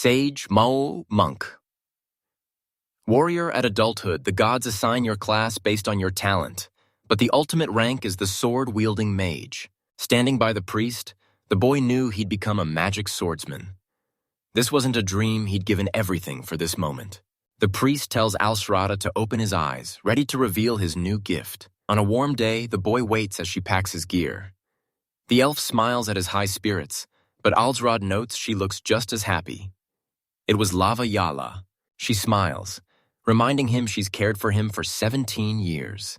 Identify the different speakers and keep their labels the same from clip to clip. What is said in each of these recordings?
Speaker 1: Sage, Mao, Monk. Warrior at adulthood, the gods assign your class based on your talent, but the ultimate rank is the sword-wielding mage. Standing by the priest, the boy knew he'd become a magic swordsman. This wasn't a dream, he'd given everything for this moment. The priest tells Alsrada to open his eyes, ready to reveal his new gift. On a warm day, the boy waits as she packs his gear. The elf smiles at his high spirits, but Alsrad notes she looks just as happy. It was Lava Yala. She smiles, reminding him she's cared for him for 17 years.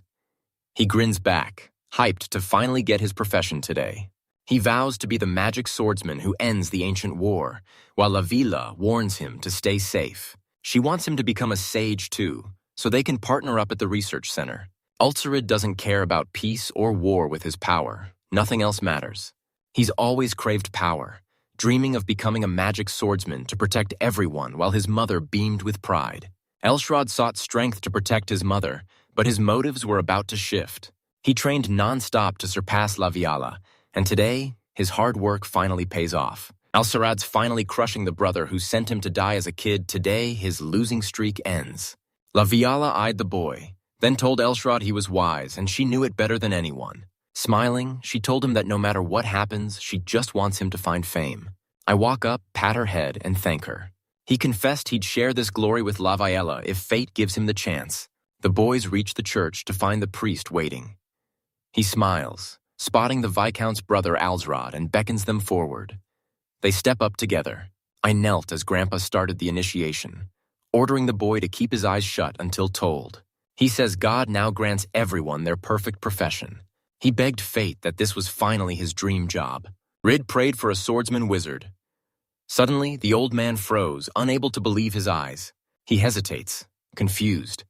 Speaker 1: He grins back, hyped to finally get his profession today. He vows to be the magic swordsman who ends the ancient war, while La Vila warns him to stay safe. She wants him to become a sage too, so they can partner up at the research center. Ulcerid doesn't care about peace or war with his power. Nothing else matters. He's always craved power, dreaming of becoming a magic swordsman to protect everyone while his mother beamed with pride. Elshrod sought strength to protect his mother, but his motives were about to shift. He trained non-stop to surpass La Viala, and today, his hard work finally pays off. Alsarad's finally crushing the brother who sent him to die as a kid. Today, his losing streak ends. La Viala eyed the boy, then told Elshrod he was wise, and she knew it better than anyone. Smiling, she told him that no matter what happens, she just wants him to find fame. I walk up, pat her head, and thank her. He confessed he'd share this glory with La Viala if fate gives him the chance. The boys reach the church to find the priest waiting. He smiles, spotting the Viscount's brother Alsrod, and beckons them forward. They step up together. I knelt as Grandpa started the initiation, ordering the boy to keep his eyes shut until told. He says God now grants everyone their perfect profession. He begged fate that this was finally his dream job. Rid prayed for a swordsman wizard. Suddenly, the old man froze, unable to believe his eyes. He hesitates, confused.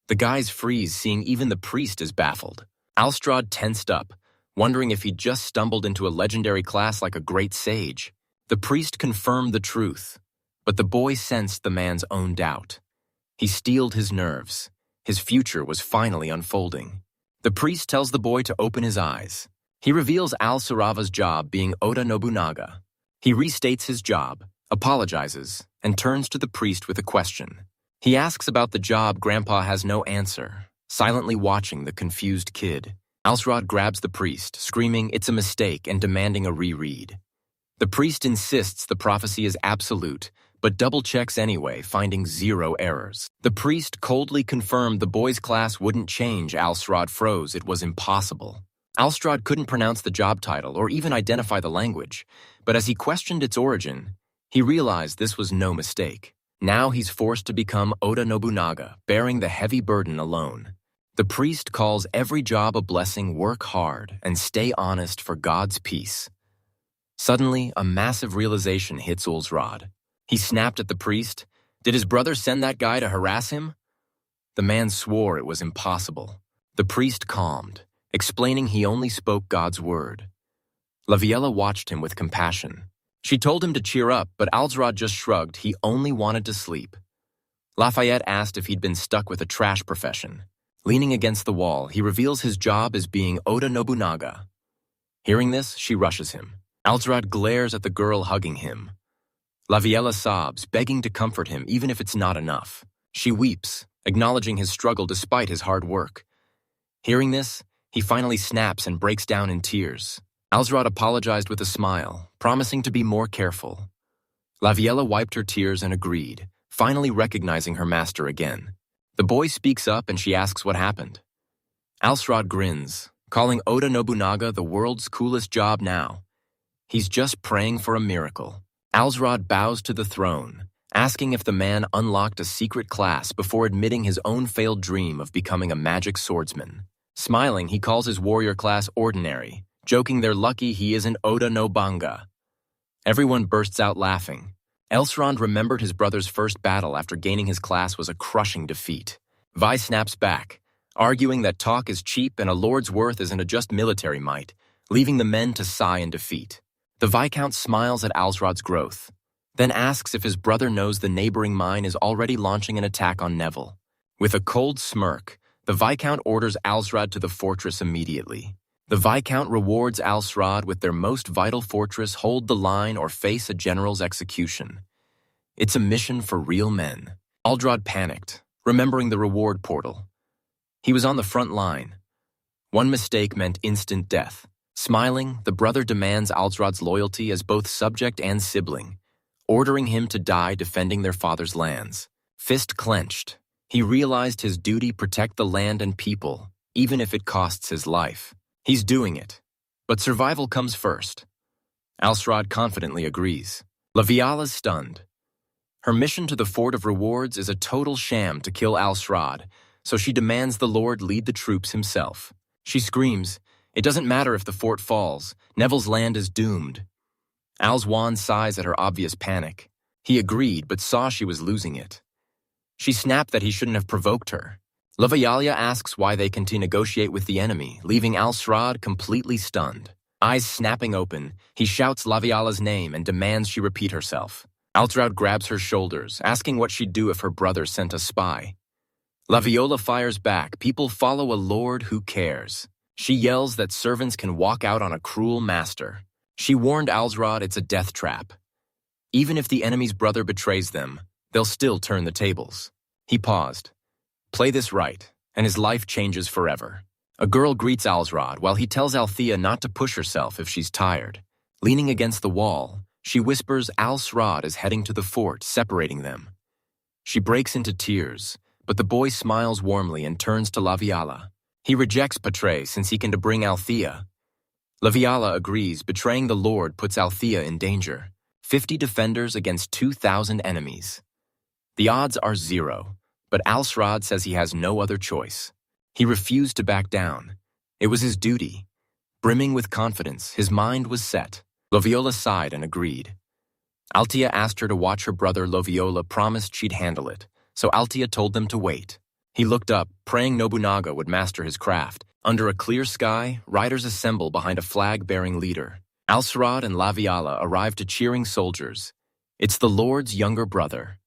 Speaker 1: The guys freeze, seeing even the priest is baffled. Alstrad tensed up, wondering if he'd just stumbled into a legendary class like a great sage. The priest confirmed the truth, but the boy sensed the man's own doubt. He steeled his nerves. His future was finally unfolding. The priest tells the boy to open his eyes. He reveals Al-Sarava's job being Oda Nobunaga. He restates his job, apologizes, and turns to the priest with a question. He asks about the job. Grandpa has no answer, silently watching the confused kid. Alsrod grabs the priest, screaming it's a mistake and demanding a reread. The priest insists the prophecy is absolute, but double-checks anyway, finding 0 errors. The priest coldly confirmed the boys' class wouldn't change. Alsrod froze. It was impossible. Alstrad couldn't pronounce the job title or even identify the language, but as he questioned its origin, he realized this was no mistake. Now he's forced to become Oda Nobunaga, bearing the heavy burden alone. The priest calls every job a blessing. Work hard and stay honest for God's peace. Suddenly, a massive realization hits Ulsrod. He snapped at the priest. Did his brother send that guy to harass him? The man swore it was impossible. The priest calmed, explaining he only spoke God's word. La Viella watched him with compassion. She told him to cheer up, but Alsrod just shrugged. He only wanted to sleep. Lafayette asked if he'd been stuck with a trash profession. Leaning against the wall, he reveals his job as being Oda Nobunaga. Hearing this, she rushes him. Alsrod glares at the girl hugging him. La Viella sobs, begging to comfort him even if it's not enough. She weeps, acknowledging his struggle despite his hard work. Hearing this, he finally snaps and breaks down in tears. Alsrod apologized with a smile, promising to be more careful. La Viella wiped her tears and agreed, finally recognizing her master again. The boy speaks up and she asks what happened. Alsrod grins, calling Oda Nobunaga the world's coolest job now. He's just praying for a miracle. Alsrod bows to the throne, asking if the man unlocked a secret class before admitting his own failed dream of becoming a magic swordsman. Smiling, he calls his warrior class ordinary, joking they're lucky he isn't Oda no Banga. Everyone bursts out laughing. Elsrond remembered his brother's first battle after gaining his class was a crushing defeat. Vi snaps back, arguing that talk is cheap and a lord's worth isn't a just military might, leaving the men to sigh in defeat. The Viscount smiles at Alsrod's growth, then asks if his brother knows the neighboring mine is already launching an attack on Neville. With a cold smirk, the Viscount orders Alsrod to the fortress immediately. The Viscount rewards Alsrod with their most vital fortress, hold the line or face a general's execution. It's a mission for real men. Aldrad panicked, remembering the reward portal. He was on the front line. One mistake meant instant death. Smiling, the brother demands Aldrad's loyalty as both subject and sibling, ordering him to die defending their father's lands. Fist clenched. He realized his duty protect the land and people, even if it costs his life. He's doing it. But survival comes first. Alsrod confidently agrees. Laviala's stunned. Her mission to the Fort of Rewards is a total sham to kill Alsrod, so she demands the Lord lead the troops himself. She screams, "It doesn't matter if the fort falls. Neville's land is doomed." Alswan sighs at her obvious panic. He agreed, but saw she was losing it. She snapped that he shouldn't have provoked her. Lavialia asks why they can negotiate with the enemy, leaving Alsrod completely stunned. Eyes snapping open, he shouts Laviala's name and demands she repeat herself. Aldrad grabs her shoulders, asking what she'd do if her brother sent a spy. Laviola fires back, "People follow a lord who cares." She yells that servants can walk out on a cruel master. She warned Alsrod it's a death trap. Even if the enemy's brother betrays them, they'll still turn the tables. He paused. Play this right, and his life changes forever. A girl greets Alsrod while he tells Althea not to push herself if she's tired. Leaning against the wall, she whispers Alsrod is heading to the fort, separating them. She breaks into tears, but the boy smiles warmly and turns to Laviala. He rejects betray since he can bring Althea. Laviala agrees betraying the Lord puts Althea in danger. 50 defenders against 2,000 enemies. The odds are 0, but Alsrod says he has no other choice. He refused to back down. It was his duty. Brimming with confidence, his mind was set. Loviola sighed and agreed. Althea asked her to watch her brother. Loviola promised she'd handle it, so Althea told them to wait. He looked up, praying Nobunaga would master his craft. Under a clear sky, riders assemble behind a flag-bearing leader. Alsrod and Laviala arrive to cheering soldiers. It's the Lord's younger brother.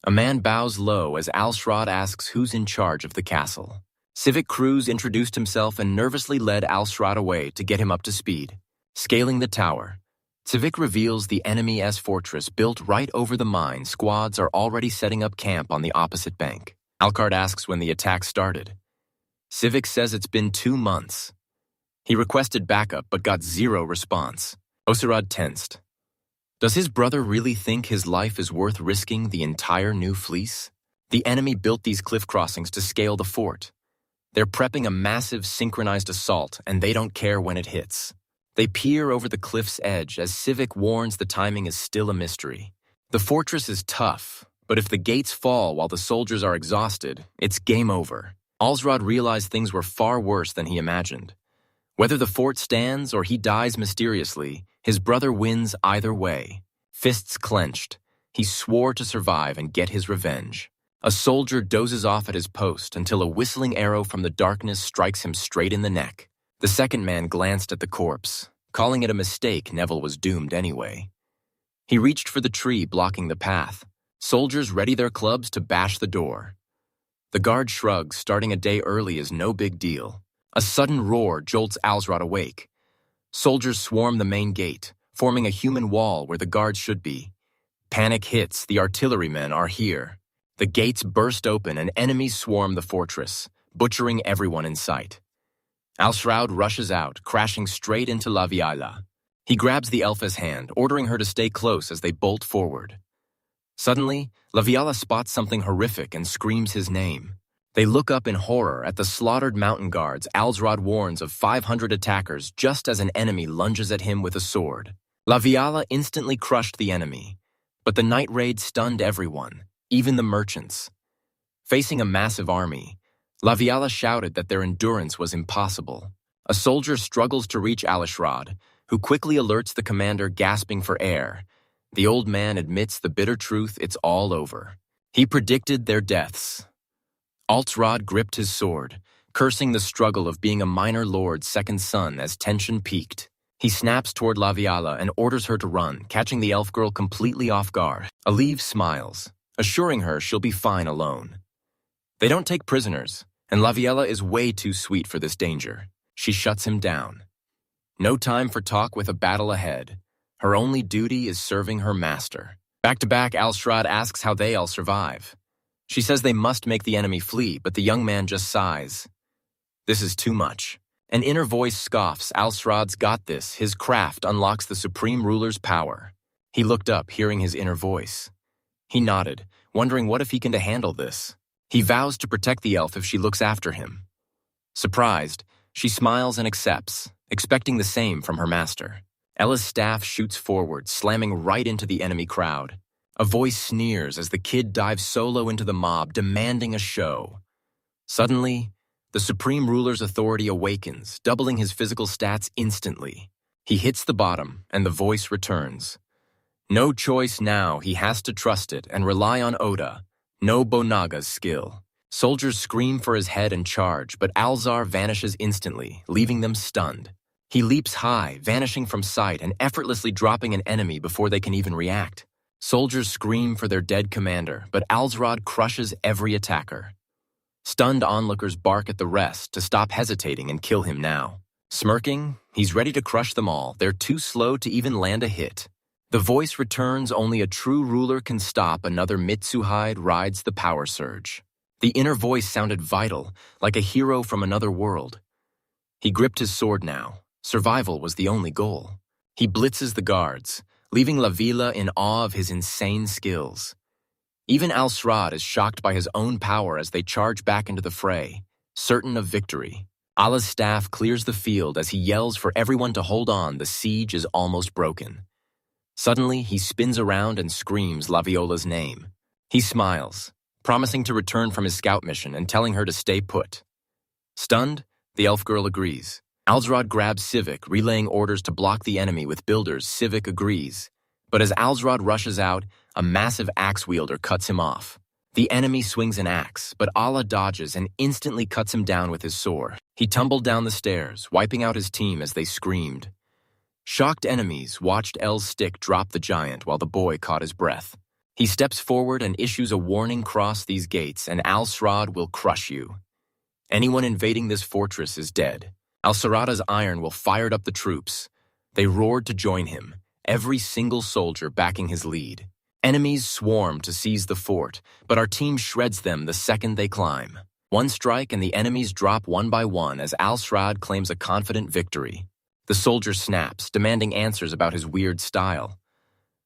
Speaker 1: A man bows low as Alsrod asks who's in charge of the castle. Civic Cruz introduced himself and nervously led Alsrod away to get him up to speed. Scaling the tower, Civic reveals the enemy's fortress built right over the mine. Squads are already setting up camp on the opposite bank. Alcard asks when the attack started. Civic says it's been 2 months. He requested backup but got 0 response. Osirad tensed. Does his brother really think his life is worth risking the entire new fleece? The enemy built these cliff crossings to scale the fort. They're prepping a massive synchronized assault, and they don't care when it hits. They peer over the cliff's edge as Civic warns the timing is still a mystery. The fortress is tough, but if the gates fall while the soldiers are exhausted, it's game over. Alsrod realized things were far worse than he imagined. Whether the fort stands or he dies mysteriously, his brother wins either way. Fists clenched, he swore to survive and get his revenge. A soldier dozes off at his post until a whistling arrow from the darkness strikes him straight in the neck. The second man glanced at the corpse, calling it a mistake. Neville was doomed anyway. He reached for the tree blocking the path. Soldiers ready their clubs to bash the door. The guard shrugs, starting a day early is no big deal. A sudden roar jolts Alsrod awake. Soldiers swarm the main gate, forming a human wall where the guards should be. Panic hits, the artillerymen are here. The gates burst open and enemies swarm the fortress, butchering everyone in sight. Alsrod rushes out, crashing straight into Laviala. He grabs the Elfa's hand, ordering her to stay close as they bolt forward. Suddenly, Laviala spots something horrific and screams his name. They look up in horror at the slaughtered mountain guards. Alsrod warns of 500 attackers just as an enemy lunges at him with a sword. Laviala instantly crushed the enemy, but the night raid stunned everyone, even the merchants. Facing a massive army, Laviala shouted that their endurance was impossible. A soldier struggles to reach Alsrod, who quickly alerts the commander, gasping for air. The old man admits the bitter truth, it's all over. He predicted their deaths. Alsrod gripped his sword, cursing the struggle of being a minor lord's second son as tension peaked. He snaps toward Laviala and orders her to run, catching the elf girl completely off guard. Aleve smiles, assuring her she'll be fine alone. They don't take prisoners, and Laviala is way too sweet for this danger. She shuts him down. No time for talk with a battle ahead. Her only duty is serving her master. Back to back, Alstrad asks how they all survive. She says they must make the enemy flee, but the young man just sighs. This is too much. An inner voice scoffs. Alstrad's got this. His craft unlocks the supreme ruler's power. He looked up, hearing his inner voice. He nodded, wondering what if he can handle this. He vows to protect the elf if she looks after him. Surprised, she smiles and accepts, expecting the same from her master. Ella's staff shoots forward, slamming right into the enemy crowd. A voice sneers as the kid dives solo into the mob, demanding a show. Suddenly, the supreme ruler's authority awakens, doubling his physical stats instantly. He hits the bottom, and the voice returns. No choice now, he has to trust it and rely on Oda, no Bonaga's skill. Soldiers scream for his head and charge, but Alzar vanishes instantly, leaving them stunned. He leaps high, vanishing from sight and effortlessly dropping an enemy before they can even react. Soldiers scream for their dead commander, but Alzrod crushes every attacker. Stunned onlookers bark at the rest to stop hesitating and kill him now. Smirking, he's ready to crush them all. They're too slow to even land a hit. The voice returns. Only a true ruler can stop. Another Mitsuhide rides the power surge. The inner voice sounded vital, like a hero from another world. He gripped his sword now. Survival was the only goal. He blitzes the guards, leaving La Villa in awe of his insane skills. Even Alstrad is shocked by his own power as they charge back into the fray, certain of victory. Allah's staff clears the field as he yells for everyone to hold on. The siege is almost broken. Suddenly, he spins around and screams La Viola's name. He smiles, promising to return from his scout mission and telling her to stay put. Stunned, the elf girl agrees. Alzrod grabs Civic, relaying orders to block the enemy with builders. Civic agrees. But as Alzrod rushes out, a massive axe wielder cuts him off. The enemy swings an axe, but Allah dodges and instantly cuts him down with his sword. He tumbled down the stairs, wiping out his team as they screamed. Shocked enemies watched El's stick drop the giant while the boy caught his breath. He steps forward and issues a warning: cross these gates and Alstrad will crush you. Anyone invading this fortress is dead. Al-Sarada's iron will fire up the troops. They roared to join him, every single soldier backing his lead. Enemies swarm to seize the fort, but our team shreds them the second they climb. One strike and the enemies drop one by one as Al-Srad claims a confident victory. The soldier snaps, demanding answers about his weird style.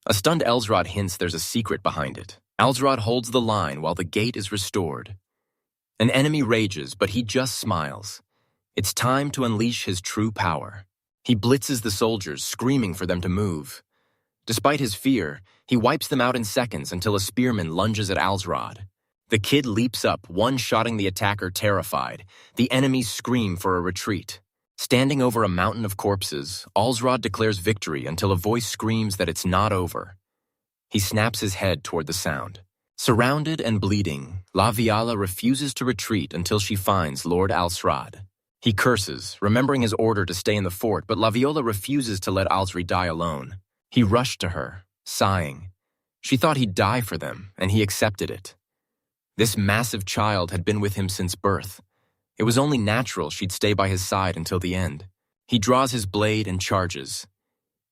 Speaker 1: A stunned Alzrod hints there's a secret behind it. Alzrod holds the line while the gate is restored. An enemy rages, but he just smiles. It's time to unleash his true power. He blitzes the soldiers, screaming for them to move. Despite his fear, he wipes them out in seconds until a spearman lunges at Alzrod. The kid leaps up, one-shotting the attacker terrified. The enemies scream for a retreat. Standing over a mountain of corpses, Alzrod declares victory until a voice screams that it's not over. He snaps his head toward the sound. Surrounded and bleeding, La Viola refuses to retreat until she finds Lord Alstrad. He curses, remembering his order to stay in the fort, but La Viola refuses to let Alzri die alone. He rushed to her, sighing. She thought he'd die for them, and he accepted it. This massive child had been with him since birth. It was only natural she'd stay by his side until the end. He draws his blade and charges.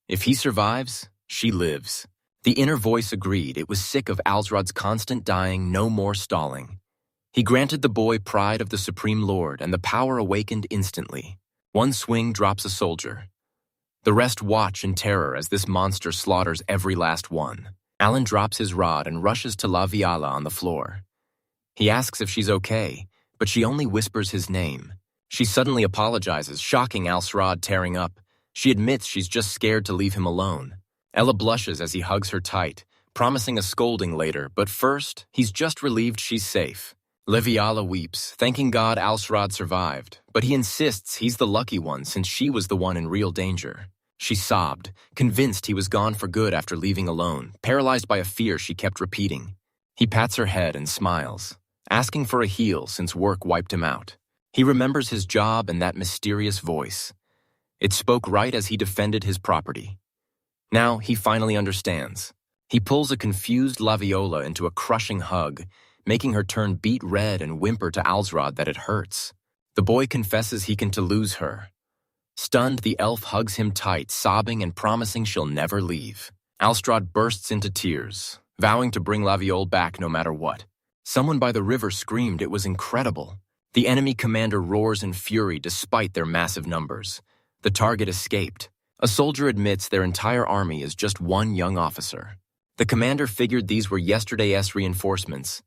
Speaker 1: If he survives, she lives. The inner voice agreed. It was sick of Alzrod's constant dying, no more stalling. He granted the boy pride of the Supreme Lord, and the power awakened instantly. One swing drops a soldier. The rest watch in terror as this monster slaughters every last one. Alan drops his rod and rushes to La Viola on the floor. He asks if she's okay, but she only whispers his name. She suddenly apologizes, shocking Alstrad tearing up. She admits she's just scared to leave him alone. Ella blushes as he hugs her tight, promising a scolding later, but first, he's just relieved she's safe. La Viola weeps, thanking God Alstrad survived, but he insists he's the lucky one since she was the one in real danger. She sobbed, convinced he was gone for good after leaving alone, paralyzed by a fear she kept repeating. He pats her head and smiles, asking for a heal since work wiped him out. He remembers his job and that mysterious voice. It spoke right as he defended his property. Now he finally understands. He pulls a confused La Viola into a crushing hug, making her turn beet red and whimper to Alzrod that it hurts. The boy confesses he can to lose her. Stunned, the elf hugs him tight, sobbing and promising she'll never leave. Alstrad bursts into tears, vowing to bring Laviole back no matter what. Someone by the river screamed it was incredible. The enemy commander roars in fury despite their massive numbers. The target escaped. A soldier admits their entire army is just one young officer. The commander figured these were yesterday's reinforcements,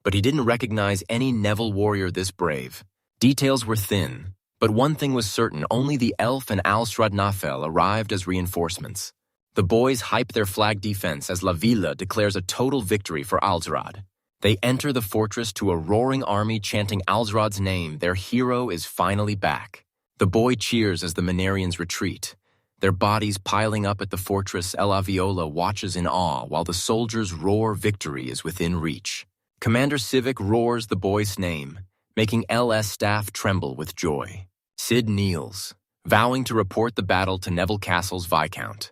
Speaker 1: but he didn't recognize any Neville warrior this brave. Details were thin, but one thing was certain: only the elf and Alstrad Nafel arrived as reinforcements. The boys hype their flag defense as La Villa declares a total victory for Alstrad. They enter the fortress to a roaring army chanting Alsrad's name. Their hero is finally back. The boy cheers as the Manarians retreat. Their bodies piling up at the fortress, El Aviola watches in awe while the soldiers roar victory is within reach. Commander Civic roars the boy's name, making LS staff tremble with joy. Sid kneels, vowing to report the battle to Neville Castle's Viscount.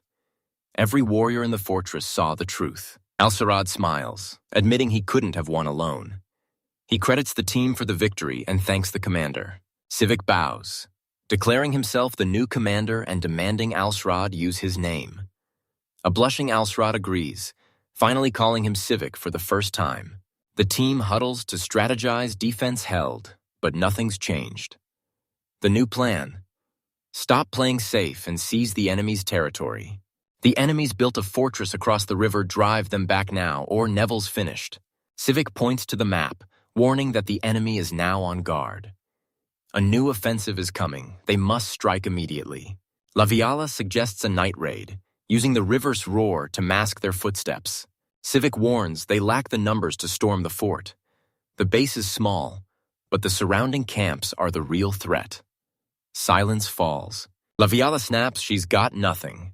Speaker 1: Every warrior in the fortress saw the truth. Alcerad smiles, admitting he couldn't have won alone. He credits the team for the victory and thanks the commander. Civic bows, declaring himself the new commander and demanding Alstrad use his name. A blushing Alstrad agrees, finally calling him Civic for the first time. The team huddles to strategize. Defense held, but nothing's changed. The new plan: stop playing safe and seize the enemy's territory. The enemies built a fortress across the river. Drive them back now, or Neville's finished. Civic points to the map, warning that the enemy is now on guard. A new offensive is coming. They must strike immediately. La Viala suggests a night raid, using the river's roar to mask their footsteps. Civic warns they lack the numbers to storm the fort. The base is small, but the surrounding camps are the real threat. Silence falls. La Viala snaps she's got nothing.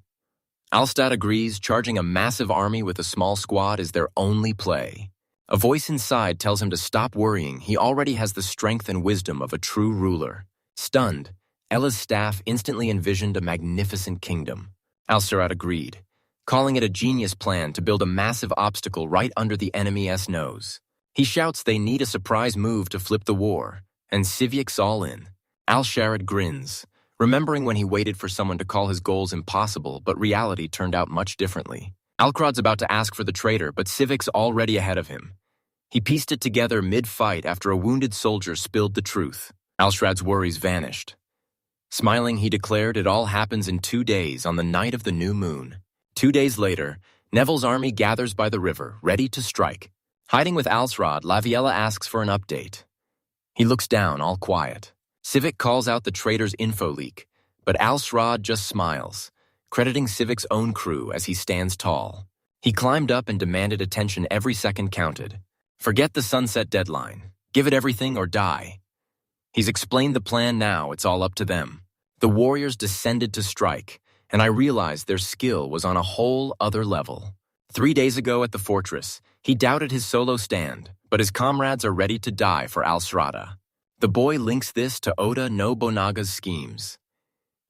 Speaker 1: Alstad agrees, charging a massive army with a small squad is their only play. A voice inside tells him to stop worrying. He already has the strength and wisdom of a true ruler. Stunned, Ella's staff instantly envisioned a magnificent kingdom. Alcerad agreed, calling it a genius plan to build a massive obstacle right under the enemy's nose. He shouts they need a surprise move to flip the war, and Civic's all in. Alsharad grins, remembering when he waited for someone to call his goals impossible, but reality turned out much differently. Alcrod's about to ask for the traitor, but Civic's already ahead of him. He pieced it together mid-fight after a wounded soldier spilled the truth. Alshrad's worries vanished. Smiling, he declared it all happens in 2 days on the night of the new moon. 2 days later, Neville's army gathers by the river, ready to strike. Hiding with Alsrad, Laviella asks for an update. He looks down, all quiet. Civic calls out the traitor's info leak, but Alsrad just smiles, crediting Civic's own crew as he stands tall. He climbed up and demanded attention. Every second counted. Forget the sunset deadline. Give it everything or die. He's explained the plan now. It's all up to them. The warriors descended to strike, and I realized their skill was on a whole other level. 3 days ago at the fortress, he doubted his solo stand, but his comrades are ready to die for Alsrada. The boy links this to Oda Nobunaga's schemes.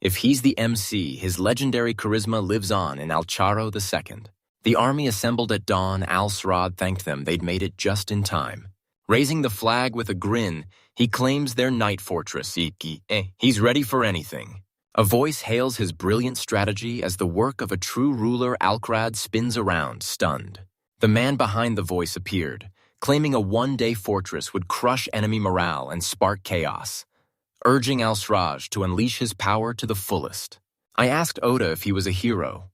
Speaker 1: If he's the MC, his legendary charisma lives on in Alcharo II. The army assembled at dawn. Alsrad thanked them. They'd made it just in time. Raising the flag with a grin, he claims their night fortress. He's ready for anything. A voice hails his brilliant strategy as the work of a true ruler. Alkrad spins around, stunned. The man behind the voice appeared, claiming a one-day fortress would crush enemy morale and spark chaos, urging Alsraj to unleash his power to the fullest. I asked Oda if he was a hero.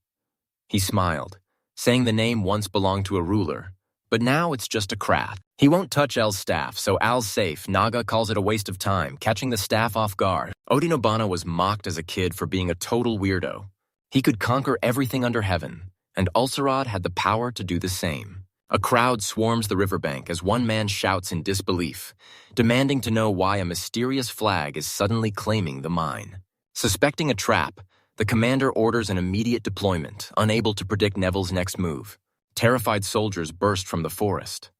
Speaker 1: He smiled, saying the name once belonged to a ruler, but now it's just a craft. He won't touch L's staff, so Al's safe. Naga calls it a waste of time, catching the staff off guard. Odinobana was mocked as a kid for being a total weirdo. He could conquer everything under heaven, and Ulcerad had the power to do the same. A crowd swarms the riverbank as one man shouts in disbelief, demanding to know why a mysterious flag is suddenly claiming the mine. Suspecting a trap, the commander orders an immediate deployment, unable to predict Neville's next move. Terrified soldiers burst from the forest.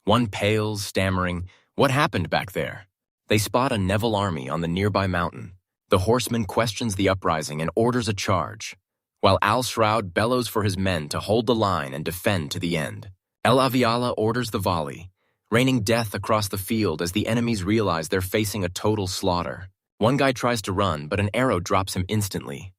Speaker 1: One pales, stammering, "What happened back there?" They spot a Neville army on the nearby mountain. The horseman questions the uprising and orders a charge, while Al Shroud bellows for his men to hold the line and defend to the end. El Aviala orders the volley, raining death across the field as the enemies realize they're facing a total slaughter. One guy tries to run, but an arrow drops him instantly.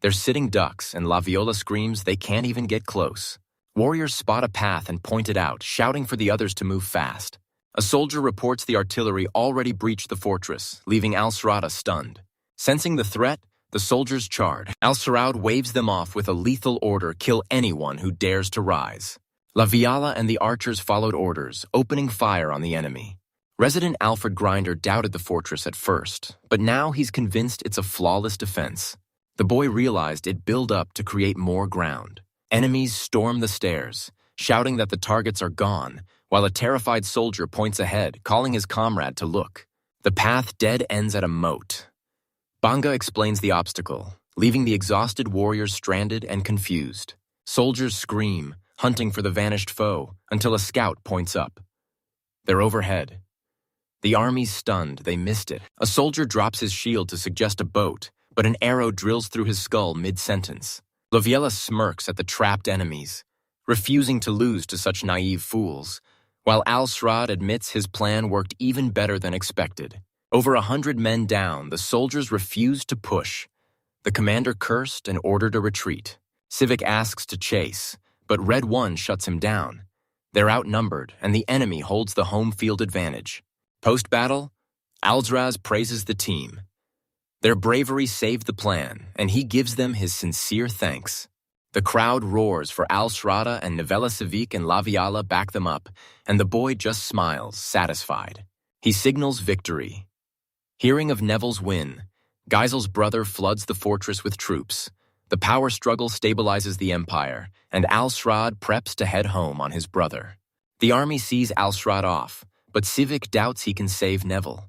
Speaker 1: They're sitting ducks, and La Viola screams they can't even get close. Warriors spot a path and point it out, shouting for the others to move fast. A soldier reports the artillery already breached the fortress, leaving Al-Srada stunned. Sensing the threat, the soldiers charge. Al-Saraud waves them off with a lethal order: kill anyone who dares to rise. La Viola and the archers followed orders, opening fire on the enemy. Resident Alfred Grinder doubted the fortress at first, but now he's convinced it's a flawless defense. The boy realized it'd build up to create more ground. Enemies storm the stairs, shouting that the targets are gone, while a terrified soldier points ahead, calling his comrade to look. The path dead ends at a moat. Manga explains the obstacle, leaving the exhausted warriors stranded and confused. Soldiers scream, hunting for the vanished foe, until a scout points up. They're overhead. The army's stunned, they missed it. A soldier drops his shield to suggest a boat, but an arrow drills through his skull mid-sentence. La Viola smirks at the trapped enemies, refusing to lose to such naive fools, while Al-Srad admits his plan worked even better than expected. Over 100 men down, the soldiers refused to push. The commander cursed and ordered a retreat. Civic asks to chase, but Red One shuts him down. They're outnumbered, and the enemy holds the home field advantage. Post-battle, Alzraz praises the team. Their bravery saved the plan, and he gives them his sincere thanks. The crowd roars for Al-Srada, and Novella Civique and La Viola back them up, and the boy just smiles, satisfied. He signals victory. Hearing of Neville's win, Geisel's brother floods the fortress with troops. The power struggle stabilizes the empire, and Al-Srad preps to head home on his brother. The army sees Al-Srad off, but Civic doubts he can save Neville.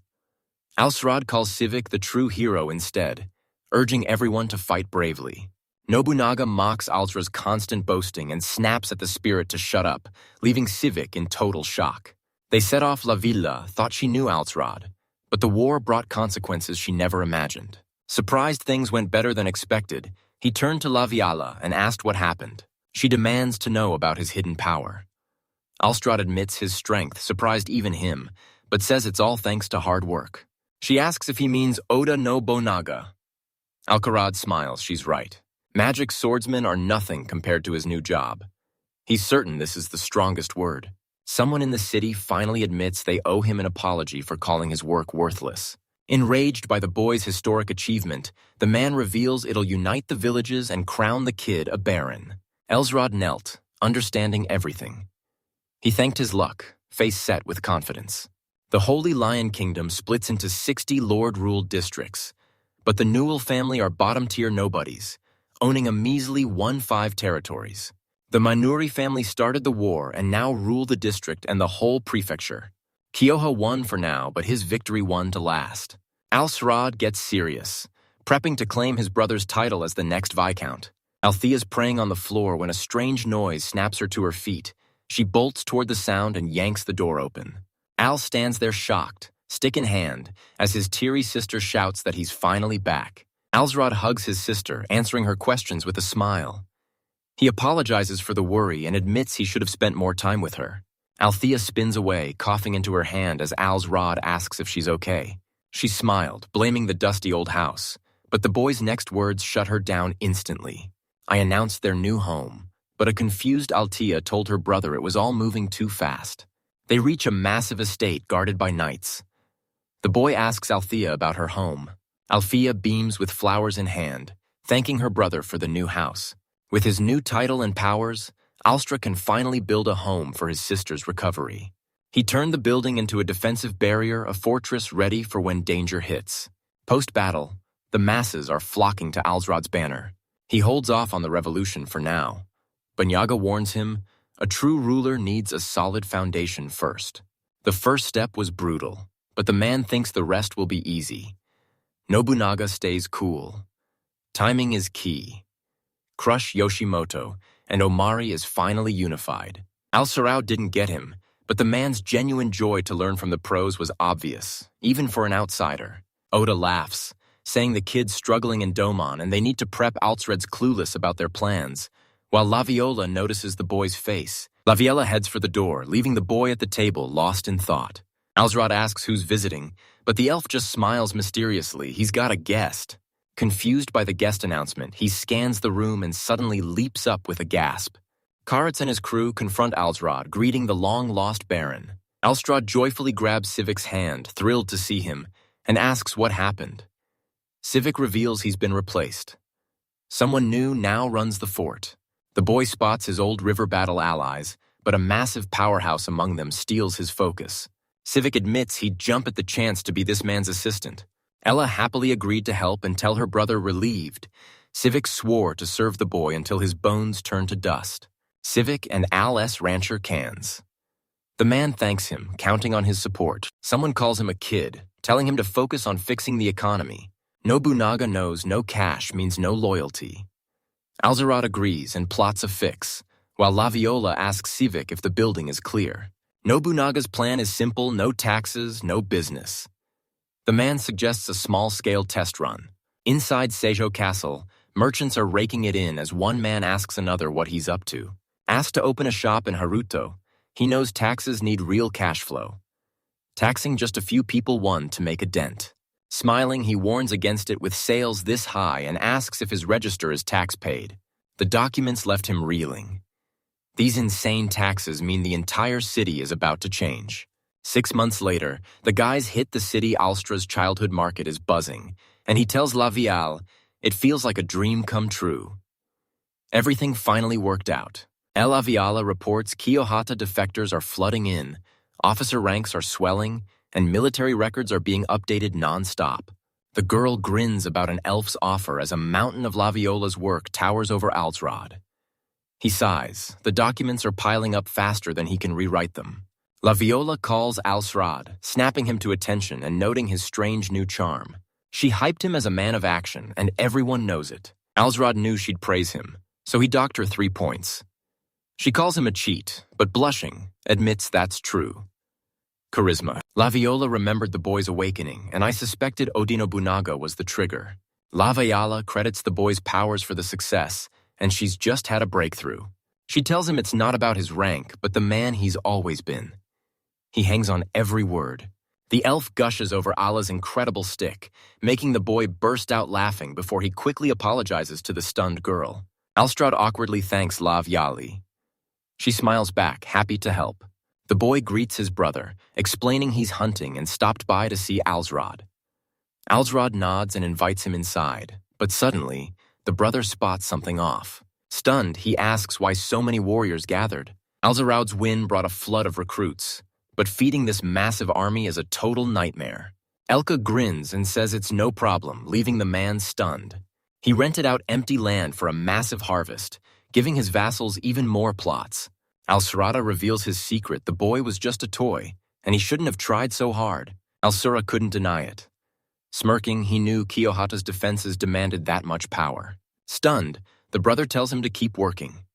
Speaker 1: Al-Srad calls Civic the true hero instead, urging everyone to fight bravely. Nobunaga mocks Alzra's constant boasting and snaps at the spirit to shut up, leaving Civic in total shock. They set off. La Villa thought she knew Alzrad, but the war brought consequences she never imagined. Surprised things went better than expected, he turned to La Viola and asked what happened. She demands to know about his hidden power. Alstrad admits his strength surprised even him, but says it's all thanks to hard work. She asks if he means Oda no Bonaga. Alcarad smiles, she's right. Magic swordsmen are nothing compared to his new job. He's certain this is the strongest word. Someone in the city finally admits they owe him an apology for calling his work worthless. Enraged by the boy's historic achievement, the man reveals it'll unite the villages and crown the kid a baron. Elsrod knelt, understanding everything. He thanked his luck, face set with confidence. The Holy Lion Kingdom splits into 60 lord-ruled districts, but the Newell family are bottom-tier nobodies, owning a measly 1/5 territories. The Manuri family started the war and now rule the district and the whole prefecture. Kyoha won for now, but his victory won to last. Al-Srad gets serious, prepping to claim his brother's title as the next Viscount. Althea's praying on the floor when a strange noise snaps her to her feet. She bolts toward the sound and yanks the door open. Al stands there shocked, stick in hand, as his teary sister shouts that he's finally back. Alsrod hugs his sister, answering her questions with a smile. He apologizes for the worry and admits he should have spent more time with her. Althea spins away, coughing into her hand as Alsrod asks if she's okay. She smiled, blaming the dusty old house, but the boy's next words shut her down instantly. I announced their new home, but a confused Althea told her brother it was all moving too fast. They reach a massive estate guarded by knights. The boy asks Althea about her home. Althea beams with flowers in hand, thanking her brother for the new house. With his new title and powers, Alstra can finally build a home for his sister's recovery. He turned the building into a defensive barrier, a fortress ready for when danger hits. Post-battle, the masses are flocking to Alsrod's banner. He holds off on the revolution for now. Banyaga warns him, a true ruler needs a solid foundation first. The first step was brutal, but the man thinks the rest will be easy. Nobunaga stays cool. Timing is key. Crush Yoshimoto, and Omari is finally unified. Al-Sarao didn't get him, but the man's genuine joy to learn from the pros was obvious, even for an outsider. Oda laughs, saying the kid's struggling in Domon and they need to prep Altsred's clueless about their plans, while La Viola notices the boy's face. La Viola heads for the door, leaving the boy at the table lost in thought. Alsrod asks who's visiting, but the elf just smiles mysteriously. He's got a guest. Confused by the guest announcement, he scans the room and suddenly leaps up with a gasp. Karitz and his crew confront Alsrod, greeting the long-lost Baron. Alsrod joyfully grabs Civic's hand, thrilled to see him, and asks what happened. Civic reveals he's been replaced. Someone new now runs the fort. The boy spots his old river battle allies, but a massive powerhouse among them steals his focus. Civic admits he'd jump at the chance to be this man's assistant. Ella happily agreed to help and tell her brother relieved. Civic swore to serve the boy until his bones turned to dust. Civic and Al S. Rancher cans. The man thanks him, counting on his support. Someone calls him a kid, telling him to focus on fixing the economy. Nobunaga knows no cash means no loyalty. Alzarad agrees and plots a fix, while La Viola asks Civic if the building is clear. Nobunaga's plan is simple: no taxes, no business. The man suggests a small-scale test run. Inside Seijo Castle, merchants are raking it in as one man asks another what he's up to. Asked to open a shop in Haruto, he knows taxes need real cash flow. Taxing just a few people won to make a dent. Smiling, he warns against it with sales this high and asks if his register is tax paid. The documents left him reeling. These insane taxes mean the entire city is about to change. 6 months later, the guys hit the city. Alstra's childhood market is buzzing, and he tells La Viale, it feels like a dream come true. Everything finally worked out. El Aviala reports Kiyohata defectors are flooding in, officer ranks are swelling, and military records are being updated non-stop. The girl grins about an elf's offer as a mountain of La Viola's work towers over Alsrod. He sighs. The documents are piling up faster than he can rewrite them. La Viola calls Alsrod, snapping him to attention and noting his strange new charm. She hyped him as a man of action, and everyone knows it. Alsrod knew she'd praise him, so he docked her 3 points. She calls him a cheat, but blushing, admits that's true. Charisma. La Viola remembered the boy's awakening, and I suspected Odinobunaga was the trigger. La Viola credits the boy's powers for the success, and she's just had a breakthrough. She tells him it's not about his rank, but the man he's always been. He hangs on every word. The elf gushes over Allah's incredible stick, making the boy burst out laughing before he quickly apologizes to the stunned girl. Alstrad awkwardly thanks La Viali. She smiles back, happy to help. The boy greets his brother, explaining he's hunting and stopped by to see Alsrod. Alsrod nods and invites him inside, but suddenly, the brother spots something off. Stunned, he asks why so many warriors gathered. Alzaroud's win brought a flood of recruits, but feeding this massive army is a total nightmare. Elka grins and says it's no problem, leaving the man stunned. He rented out empty land for a massive harvest, giving his vassals even more plots. Alsrada reveals his secret: the boy was just a toy, and he shouldn't have tried so hard. Alsura couldn't deny it. Smirking, he knew Kiyohata's defenses demanded that much power. Stunned, the brother tells him to keep working.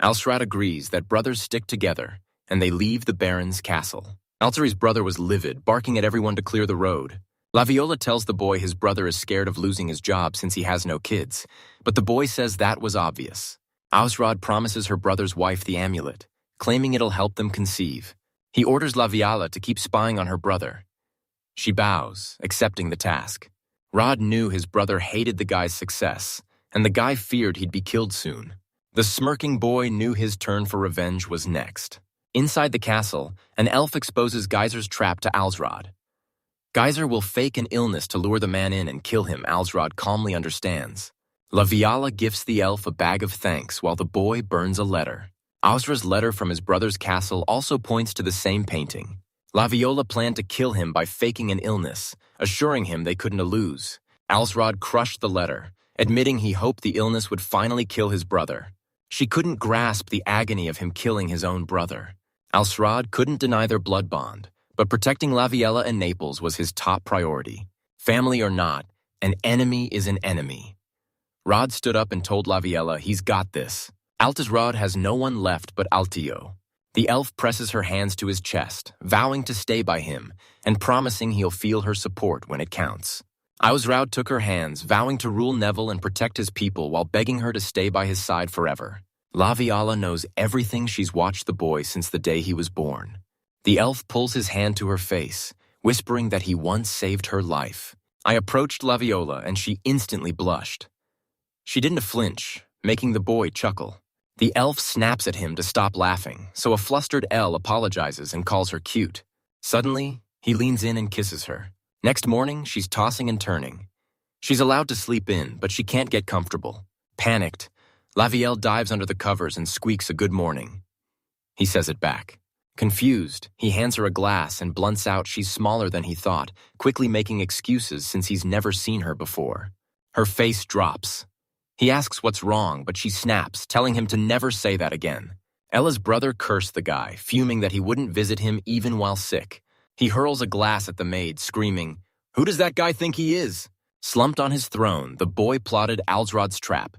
Speaker 1: Alsrad agrees that brothers stick together, and they leave the Baron's castle. Alteri's brother was livid, barking at everyone to clear the road. La Viola tells the boy his brother is scared of losing his job since he has no kids, but the boy says that was obvious. Alsrad promises her brother's wife the amulet, claiming it'll help them conceive. He orders La Viola to keep spying on her brother. She bows, accepting the task. Rod knew his brother hated the guy's success, and the guy feared he'd be killed soon. The smirking boy knew his turn for revenge was next. Inside the castle, an elf exposes Geyser's trap to Alsrod. Geyser will fake an illness to lure the man in and kill him, Alsrod calmly understands. La Viola gifts the elf a bag of thanks while the boy burns a letter. Ausra's letter from his brother's castle also points to the same painting. La Viola planned to kill him by faking an illness, assuring him they couldn't lose. Alsrod crushed the letter, admitting he hoped the illness would finally kill his brother. She couldn't grasp the agony of him killing his own brother. Alsrad couldn't deny their blood bond, but protecting La Viella and Naples was his top priority. Family or not, an enemy is an enemy. Rod stood up and told La Viella he's got this. Altasrod has no one left but Altillo. The elf presses her hands to his chest, vowing to stay by him and promising he'll feel her support when it counts. Ausraud took her hands, vowing to rule Neville and protect his people while begging her to stay by his side forever. La Viala knows everything. She's watched the boy since the day he was born. The elf pulls his hand to her face, whispering that he once saved her life. I approached Laviola and she instantly blushed. She didn't flinch, making the boy chuckle. The elf snaps at him to stop laughing, so a flustered Elle apologizes and calls her cute. Suddenly, he leans in and kisses her. Next morning, she's tossing and turning. She's allowed to sleep in, but she can't get comfortable. Panicked, Lavielle dives under the covers and squeaks a good morning. He says it back. Confused, he hands her a glass and blunts out she's smaller than he thought, quickly making excuses since he's never seen her before. Her face drops. He asks what's wrong, but she snaps, telling him to never say that again. Ella's brother cursed the guy, fuming that he wouldn't visit him even while sick. He hurls a glass at the maid, screaming, "Who does that guy think he is?" Slumped on his throne, the boy plotted Alsrod's trap.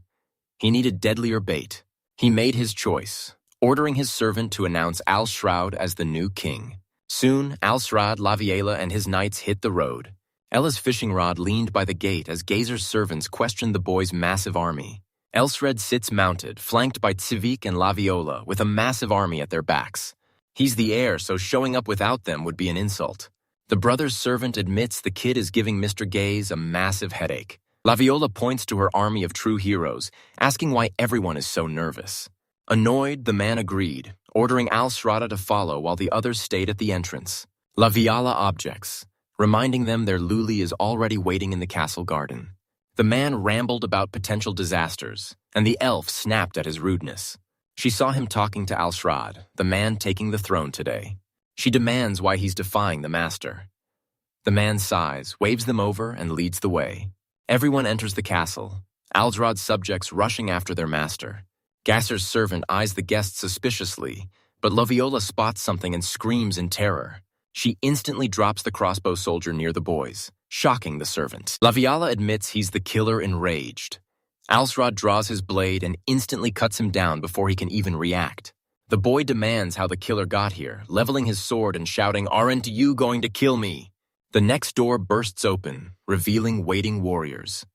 Speaker 1: He needed deadlier bait. He made his choice, ordering his servant to announce Alsraud as the new king. Soon, Alsraud, Laviela, and his knights hit the road. Ella's fishing rod leaned by the gate as Gazer's servants questioned the boy's massive army. Elsred sits mounted, flanked by Tsivik and Laviola, with a massive army at their backs. He's the heir, so showing up without them would be an insult. The brother's servant admits the kid is giving Mr. Gaze a massive headache. Laviola points to her army of true heroes, asking why everyone is so nervous. Annoyed, the man agreed, ordering Alsrada to follow while the others stayed at the entrance. Laviala objects, reminding them their Luli is already waiting in the castle garden. The man rambled about potential disasters, and the elf snapped at his rudeness. She saw him talking to Alsrad, the man taking the throne today. She demands why he's defying the master. The man sighs, waves them over, and leads the way. Everyone enters the castle, Alsrad's subjects rushing after their master. Gasser's servant eyes the guests suspiciously, but Laviola spots something and screams in terror. She instantly drops the crossbow soldier near the boys, shocking the servant. Laviala admits he's the killer enraged. Alsrad draws his blade and instantly cuts him down before he can even react. The boy demands how the killer got here, leveling his sword and shouting, "Aren't you going to kill me?" The next door bursts open, revealing waiting warriors.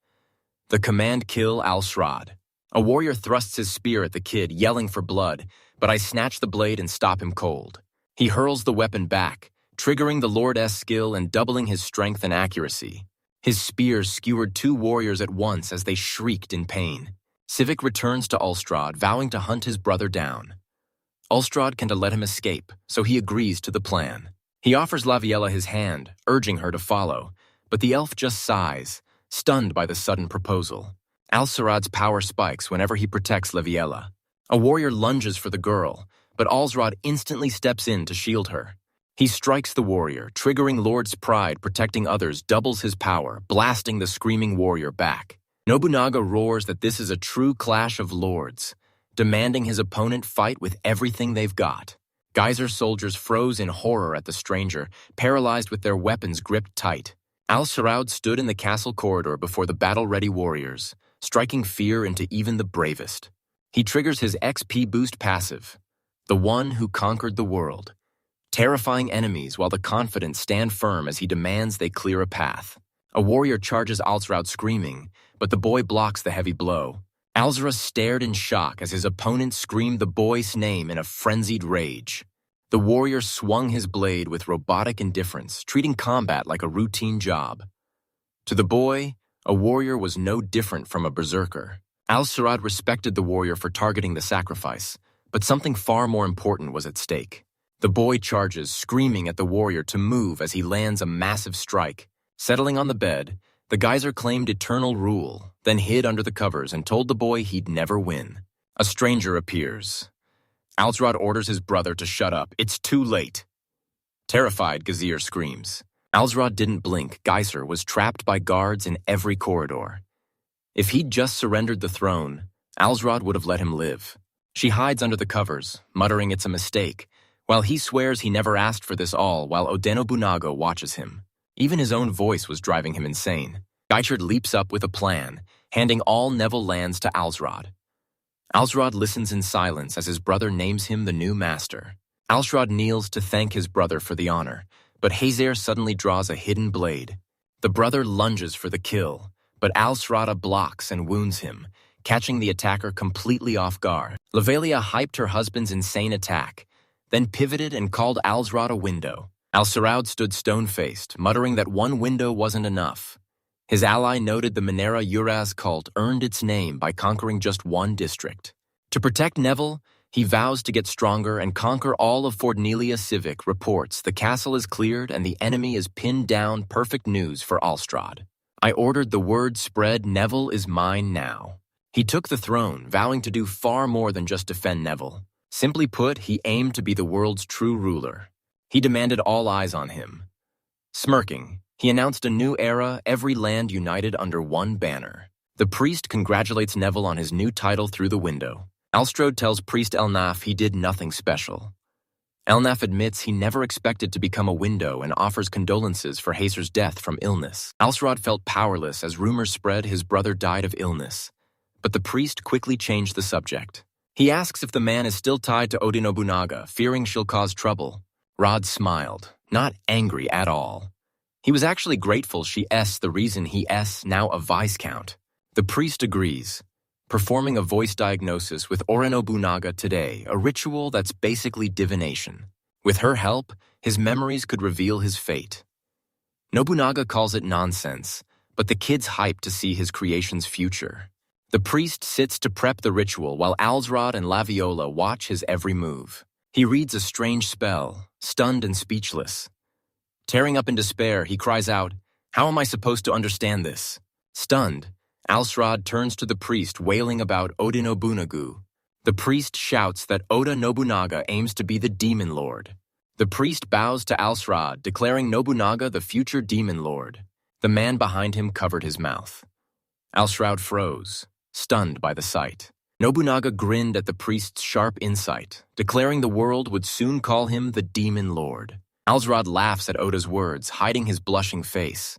Speaker 1: The command kill Alsrad. A warrior thrusts his spear at the kid, yelling for blood, but I snatch the blade and stop him cold. He hurls the weapon back, triggering the Lord's skill and doubling his strength and accuracy. His spear skewered two warriors at once as they shrieked in pain. Civic returns to Ulstrad, vowing to hunt his brother down. Ulstrad can't let him escape, so he agrees to the plan. He offers Laviela his hand, urging her to follow, but the elf just sighs, stunned by the sudden proposal. Alsarad's power spikes whenever he protects Laviela. A warrior lunges for the girl, but Alsrad instantly steps in to shield her. He strikes the warrior, triggering Lord's pride, protecting others doubles his power, blasting the screaming warrior back. Nobunaga roars that this is a true clash of lords, demanding his opponent fight with everything they've got. Geyser soldiers froze in horror at the stranger, paralyzed with their weapons gripped tight. Al-Saraud stood in the castle corridor before the battle-ready warriors, striking fear into even the bravest. He triggers his XP boost passive, the one who conquered the world, terrifying enemies while the confident stand firm as he demands they clear a path. A warrior charges Alsraud screaming, but the boy blocks the heavy blow. Alzra stared in shock as his opponent screamed the boy's name in a frenzied rage. The warrior swung his blade with robotic indifference, treating combat like a routine job. To the boy, a warrior was no different from a berserker. Al-Sarad respected the warrior for targeting the sacrifice, but something far more important was at stake. The boy charges, screaming at the warrior to move as he lands a massive strike. Settling on the bed, the geyser claimed eternal rule, then hid under the covers and told the boy he'd never win. A stranger appears. Alsrad orders his brother to shut up. It's too late. Terrified, Gazir screams. Alsrad didn't blink. Geyser was trapped by guards in every corridor. If he'd just surrendered the throne, Alsrad would have let him live. She hides under the covers, muttering it's a mistake, while he swears he never asked for this all while Odenobunaga watches him. Even his own voice was driving him insane. Geichard leaps up with a plan, handing all Neville lands to Alsrad. Alsrad listens in silence as his brother names him the new master. Alsrad kneels to thank his brother for the honor, but Hazer suddenly draws a hidden blade. The brother lunges for the kill, but Alsrada blocks and wounds him, catching the attacker completely off guard. Lavelia hyped her husband's insane attack, then pivoted and called Alsrad a window. Al-Saraud stood stone-faced, muttering that one window wasn't enough. His ally noted the Minera Uraz cult earned its name by conquering just one district. To protect Neville, he vows to get stronger and conquer all of Fordnelia Civic reports the castle is cleared and the enemy is pinned down. Perfect news for Alstrad. I ordered the word spread, Neville is mine now. He took the throne, vowing to do far more than just defend Neville. Simply put, he aimed to be the world's true ruler. He demanded all eyes on him. Smirking, he announced a new era, every land united under one banner. The priest congratulates Neville on his new title through the window. Alstrad tells Priest Elnaf he did nothing special. Elnaf admits he never expected to become a window and offers condolences for Hacer's death from illness. Alstrad felt powerless as rumors spread his brother died of illness. But the priest quickly changed the subject. He asks if the man is still tied to Oda Nobunaga, fearing she'll cause trouble. Rod smiled, not angry at all. He was actually grateful she's the reason he's now a Viscount. The priest agrees, performing a voice diagnosis with Ora Nobunaga today, a ritual that's basically divination. With her help, his memories could reveal his fate. Nobunaga calls it nonsense, but the kid's hyped to see his creation's future. The priest sits to prep the ritual while Alsrod and Laviola watch his every move. He reads a strange spell, stunned and speechless. Tearing up in despair, he cries out, "How am I supposed to understand this?" Stunned, Alsrod turns to the priest wailing about Oda Nobunaga. The priest shouts that Oda Nobunaga aims to be the Demon Lord. The priest bows to Alsrod, declaring Nobunaga the future Demon Lord. The man behind him covered his mouth. Alsrod froze, stunned by the sight. Nobunaga grinned at the priest's sharp insight, declaring the world would soon call him the Demon Lord. Alsrod laughs at Oda's words, hiding his blushing face.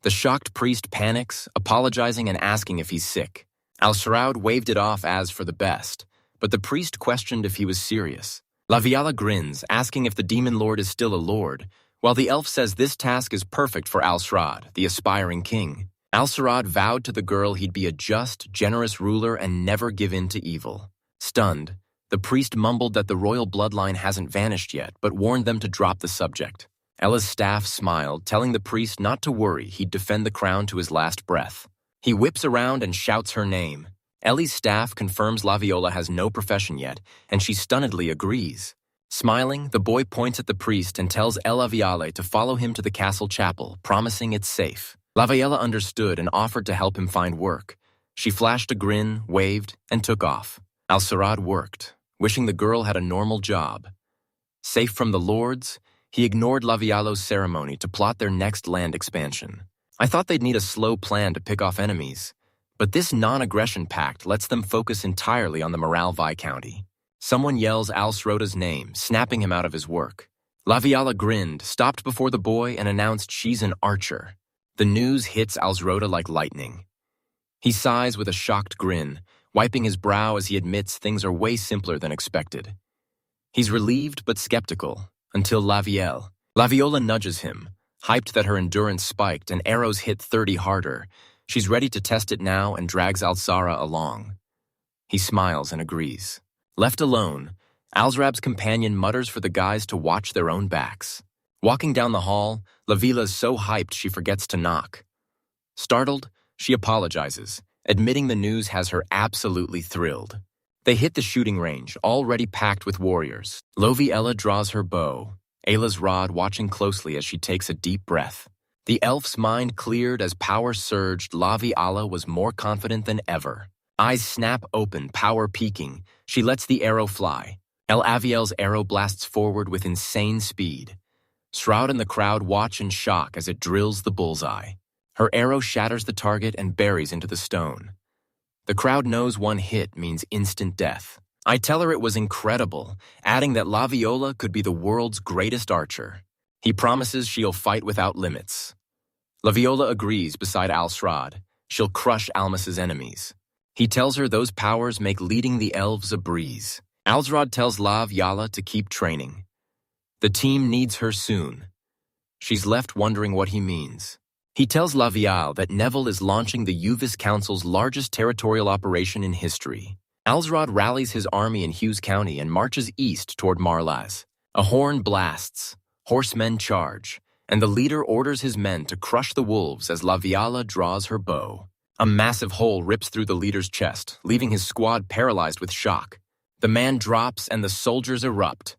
Speaker 1: The shocked priest panics, apologizing and asking if he's sick. Alsrod waved it off as for the best, but the priest questioned if he was serious. Laviala grins, asking if the Demon Lord is still a lord, while the elf says this task is perfect for Alsrod, the aspiring king. Alsrod vowed to the girl he'd be a just, generous ruler and never give in to evil. Stunned, the priest mumbled that the royal bloodline hasn't vanished yet, but warned them to drop the subject. Ella's staff smiled, telling the priest not to worry, he'd defend the crown to his last breath. He whips around and shouts her name. Ellie's staff confirms Laviola has no profession yet, and she stunnedly agrees. Smiling, the boy points at the priest and tells Ella Viale to follow him to the castle chapel, promising it's safe. Laviola understood and offered to help him find work. She flashed a grin, waved, and took off. Alsarad worked, wishing the girl had a normal job. Safe from the lords, he ignored Lavialo's ceremony to plot their next land expansion. I thought they'd need a slow plan to pick off enemies, but this non-aggression pact lets them focus entirely on the Morale Viscounty. Someone yells Alsroda's name, snapping him out of his work. Laviala grinned, stopped before the boy, and announced she's an archer. The news hits Alsroda like lightning. He sighs with a shocked grin, wiping his brow as he admits things are way simpler than expected. He's relieved but skeptical, until Laviola nudges him, hyped that her endurance spiked and arrows hit 30 harder. She's ready to test it now and drags Alzara along. He smiles and agrees. Left alone, Alzrab's companion mutters for the guys to watch their own backs. Walking down the hall, Lavila's so hyped she forgets to knock. Startled, she apologizes, admitting the news has her absolutely thrilled. They hit the shooting range, already packed with warriors. Loviella draws her bow, Ayla's rod watching closely as she takes a deep breath. The elf's mind cleared as power surged. Laviala was more confident than ever. Eyes snap open, power peaking. She lets the arrow fly. El Aviel's arrow blasts forward with insane speed. Shroud and the crowd watch in shock as it drills the bullseye. Her arrow shatters the target and buries into the stone. The crowd knows one hit means instant death. I tell her it was incredible, adding that Laviola could be the world's greatest archer. He promises she'll fight without limits. Laviola agrees beside Alsrad. She'll crush Almas's enemies. He tells her those powers make leading the elves a breeze. Alsrad tells Laviala to keep training. The team needs her soon. She's left wondering what he means. He tells Lavial that Neville is launching the Uvis Council's largest territorial operation in history. Alsrad rallies his army in Hughes County and marches east toward Marlaz. A horn blasts. Horsemen charge. and the leader orders his men to crush the wolves as La Viala draws her bow. A massive hole rips through the leader's chest, leaving his squad paralyzed with shock. The man drops and the soldiers erupt.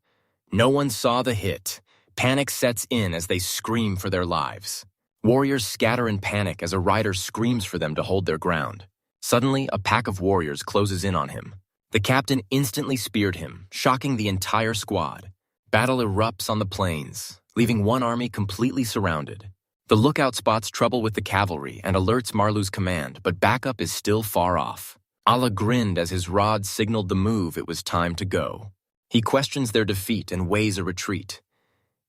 Speaker 1: No one saw the hit. Panic sets in as they scream for their lives. Warriors scatter in panic as a rider screams for them to hold their ground. Suddenly, a pack of warriors closes in on him. The captain instantly speared him, shocking the entire squad. Battle erupts on the plains, leaving one army completely surrounded. The lookout spots trouble with the cavalry and alerts Marlu's command, but backup is still far off. Allah grinned as his rod signaled the move it was time to go. He questions their defeat and weighs a retreat.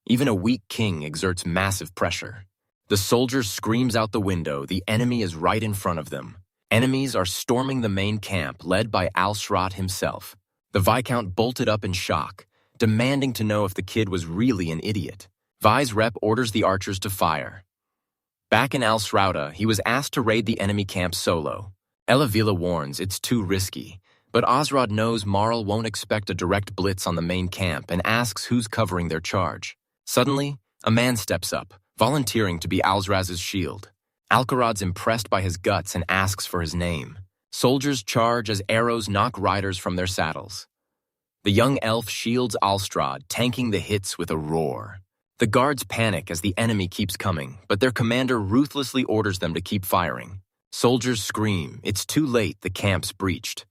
Speaker 1: Even a weak king exerts massive pressure. The soldier screams out the window, the enemy is right in front of them. Enemies are storming the main camp, led by Al-Shrat himself. The Viscount bolted up in shock, demanding to know if the kid was really an idiot. Vi's rep orders the archers to fire. Back in Al-Shrauda, he was asked to raid the enemy camp solo. Elavila warns it's too risky, but Osrod knows Marl won't expect a direct blitz on the main camp and asks who's covering their charge. Suddenly, a man steps up, volunteering to be Alzraz's shield. Alcarad's impressed by his guts and asks for his name. Soldiers charge as arrows knock riders from their saddles. The young elf shields Alstrad, tanking the hits with a roar. The guards panic as the enemy keeps coming, but their commander ruthlessly orders them to keep firing. Soldiers scream, it's too late, the camp's breached.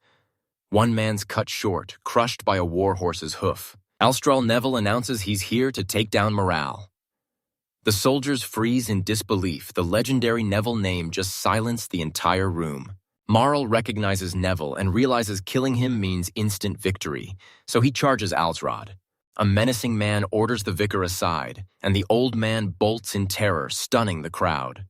Speaker 1: One man's cut short, crushed by a warhorse's hoof. Alstral Neville announces he's here to take down morale. The soldiers freeze in disbelief. The legendary Neville name just silenced the entire room. Marl recognizes Neville and realizes killing him means instant victory, so he charges Alsrod. A menacing man orders the vicar aside, and the old man bolts in terror, stunning the crowd.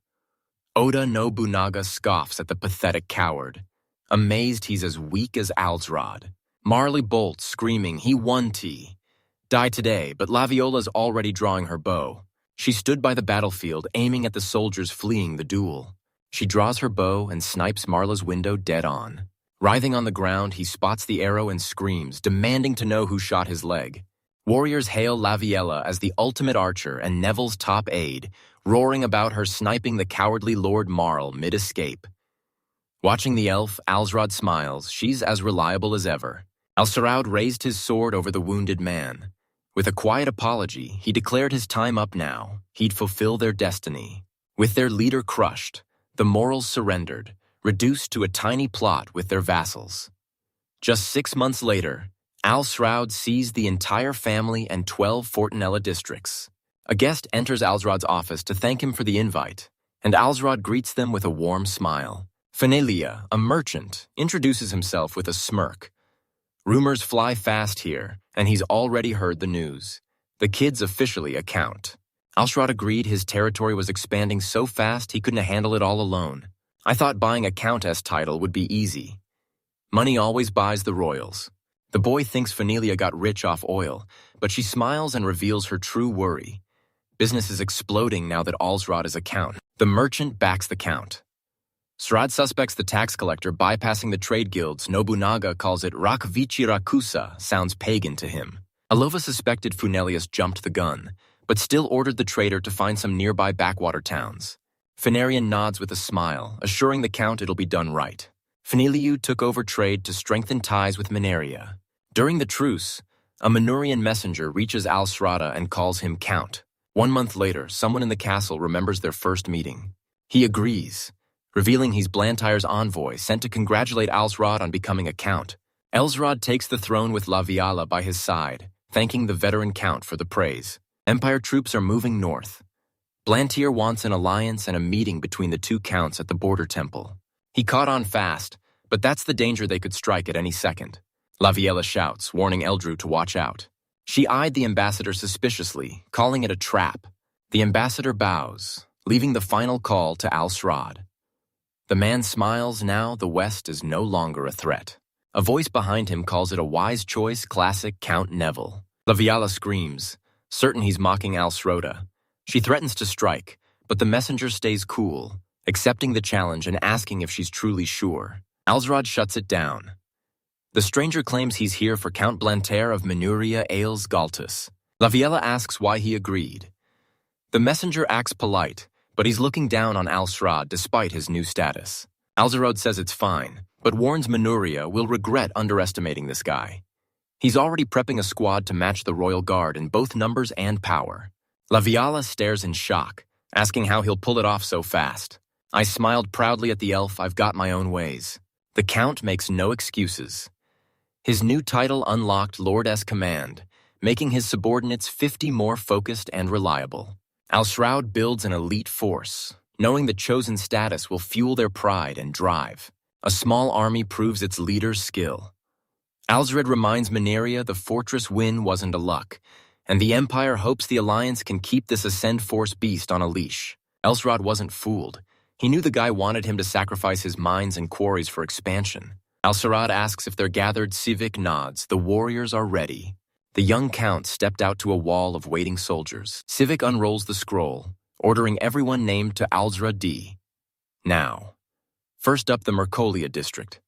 Speaker 1: Oda Nobunaga scoffs at the pathetic coward. Amazed he's as weak as Alsrod. Marley bolts, screaming, he won T. Die today, but Laviola's already drawing her bow. She stood by the battlefield, aiming at the soldiers fleeing the duel. She draws her bow and snipes Marla's window dead on. Writhing on the ground, he spots the arrow and screams, demanding to know who shot his leg. Warriors hail Laviella as the ultimate archer and Neville's top aide, roaring about her sniping the cowardly Lord Marl mid-escape. Watching the elf, Alsrod smiles. She's as reliable as ever. Al-Saraud raised his sword over the wounded man. With a quiet apology, he declared his time up now. He'd fulfill their destiny. With their leader crushed, the morals surrendered, reduced to a tiny plot with their vassals. Just 6 months later, Al-Sraud seized the entire family and 12 Fortunella districts. A guest enters Alsrod's office to thank him for the invite, and Alsrod greets them with a warm smile. Fenelia, a merchant, introduces himself with a smirk. Rumors fly fast here, and he's already heard the news. The kid's officially a count. Alsrod agreed his territory was expanding so fast he couldn't handle it all alone. I thought buying a countess title would be easy. Money always buys the royals. The boy thinks Fenelia got rich off oil, but she smiles and reveals her true worry. Business is exploding now that Alsrod is a count. The merchant backs the count. Srad suspects the tax collector bypassing the trade guilds. Nobunaga calls it Rakvichi Rakusa, sounds pagan to him. Alova suspected Funelius jumped the gun, but still ordered the trader to find some nearby backwater towns. Fenarian nods with a smile, assuring the count it'll be done right. Feneliu took over trade to strengthen ties with Mineria. During the truce, a Minurian messenger reaches Al-Srada and calls him count. 1 month later, someone in the castle remembers their first meeting. He agrees, revealing he's Blantyre's envoy sent to congratulate Alsrod on becoming a count. Elsrod takes the throne with Laviala by his side, thanking the veteran count for the praise. Empire troops are moving north. Blantyre wants an alliance and a meeting between the two counts at the border temple. He caught on fast, but that's the danger they could strike at any second. Laviella shouts, warning Eldru to watch out. She eyed the ambassador suspiciously, calling it a trap. The ambassador bows, leaving the final call to Al-Srad. The man smiles now the West is no longer a threat. A voice behind him calls it a wise choice, classic Count Neville. Laviala screams, certain he's mocking Al-Sroda. She threatens to strike, but the messenger stays cool, accepting the challenge and asking if she's truly sure. Alsrod shuts it down. The stranger claims he's here for Count Blantyre of Minuria Ailes Galtus. Laviella asks why he agreed. The messenger acts polite, but he's looking down on Al-Shrad despite his new status. Al-Zarod says it's fine, but warns Minoria will regret underestimating this guy. He's already prepping a squad to match the Royal Guard in both numbers and power. La Viala stares in shock, asking how he'll pull it off so fast. I smiled proudly at the elf. I've got my own ways. The Count makes no excuses. His new title unlocked Lord-S command, making his subordinates 50 more focused and reliable. Al-Shroud builds an elite force, knowing the chosen status will fuel their pride and drive. A small army proves its leader's skill. Alzred reminds Mineria the fortress win wasn't a luck, and the Empire hopes the Alliance can keep this Ascend Force beast on a leash. Elsrod wasn't fooled. He knew the guy wanted him to sacrifice his mines and quarries for expansion. Al-Sarad asks if they're gathered. Civic nods. The warriors are ready. The young count stepped out to a wall of waiting soldiers. Civic unrolls the scroll, ordering everyone named to Alzra D. Now. First up, the Mercolia district.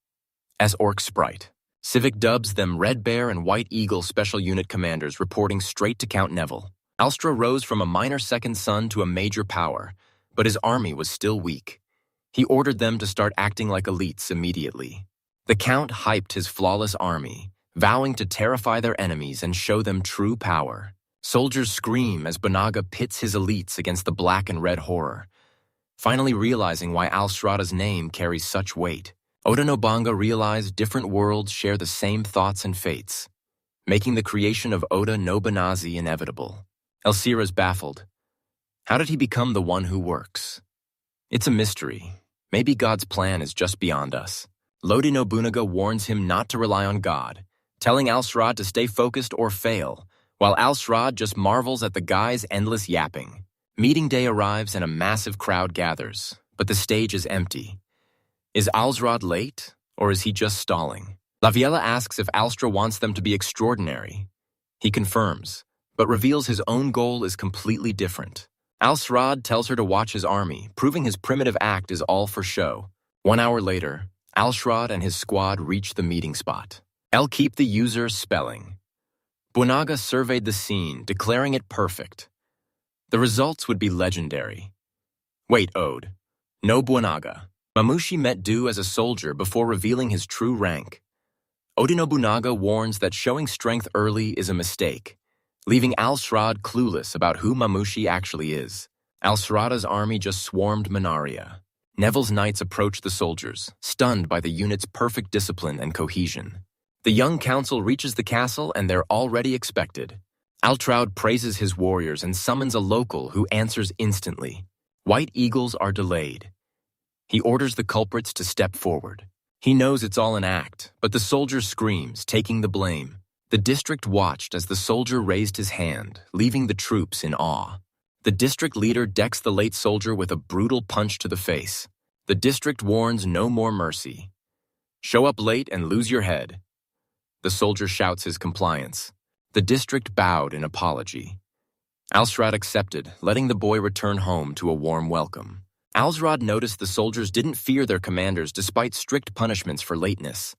Speaker 1: As Orc Sprite. Civic dubs them Red Bear and White Eagle special unit commanders, reporting straight to Count Neville. Alstra rose from a minor second son to a major power, but his army was still weak. He ordered them to start acting like elites immediately. The Count hyped his flawless army, vowing to terrify their enemies and show them true power. Soldiers scream as Banaga pits his elites against the black and red horror, finally realizing why Al-Shrada's name carries such weight. Oda Nobunaga realized different worlds share the same thoughts and fates, making the creation of Oda Nobunazi inevitable. Elsira's baffled. How did he become the one who works? It's a mystery. Maybe God's plan is just beyond us. Lodi Nobunaga warns him not to rely on God, telling Al-Shrad to stay focused or fail, while Al-Shrad just marvels at the guy's endless yapping. Meeting day arrives and a massive crowd gathers, but the stage is empty. Is Al-Shrad late, or is he just stalling? La Viela asks if Alstra wants them to be extraordinary. He confirms, but reveals his own goal is completely different. Al-Shrad tells her to watch his army, proving his primitive act is all for show. 1 hour later, Al-Shrad and his squad reach the meeting spot. I'll keep the user spelling. Bunaga surveyed the scene, declaring it perfect. The results would be legendary. Wait, Ode. No Bunaga. Mamushi met Du as a soldier before revealing his true rank. Oda Nobunaga warns that showing strength early is a mistake, leaving Al-Shrad clueless about who Mamushi actually is. Al-Shrada's army just swarmed Manaria. Neville's knights approach the soldiers, stunned by the unit's perfect discipline and cohesion. The young council reaches the castle and they're already expected. Altraud praises his warriors and summons a local who answers instantly. White Eagles are delayed. He orders the culprits to step forward. He knows it's all an act, but the soldier screams, taking the blame. The district watched as the soldier raised his hand, leaving the troops in awe. The district leader decks the late soldier with a brutal punch to the face. The district warns no more mercy. Show up late and lose your head. The soldier shouts his compliance. The district bowed in apology. Alsrad accepted, letting the boy return home to a warm welcome. Alsrad noticed the soldiers didn't fear their commanders despite strict punishments for lateness.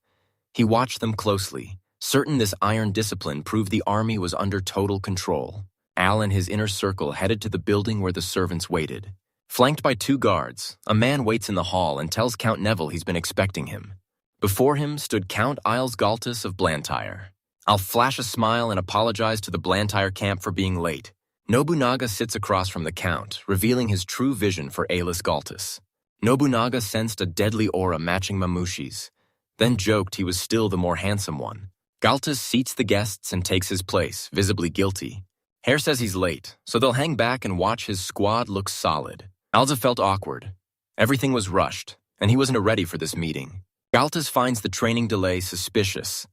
Speaker 1: He watched them closely, certain this iron discipline proved the army was under total control. Al and his inner circle headed to the building where the servants waited. Flanked by 2 guards, a man waits in the hall and tells Count Neville he's been expecting him. Before him stood Count Isles Galtus of Blantyre. I'll flash a smile and apologize to the Blantyre camp for being late. Nobunaga sits across from the Count, revealing his true vision for Aelus Galtus. Nobunaga sensed a deadly aura matching Mamushi's, then joked he was still the more handsome one. Galtus seats the guests and takes his place, visibly guilty. Hare says he's late, so they'll hang back and watch his squad look solid. Alza felt awkward. Everything was rushed, and he wasn't ready for this meeting. Galtus finds the training delay suspicious.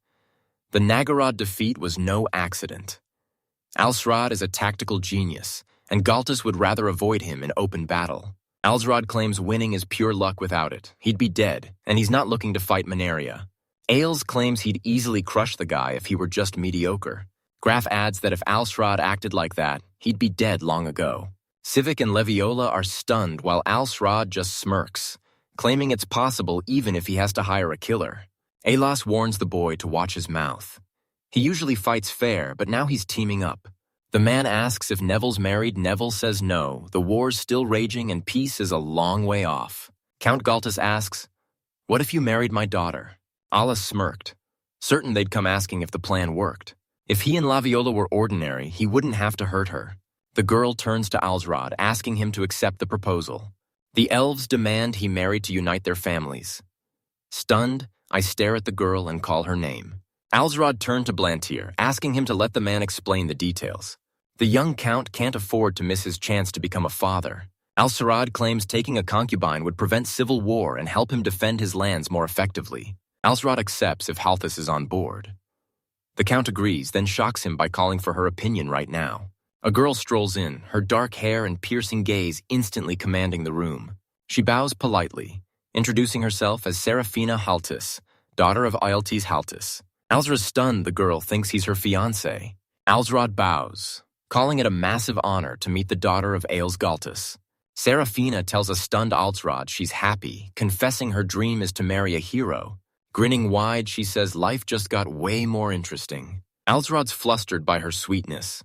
Speaker 1: The Nagarod defeat was no accident. Alsrad is a tactical genius, and Galtus would rather avoid him in open battle. Alsrad claims winning is pure luck without it. He'd be dead, and he's not looking to fight Manaria. Ailes claims he'd easily crush the guy if he were just mediocre. Graf adds that if Alsrad acted like that, he'd be dead long ago. Civic and Leviola are stunned while Alsrad just smirks, claiming it's possible even if he has to hire a killer. Alas warns the boy to watch his mouth. He usually fights fair, but now he's teaming up. The man asks if Neville's married. Neville says no, the war's still raging and peace is a long way off. Count Galtus asks, "What if you married my daughter?" Alla smirked, certain they'd come asking if the plan worked. If he and Laviola were ordinary, he wouldn't have to hurt her. The girl turns to Alsrod, asking him to accept the proposal. The elves demand he marry to unite their families. Stunned, I stare at the girl and call her name. Alsrod turned to Blantyre, asking him to let the man explain the details. The young count can't afford to miss his chance to become a father. Alsarad claims taking a concubine would prevent civil war and help him defend his lands more effectively. Alsrod accepts if Halthus is on board. The count agrees, then shocks him by calling for her opinion right now. A girl strolls in, her dark hair and piercing gaze instantly commanding the room. She bows politely, introducing herself as Serafina Halthus, daughter of Aeltes Halthus. Alsrod stunned the girl thinks he's her fiancé. Alsrod bows, calling it a massive honor to meet the daughter of Aels Galtus. Serafina tells a stunned Alsrod she's happy, confessing her dream is to marry a hero. Grinning wide, she says life just got way more interesting. Alsrod's flustered by her sweetness.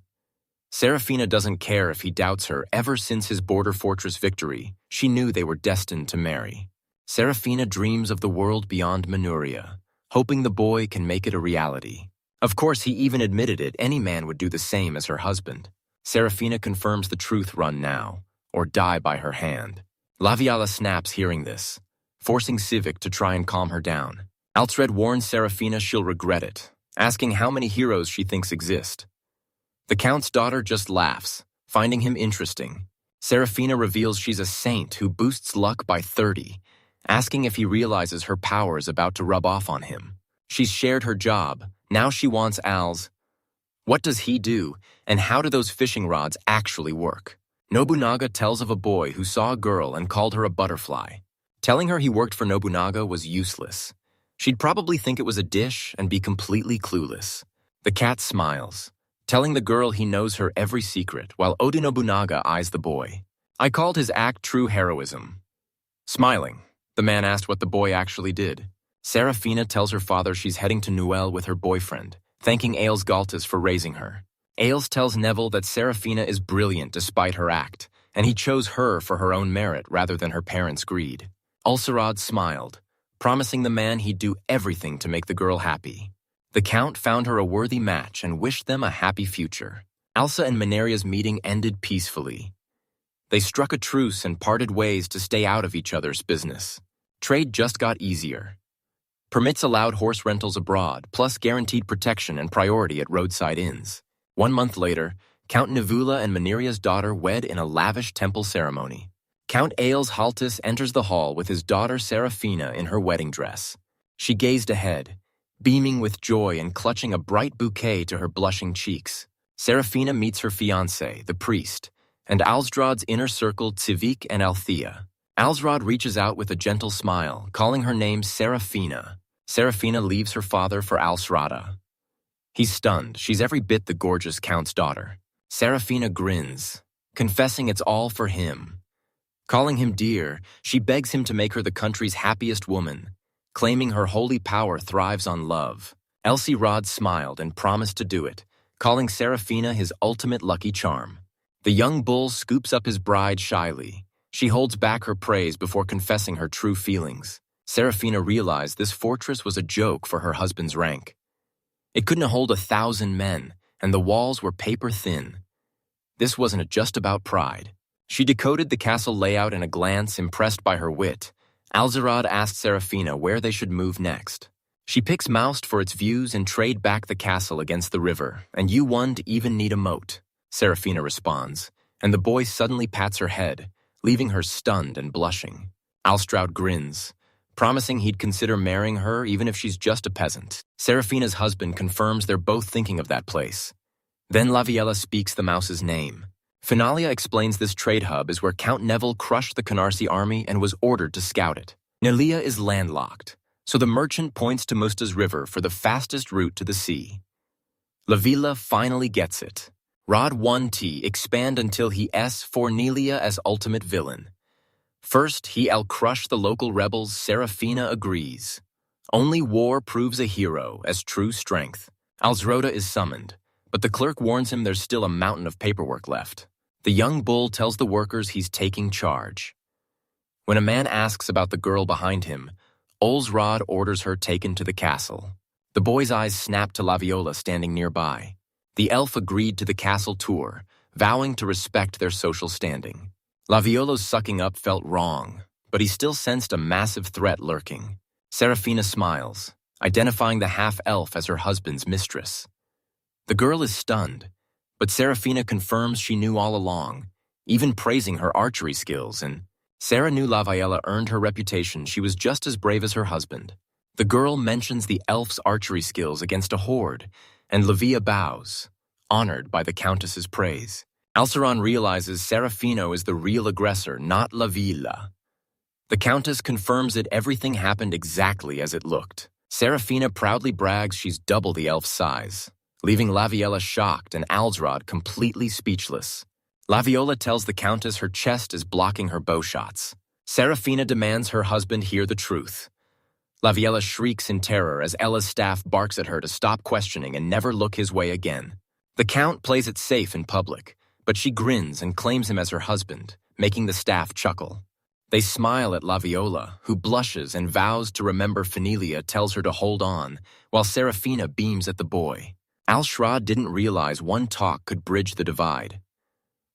Speaker 1: Serafina doesn't care if he doubts her. Ever since his border fortress victory, she knew they were destined to marry. Serafina dreams of the world beyond Manuria, hoping the boy can make it a reality. Of course, he even admitted it. Any man would do the same as her husband. Serafina confirms the truth run now, or die by her hand. Laviala snaps hearing this, forcing Civic to try and calm her down. Alsred warns Serafina she'll regret it, asking how many heroes she thinks exist. The Count's daughter just laughs, finding him interesting. Serafina reveals she's a saint who boosts luck by 30, asking if he realizes her power is about to rub off on him. She's shared her job, now she wants Al's. What does he do, and how do those fishing rods actually work? Nobunaga tells of a boy who saw a girl and called her a butterfly. Telling her he worked for Nobunaga was useless. She'd probably think it was a dish and be completely clueless. The cat smiles, telling the girl he knows her every secret, while Oda Nobunaga eyes the boy. I called his act true heroism. Smiling, the man asked what the boy actually did. Serafina tells her father she's heading to Nuel with her boyfriend, thanking Aels Galtus for raising her. Aels tells Neville that Serafina is brilliant despite her act, and he chose her for her own merit rather than her parents' greed. Ulcerad smiled, promising the man he'd do everything to make the girl happy. The Count found her a worthy match and wished them a happy future. Alsa and Mineria's meeting ended peacefully. They struck a truce and parted ways to stay out of each other's business. Trade just got easier. Permits allowed horse rentals abroad, plus guaranteed protection and priority at roadside inns. 1 month later, Count Nivula and Mineria's daughter wed in a lavish temple ceremony. Count Aels Haltus enters the hall with his daughter Serafina in her wedding dress. She gazed ahead, beaming with joy and clutching a bright bouquet to her blushing cheeks. Serafina meets her fiancé, the priest, and Alsrod's inner circle Civic and Althea. Alsrod reaches out with a gentle smile, calling her name Serafina. Serafina leaves her father for Alsrada. He's stunned. She's every bit the gorgeous Count's daughter. Serafina grins, confessing it's all for him. Calling him dear, she begs him to make her the country's happiest woman, claiming her holy power thrives on love. Elsie Rod smiled and promised to do it, calling Serafina his ultimate lucky charm. The young bull scoops up his bride shyly. She holds back her praise before confessing her true feelings. Serafina realized this fortress was a joke for her husband's rank. It couldn't hold 1,000 men, and the walls were paper thin. This wasn't just about pride. She decoded the castle layout in a glance, impressed by her wit. Alzarad asked Serafina where they should move next. She picks Moust for its views and trade back the castle against the river, and you won't even need a moat, Serafina responds, and the boy suddenly pats her head, leaving her stunned and blushing. Alstroud grins, promising he'd consider marrying her even if she's just a peasant. Serafina's husband confirms they're both thinking of that place. Then Laviella speaks the mouse's name. Finalia explains this trade hub is where Count Neville crushed the Canarsi army and was ordered to scout it. Nelia is landlocked, so the merchant points to Musta's river for the fastest route to the sea. Lavilla finally gets it. Rod 1T expand until he S for Nelia as ultimate villain. First, he'll crush the local rebels. Serafina agrees. Only war proves a hero as true strength. Alzroda is summoned, But the clerk warns him there's still a mountain of paperwork left. The young bull tells the workers he's taking charge. When a man asks about the girl behind him, Olsrod orders her taken to the castle. The boy's eyes snap to Laviola standing nearby. The elf agreed to the castle tour, vowing to respect their social standing. Laviola's sucking up felt wrong, but he still sensed a massive threat lurking. Serafina smiles, identifying the half-elf as her husband's mistress. The girl is stunned, but Serafina confirms she knew all along, even praising her archery skills, and Sarah knew Laviola earned her reputation she was just as brave as her husband. The girl mentions the elf's archery skills against a horde, and Lavia bows, honored by the Countess's praise. Alceron realizes Serafino is the real aggressor, not Lavilla. The Countess confirms that everything happened exactly as it looked. Serafina proudly brags she's double the elf's size, leaving Laviella shocked and Alsrod completely speechless. Laviola tells the Countess her chest is blocking her bow shots. Serafina demands her husband hear the truth. Laviella shrieks in terror as Ella's staff barks at her to stop questioning and never look his way again. The Count plays it safe in public, but she grins and claims him as her husband, making the staff chuckle. They smile at Laviola, who blushes and vows to remember Fenilia tells her to hold on, while Serafina beams at the boy. Alshrad didn't realize one talk could bridge the divide.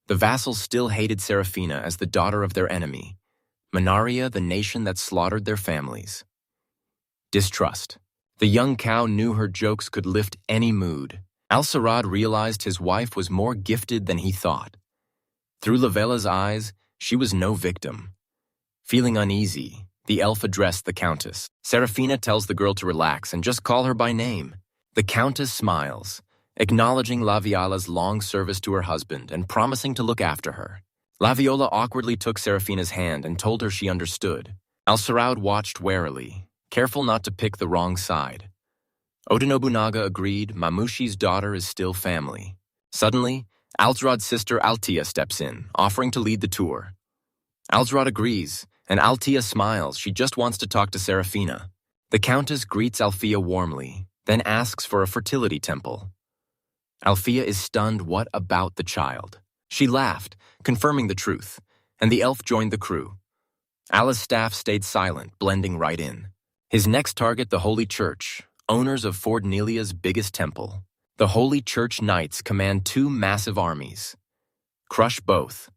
Speaker 1: The vassals still hated Serafina as the daughter of their enemy, Manaria, the nation that slaughtered their families. Distrust. The young cow knew her jokes could lift any mood. Alsarad realized his wife was more gifted than he thought. Through Lavella's eyes, she was no victim. Feeling uneasy, the elf addressed the Countess. Serafina tells the girl to relax and just call her by name. The Countess smiles, acknowledging Laviola's long service to her husband and promising to look after her. Laviola awkwardly took Serafina's hand and told her she understood. Alsarad watched warily, careful not to pick the wrong side. Oda Nobunaga agreed Mamushi's daughter is still family. Suddenly, Alsrad's sister Altia steps in, offering to lead the tour. Alsrad agrees, and Altia smiles. She just wants to talk to Serafina. The Countess greets Alfia warmly, then asks for a fertility temple. Alfia is stunned. What about the child? She laughed, confirming the truth, and the elf joined the crew. Alla's staff stayed silent, blending right in. His next target, the Holy Church, owners of Fort Nelia's biggest temple. The Holy Church Knights command two massive armies. Crush both,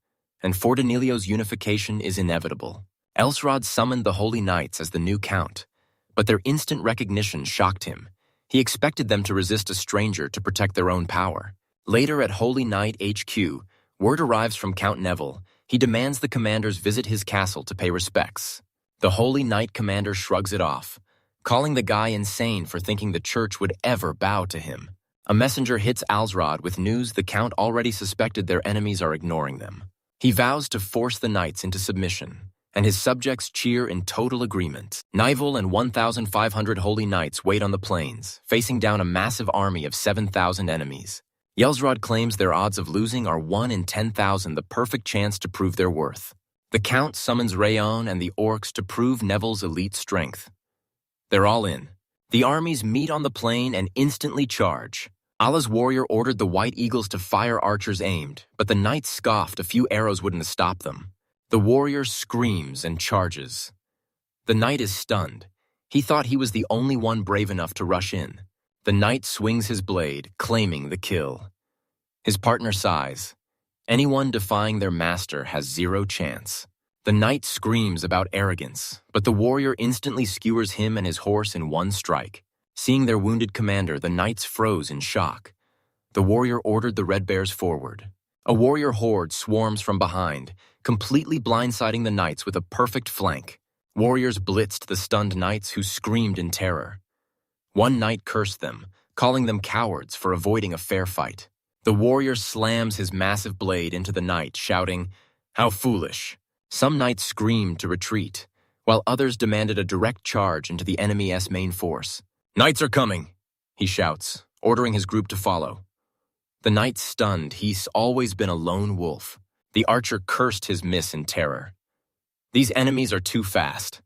Speaker 1: and Fort Anilio's unification is inevitable. Elsrod summoned the Holy Knights as the new count, but their instant recognition shocked him. He expected them to resist a stranger to protect their own power. Later at Holy Knight HQ, word arrives from Count Neville. He demands the commanders visit his castle to pay respects. The Holy Knight commander shrugs it off, calling the guy insane for thinking the church would ever bow to him. A messenger hits Alsrod with news the Count already suspected their enemies are ignoring them. He vows to force the knights into submission, and his subjects cheer in total agreement. Nivel and 1,500 holy knights wait on the plains, facing down a massive army of 7,000 enemies. Yelsrod claims their odds of losing are 1 in 10,000, the perfect chance to prove their worth. The Count summons Rayon and the orcs to prove Neville's elite strength. They're all in. The armies meet on the plain and instantly charge. Allah's warrior ordered the White Eagles to fire archers aimed, but the knights scoffed. A few arrows wouldn't stop them. The warrior screams and charges. The knight is stunned. He thought he was the only one brave enough to rush in. The knight swings his blade, claiming the kill. His partner sighs. Anyone defying their master has zero chance. The knight screams about arrogance, but the warrior instantly skewers him and his horse in one strike. Seeing their wounded commander, the knights froze in shock. The warrior ordered the Red Bears forward. A warrior horde swarms from behind, completely blindsiding the knights with a perfect flank. Warriors blitzed the stunned knights, who screamed in terror. One knight cursed them, calling them cowards for avoiding a fair fight. The warrior slams his massive blade into the knight, shouting, "How foolish!" Some knights screamed to retreat, while others demanded a direct charge into the enemy's main force. "Knights are coming," he shouts, ordering his group to follow. The knight stunned. He's always been a lone wolf. The archer cursed his miss in terror. These enemies are too fast.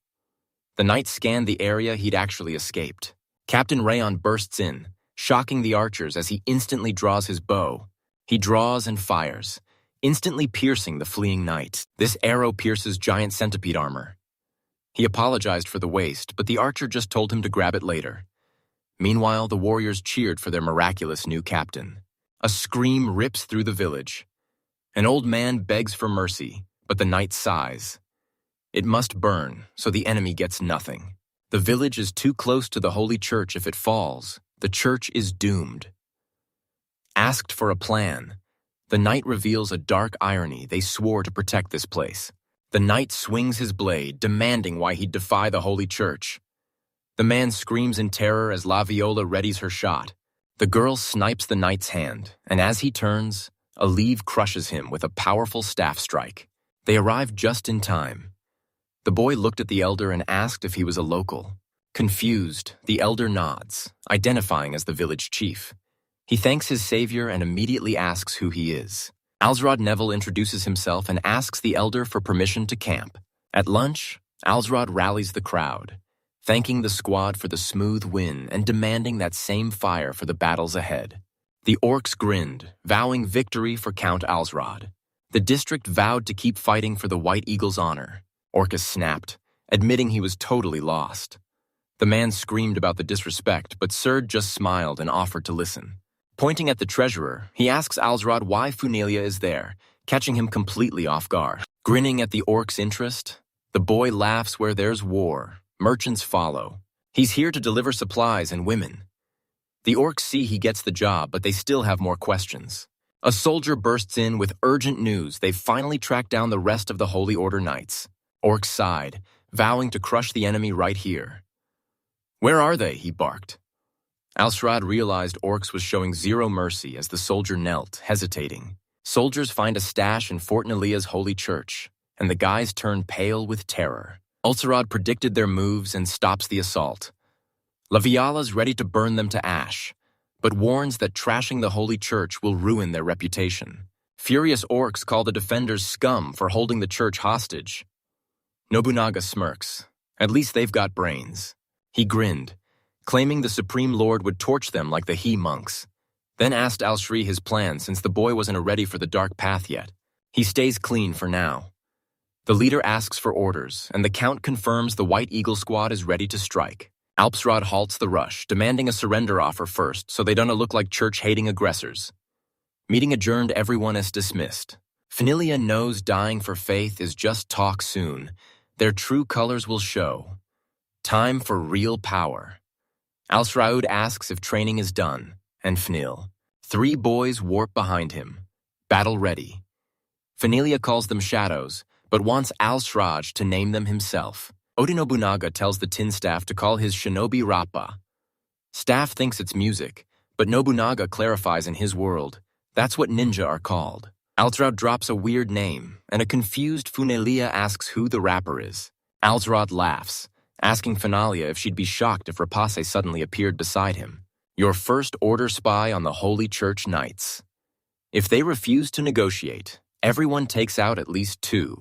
Speaker 1: The knight scanned the area he'd actually escaped. Captain Rayon bursts in, shocking the archers as he instantly draws his bow. He draws and fires, instantly piercing the fleeing knight. This arrow pierces giant centipede armor. He apologized for the waste, but the archer just told him to grab it later. Meanwhile, the warriors cheered for their miraculous new captain. A scream rips through the village. An old man begs for mercy, but the knight sighs. It must burn, so the enemy gets nothing. The village is too close to the holy church. If it falls, the church is doomed. Asked for a plan, the knight reveals a dark irony. They swore to protect this place. The knight swings his blade, demanding why he'd defy the holy church. The man screams in terror as La Viola readies her shot. The girl snipes the knight's hand, and as he turns, a leaf crushes him with a powerful staff strike. They arrive just in time. The boy looked at the elder and asked if he was a local. Confused, the elder nods, identifying as the village chief. He thanks his savior and immediately asks who he is. Alsrod Neville introduces himself and asks the elder for permission to camp. At lunch, Alsrod rallies the crowd, thanking the squad for the smooth win and demanding that same fire for the battles ahead. The orcs grinned, vowing victory for Count Alsrod. The district vowed to keep fighting for the White Eagle's honor. Orcus snapped, admitting he was totally lost. The man screamed about the disrespect, but Serd just smiled and offered to listen. Pointing at the treasurer, he asks Alsrod why Funelia is there, catching him completely off guard. Grinning at the orc's interest, the boy laughs. Where there's war, merchants follow. He's here to deliver supplies and women. The orcs see he gets the job, but they still have more questions. A soldier bursts in with urgent news. They've finally tracked down the rest of the Holy Order Knights. Orcs sighed, vowing to crush the enemy right here. Where are they? He barked. Alsrod realized Orcs was showing zero mercy as the soldier knelt, hesitating. Soldiers find a stash in Fort Nelia's holy church, and the guys turn pale with terror. Ulcerod predicted their moves and stops the assault. La Viola's ready to burn them to ash, but warns that trashing the holy church will ruin their reputation. Furious Orcs call the defenders scum for holding the church hostage. Nobunaga smirks. At least they've got brains. He grinned, claiming the Supreme Lord would torch them like the He monks. Then asked Alshri his plan since the boy wasn't ready for the dark path yet. He stays clean for now. The leader asks for orders, and the Count confirms the White Eagle squad is ready to strike. Alpsrod halts the rush, demanding a surrender offer first so they don't look like church-hating aggressors. Meeting adjourned, everyone is dismissed. Finilia knows dying for faith is just talk soon. Their true colors will show. Time for real power. Alsraud asks if training is done, and Fnil. 3 boys warp behind him, battle ready. Finilia calls them shadows, but wants Alsraj to name them himself. Oda Nobunaga tells the Tin Staff to call his shinobi Rappa. Staff thinks it's music, but Nobunaga clarifies in his world, that's what ninja are called. Alsraud drops a weird name, and a confused Funelia asks who the rapper is. Alsraud laughs, asking Finalia if she'd be shocked if Rapace suddenly appeared beside him. Your first order spy on the Holy Church Knights. If they refuse to negotiate, everyone takes out at least 2.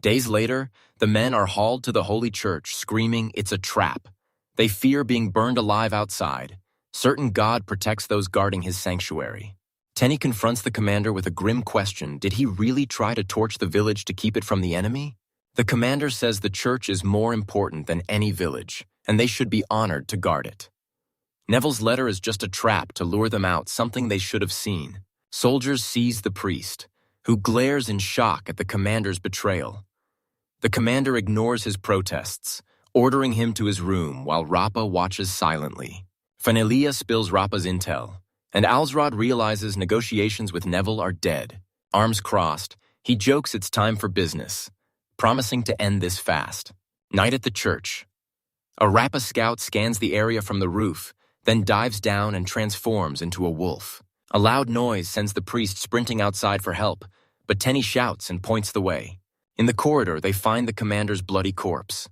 Speaker 1: Days later, the men are hauled to the Holy Church, screaming, it's a trap. They fear being burned alive outside. Certain God protects those guarding his sanctuary. Tenny confronts the commander with a grim question. Did he really try to torch the village to keep it from the enemy? The commander says the church is more important than any village, and they should be honored to guard it. Neville's letter is just a trap to lure them out, something they should have seen. Soldiers seize the priest, who glares in shock at the commander's betrayal. The commander ignores his protests, ordering him to his room while Rappa watches silently. Fanelia spills Rappa's intel, and Alsrod realizes negotiations with Neville are dead. Arms crossed, he jokes it's time for business, promising to end this fast. Night at the church. A Rappa scout scans the area from the roof, then dives down and transforms into a wolf. A loud noise sends the priest sprinting outside for help, but Tenny shouts and points the way. In the corridor, they find the commander's bloody corpse.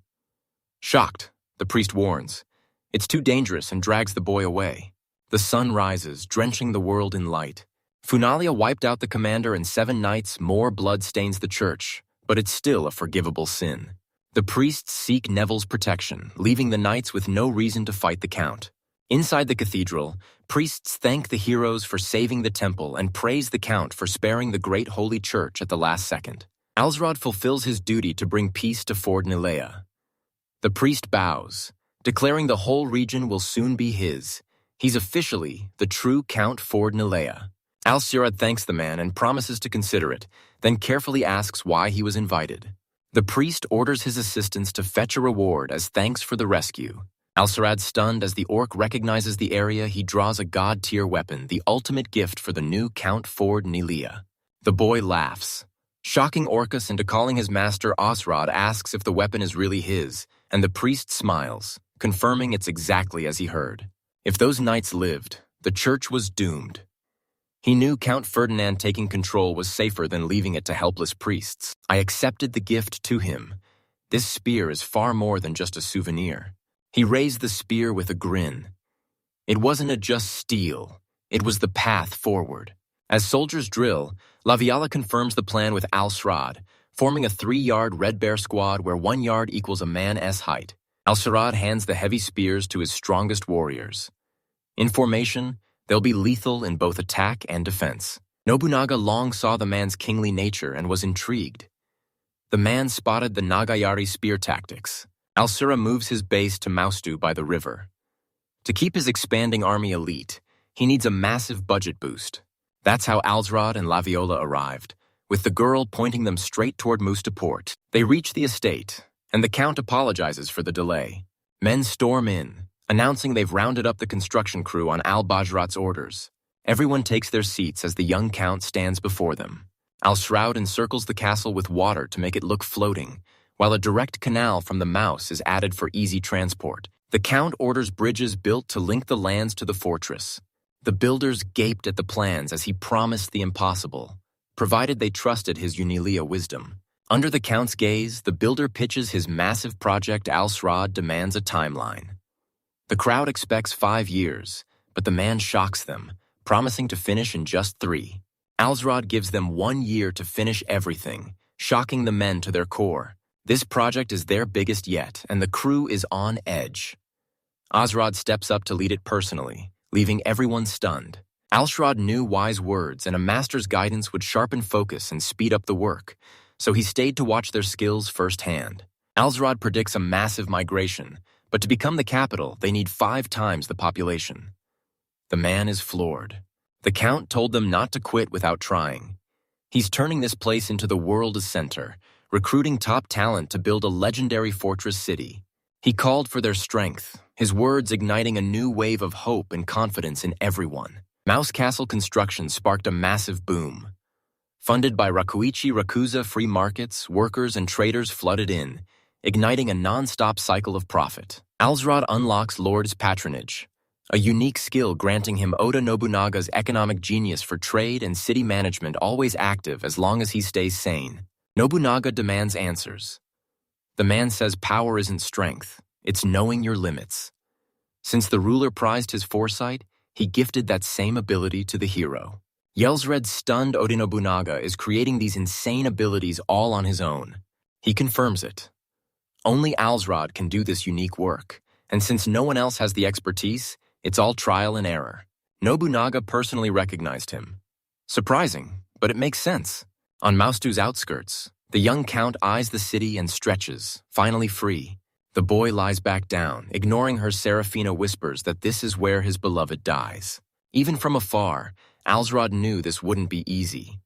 Speaker 1: Shocked, the priest warns. It's too dangerous and drags the boy away. The sun rises, drenching the world in light. Funalia wiped out the commander and 7 nights. More blood stains the church, but it's still a forgivable sin. The priests seek Neville's protection, leaving the knights with no reason to fight the Count. Inside the cathedral, priests thank the heroes for saving the temple and praise the count for sparing the great holy church at the last second. Alsrod fulfills his duty to bring peace to Ford Nilea. The priest bows, declaring the whole region will soon be his. He's officially the true Count Ford Nilea. Alsrod thanks the man and promises to consider it, then carefully asks why he was invited. The priest orders his assistants to fetch a reward as thanks for the rescue. Alsrod, stunned as the orc recognizes the area, he draws a god-tier weapon, the ultimate gift for the new Count Ford Nilea. The boy laughs, shocking Orcus into calling his master. Osrod asks if the weapon is really his, and the priest smiles, confirming it's exactly as he heard. If those knights lived, the church was doomed. He knew Count Ferdinand taking control was safer than leaving it to helpless priests. I accepted the gift to him. This spear is far more than just a souvenir. He raised the spear with a grin. It wasn't a just steel. It was the path forward. As soldiers drill, Laviala confirms the plan with Alsrod, forming a 3-yard Red Bear squad where 1 yard equals a man's height. Alsrod hands the heavy spears to his strongest warriors. In formation, they'll be lethal in both attack and defense. Nobunaga long saw the man's kingly nature and was intrigued. The man spotted the Nagayari spear tactics. Alsura moves his base to Maustu by the river. To keep his expanding army elite, he needs a massive budget boost. That's how Alsrod and Laviola arrived, with the girl pointing them straight toward Mustaport. They reach the estate, and the count apologizes for the delay. Men storm in, announcing they've rounded up the construction crew on Al-Bajrat's orders. Everyone takes their seats as the young count stands before them. Al-Shroud encircles the castle with water to make it look floating, while a direct canal from the Mouse is added for easy transport. The count orders bridges built to link the lands to the fortress. The builders gaped at the plans as he promised the impossible, provided they trusted his Unilia wisdom. Under the count's gaze, the builder pitches his massive project. Al-Srad demands a timeline. The crowd expects 5 years, but the man shocks them, promising to finish in just 3. Alsrod gives them 1 year to finish everything, shocking the men to their core. This project is their biggest yet, and the crew is on edge. Osrod steps up to lead it personally, leaving everyone stunned. Alsrod knew wise words, and a master's guidance would sharpen focus and speed up the work, so he stayed to watch their skills firsthand. Alsrod predicts a massive migration, but to become the capital, they need 5 times the population. The man is floored. The count told them not to quit without trying. He's turning this place into the world's center, recruiting top talent to build a legendary fortress city. He called for their strength, his words igniting a new wave of hope and confidence in everyone. Mouse Castle construction sparked a massive boom. Funded by Rakuichi Rakuza free markets, workers and traders flooded in, igniting a non-stop cycle of profit. Alsrod unlocks Lord's patronage, a unique skill granting him Oda Nobunaga's economic genius for trade and city management, always active as long as he stays sane. Nobunaga demands answers. The man says power isn't strength, it's knowing your limits. Since the ruler prized his foresight, he gifted that same ability to the hero. Yelsred's stunned Oda Nobunaga is creating these insane abilities all on his own. He confirms it. Only Alsrod can do this unique work, and since no one else has the expertise, it's all trial and error. Nobunaga personally recognized him. Surprising, but it makes sense. On Maustu's outskirts, the young count eyes the city and stretches, finally free. The boy lies back down, ignoring her. Serafina whispers that this is where his beloved dies. Even from afar, Alsrod knew this wouldn't be easy,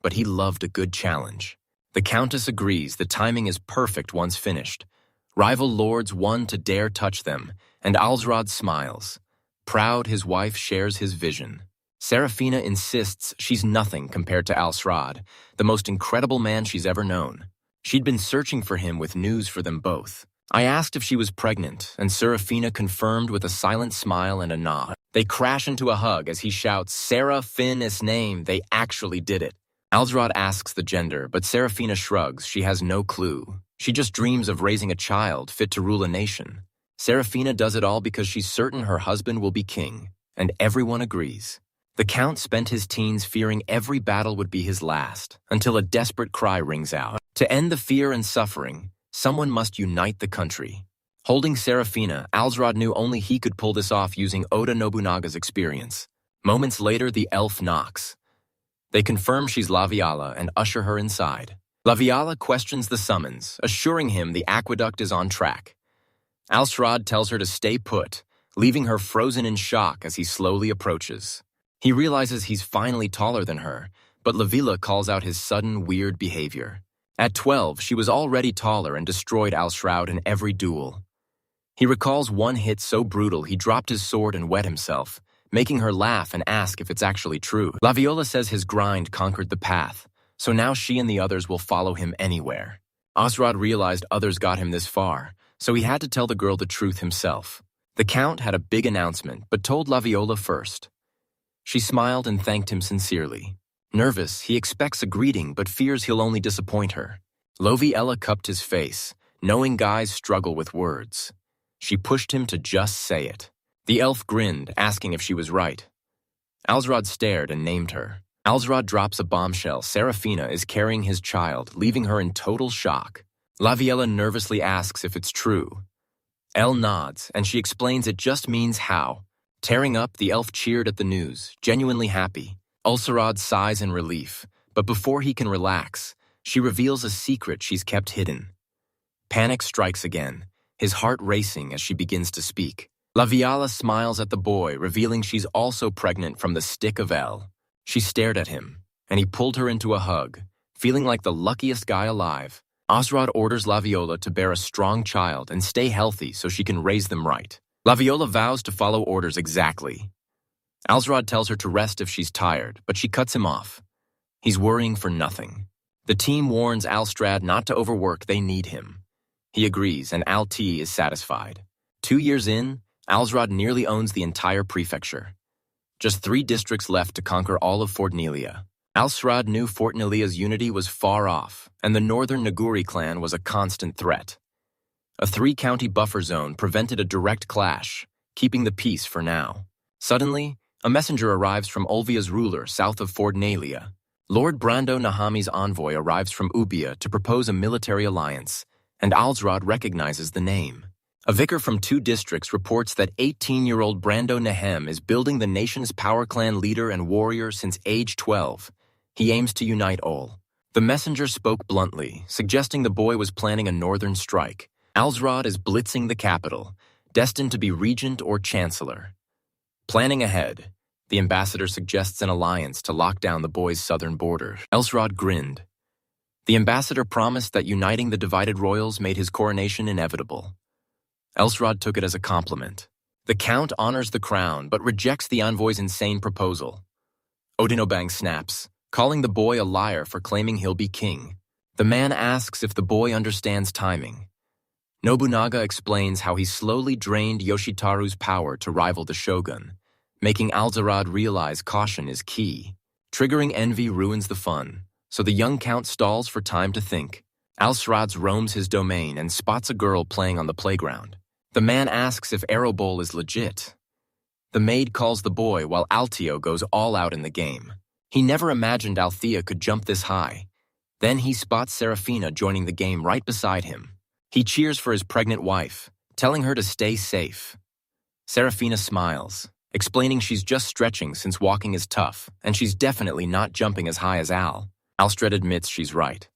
Speaker 1: but he loved a good challenge. The Countess agrees the timing is perfect once finished. Rival lords won to dare touch them, and Alsrod smiles. Proud, his wife shares his vision. Serafina insists she's nothing compared to Alsrod, the most incredible man she's ever known. She'd been searching for him with news for them both. I asked if she was pregnant, and Serafina confirmed with a silent smile and a nod. They crash into a hug as he shouts, "Serafina's name, they actually did it." Alsrod asks the gender, but Serafina shrugs. She has no clue. She just dreams of raising a child fit to rule a nation. Serafina does it all because she's certain her husband will be king, and everyone agrees. The Count spent his teens fearing every battle would be his last, until a desperate cry rings out. To end the fear and suffering, someone must unite the country. Holding Serafina, Alsrod knew only he could pull this off using Oda Nobunaga's experience. Moments later, the elf knocks. They confirm she's Laviala and usher her inside. Laviala questions the summons, assuring him the aqueduct is on track. Alsrod tells her to stay put, leaving her frozen in shock as he slowly approaches. He realizes he's finally taller than her, but Lavila calls out his sudden, weird behavior. At 12, she was already taller and destroyed Alsrod in every duel. He recalls one hit so brutal he dropped his sword and wet himself, making her laugh and ask if it's actually true. Laviola says his grind conquered the path, so now she and the others will follow him anywhere. Osrod realized others got him this far, so he had to tell the girl the truth himself. The Count had a big announcement, but told Laviola first. She smiled and thanked him sincerely. Nervous, he expects a greeting, but fears he'll only disappoint her. Loviella cupped his face, knowing guys struggle with words. She pushed him to just say it. The elf grinned, asking if she was right. Alsrod stared and named her. Alsrod drops a bombshell. Serafina is carrying his child, leaving her in total shock. Laviella nervously asks if it's true. Elle nods, and she explains it just means how. Tearing up, the elf cheered at the news, genuinely happy. Ulcerod sighs in relief, but before he can relax, she reveals a secret she's kept hidden. Panic strikes again, his heart racing as she begins to speak. Laviala smiles at the boy, revealing she's also pregnant from the stick of Elle. She stared at him, and he pulled her into a hug, feeling like the luckiest guy alive. Osrod orders Laviola to bear a strong child and stay healthy so she can raise them right. Laviola vows to follow orders exactly. Alsrod tells her to rest if she's tired, but she cuts him off. He's worrying for nothing. The team warns Alstrad not to overwork, they need him. He agrees, and Al-T is satisfied. 2 years in, Alsrod nearly owns the entire prefecture. Just 3 districts left to conquer all of Fort Nelia. Alsrad knew Fort Nelia's unity was far off, and the northern Naguri clan was a constant threat. A 3-county buffer zone prevented a direct clash, keeping the peace for now. Suddenly, a messenger arrives from Olvia's ruler south of Fort Nelia. Lord Brando Nahami's envoy arrives from Ubia to propose a military alliance, and Alsrod recognizes the name. A vicar from 2 districts reports that 18-year-old Brando Nahem is building the nation's power clan leader and warrior since age 12. He aims to unite all. The messenger spoke bluntly, suggesting the boy was planning a northern strike. Alsrod is blitzing the capital, destined to be regent or chancellor. Planning ahead, the ambassador suggests an alliance to lock down the boy's southern border. Alsrod grinned. The ambassador promised that uniting the divided royals made his coronation inevitable. Alsrod took it as a compliment. The Count honors the crown, but rejects the envoy's insane proposal. Odinobang snaps, calling the boy a liar for claiming he'll be king. The man asks if the boy understands timing. Nobunaga explains how he slowly drained Yoshitaru's power to rival the shogun, making Alsrod realize caution is key. Triggering envy ruins the fun, so the young Count stalls for time to think. Alsrod roams his domain and spots a girl playing on the playground. The man asks if Arrowbowl is legit. The maid calls the boy while Altio goes all out in the game. He never imagined Althea could jump this high. Then he spots Serafina joining the game right beside him. He cheers for his pregnant wife, telling her to stay safe. Serafina smiles, explaining she's just stretching since walking is tough, and she's definitely not jumping as high as Al. Alstrad admits she's right.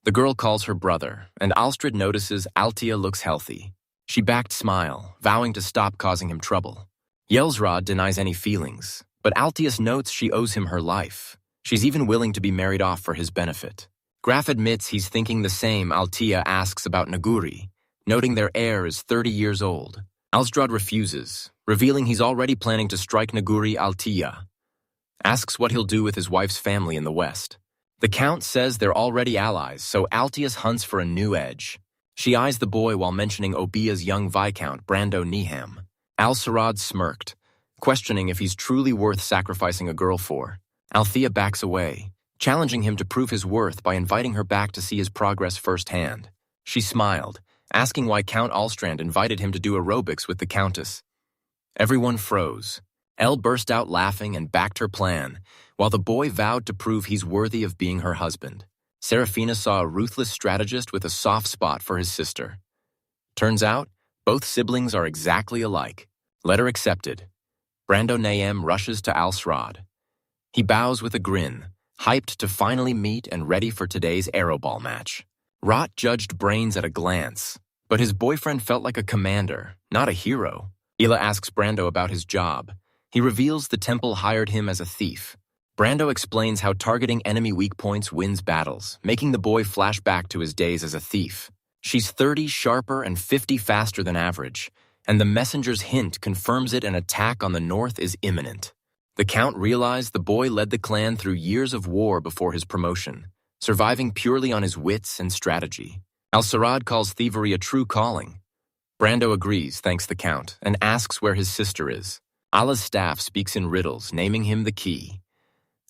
Speaker 1: The girl calls her brother, and Alstrad notices Altia looks healthy. She backed Smile, vowing to stop causing him trouble. Yelsrod denies any feelings, but Altius notes she owes him her life. She's even willing to be married off for his benefit. Graf admits he's thinking the same. Altia asks about Naguri, noting their heir is 30 years old. Alstrad refuses, revealing he's already planning to strike Naguri Altia. Asks what he'll do with his wife's family in the west. The Count says they're already allies, so Altius hunts for a new edge. She eyes the boy while mentioning Obia's young Viscount, Brando Neham. Alcerad smirked, questioning if he's truly worth sacrificing a girl for. Althea backs away, challenging him to prove his worth by inviting her back to see his progress firsthand. She smiled, asking why Count Alstrand invited him to do aerobics with the Countess. Everyone froze. Elle burst out laughing and backed her plan, while the boy vowed to prove he's worthy of being her husband. Serafina saw a ruthless strategist with a soft spot for his sister. Turns out, Both siblings are exactly alike. Letter accepted. Brando Nayem rushes to Al-Srad. He bows with a grin, hyped to finally meet and ready for today's aeroball match. Rot judged brains at a glance, but his boyfriend felt like a commander, not a hero. Ila asks Brando about his job. He reveals the temple hired him as a thief. Brando explains how targeting enemy weak points wins battles, making the boy flash back to his days as a thief. She's 30 sharper and 50 faster than average, and the messenger's hint confirms it an attack on the north is imminent. The Count realized the boy led the clan through years of war before his promotion, surviving purely on his wits and strategy. Al-Sarad calls thievery a true calling. Brando agrees, thanks the Count, and asks where his sister is. Allah's staff speaks in riddles, naming him the key.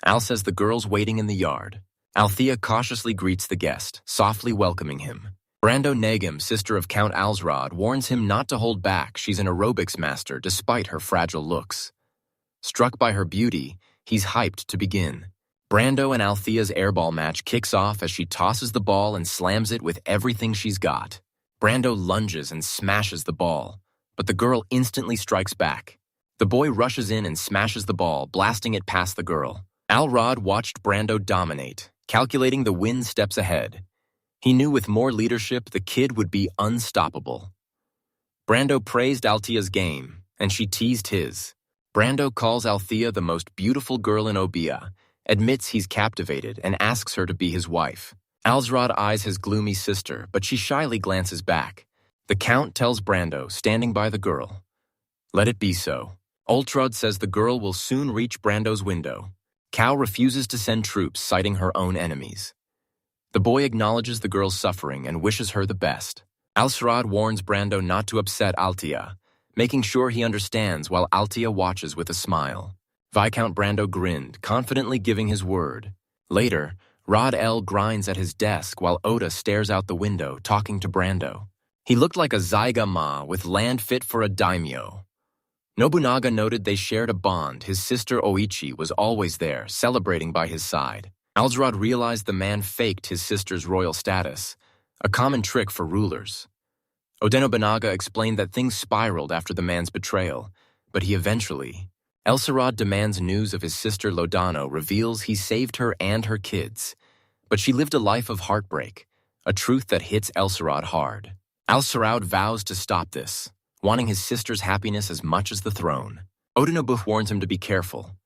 Speaker 1: Al says the girl's waiting in the yard. Althea cautiously greets the guest, softly welcoming him. Brando Nagim, sister of Count Alsrod, warns him not to hold back. She's an aerobics master despite her fragile looks. Struck by her beauty, he's hyped to begin. Brando and Althea's airball match kicks off as she tosses the ball and slams it with everything she's got. Brando lunges and smashes the ball, but the girl instantly strikes back. The boy rushes in and smashes the ball, blasting it past the girl. Al-Rod watched Brando dominate, calculating the win steps ahead. He knew with more leadership, the kid would be unstoppable. Brando praised Althea's game, and she teased his. Brando calls Althea the most beautiful girl in Obia, admits he's captivated, and asks her to be his wife. Alsrod eyes his gloomy sister, but she shyly glances back. The Count tells Brando, standing by the girl, "Let it be so." Ultrod says the girl will soon reach Brando's window. Cal refuses to send troops, citing her own enemies. The boy acknowledges the girl's suffering and wishes her the best. Al-Srad warns Brando not to upset Althea, making sure he understands while Althea watches with a smile. Viscount Brando grinned, confidently giving his word. Later, Rod L grinds at his desk while Oda stares out the window, talking to Brando. He looked like a Zyga Ma with land fit for a daimyo. Nobunaga noted they shared a bond. His sister Oichi was always there, celebrating by his side. Alsrod realized the man faked his sister's royal status, a common trick for rulers. Oda Nobunaga explained that things spiraled after the man's betrayal, but he eventually... Elsarad demands news of his sister Lodano, reveals he saved her and her kids. But she lived a life of heartbreak, a truth that hits Elsarad hard. Al-Sarad vows to stop this, wanting his sister's happiness as much as the throne. Oda-Nobuh warns him to be careful.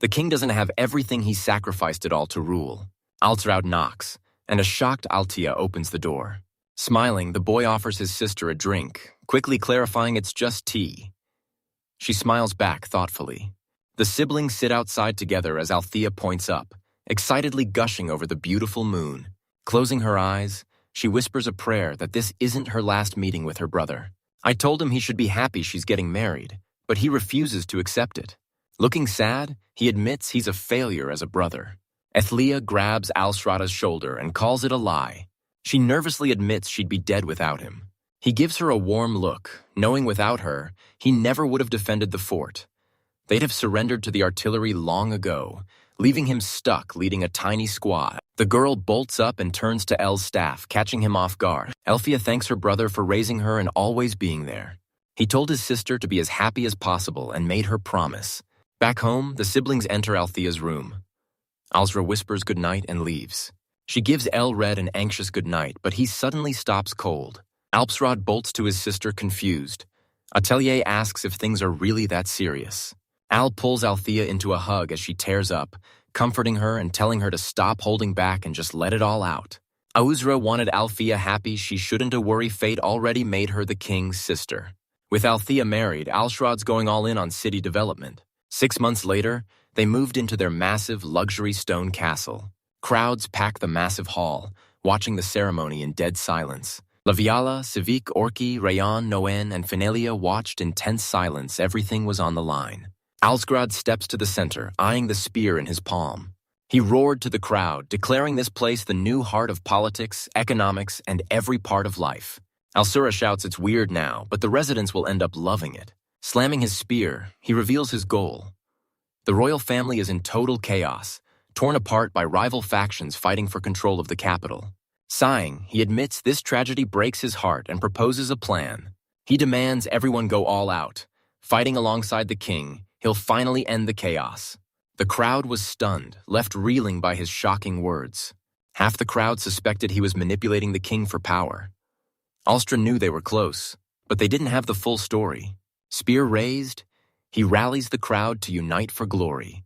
Speaker 1: The king doesn't have everything he sacrificed it all to rule. Al-Sarad knocks, and a shocked Althea opens the door. Smiling, the boy offers his sister a drink, quickly clarifying it's just tea. She smiles back thoughtfully. The siblings sit outside together as Althea points up, excitedly gushing over the beautiful moon. Closing her eyes, she whispers a prayer that this isn't her last meeting with her brother. I told him he should be happy she's getting married, but he refuses to accept it. Looking sad, he admits he's a failure as a brother. Ethlia grabs Al-Srada's shoulder and calls it a lie. She nervously admits she'd be dead without him. He gives her a warm look, knowing without her, he never would have defended the fort. They'd have surrendered to the artillery long ago, leaving him stuck leading a tiny squad. The girl bolts up and turns to El's staff, catching him off guard. Elphia thanks her brother for raising her and always being there. He told his sister to be as happy as possible and made her promise. Back home, the siblings enter Althea's room. Alzra whispers goodnight and leaves. She gives El-Red an anxious goodnight, but he suddenly stops cold. Alpsrod bolts to his sister, confused. Atelier asks if things are really that serious. Al pulls Althea into a hug as she tears up, comforting her and telling her to stop holding back and just let it all out. Auzra wanted Althea happy. She shouldn't have worry. Fate already made her the king's sister. With Althea married, Alshrod's going all in on city development. 6 months later, they moved into their massive luxury stone castle. Crowds pack the massive hall, watching the ceremony in dead silence. Laviala, Civic, Orki, Rayon, Noen, and Finalia watched in tense silence. Everything was on the line. Alsgrad steps to the center, eyeing the spear in his palm. He roared to the crowd, declaring this place the new heart of politics, economics, and every part of life. Alsura shouts it's weird now, but the residents will end up loving it. Slamming his spear, he reveals his goal. The royal family is in total chaos, torn apart by rival factions fighting for control of the capital. Sighing, he admits this tragedy breaks his heart and proposes a plan. He demands everyone go all out. Fighting alongside the king, he'll finally end the chaos. The crowd was stunned, left reeling by his shocking words. Half the crowd suspected he was manipulating the king for power. Alstra knew they were close, but they didn't have the full story. Spear raised, he rallies the crowd to unite for glory,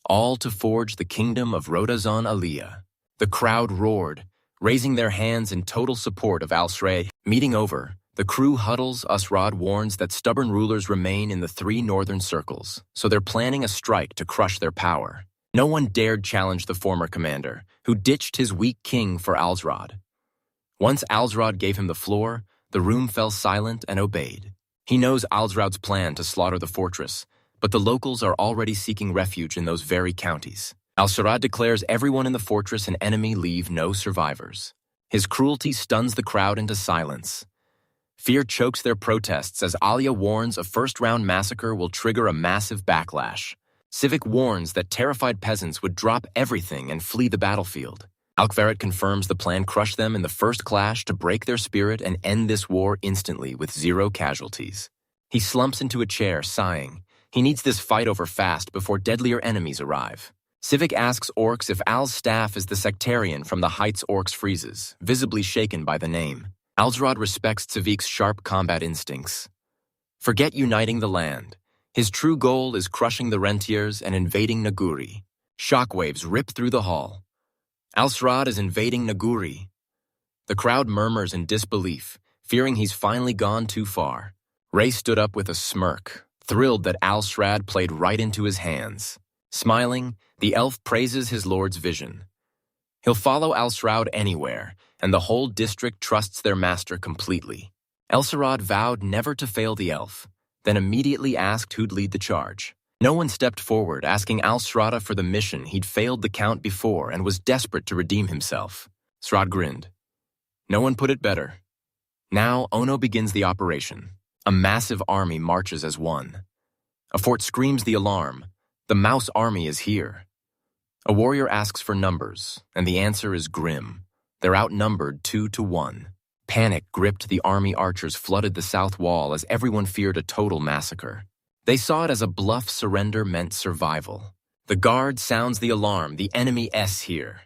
Speaker 1: all to forge the kingdom of Rodazon Aliyah. The crowd roared, raising their hands in total support of Al-Shrey. Meeting over, the crew huddles. Usrad warns that stubborn rulers remain in the 3 northern circles, so they're planning a strike to crush their power. No one dared challenge the former commander, who ditched his weak king for Alsrad. Once Alsrad gave him the floor, the room fell silent and obeyed. He knows Alsrad's plan to slaughter the fortress, but the locals are already seeking refuge in those very counties. Al-Sharad declares everyone in the fortress an enemy, leave no survivors. His cruelty stuns the crowd into silence. Fear chokes their protests as Alia warns a first-round massacre will trigger a massive backlash. Civic warns that terrified peasants would drop everything and flee the battlefield. Alkvaret confirms the plan crushed them in the first clash to break their spirit and end this war instantly with 0 casualties. He slumps into a chair, sighing. He needs this fight over fast before deadlier enemies arrive. Civic asks Orcs if Al's staff is the sectarian from the Heights Orcs freezes, visibly shaken by the name. Alsrad respects Civic's sharp combat instincts. Forget uniting the land. His true goal is crushing the Rentiers and invading Naguri. Shockwaves rip through the hall. Alsrad is invading Naguri. The crowd murmurs in disbelief, fearing he's finally gone too far. Ray stood up with a smirk, thrilled that Alsrad played right into his hands. Smiling, the elf praises his lord's vision. He'll follow Alsrad anywhere, and the whole district trusts their master completely. Elsarad vowed never to fail the elf, then immediately asked who'd lead the charge. No one stepped forward, asking Al-Srada for the mission he'd failed the count before and was desperate to redeem himself. Srad grinned. No one put it better. Now, Ono begins the operation. A massive army marches as one. A fort screams the alarm. The mouse army is here. A warrior asks for numbers, and the answer is grim. They're outnumbered 2-1. Panic gripped the army. Archers flooded the south wall as everyone feared a total massacre. They saw it as a bluff. Surrender meant survival. The guard sounds the alarm. The enemy is here.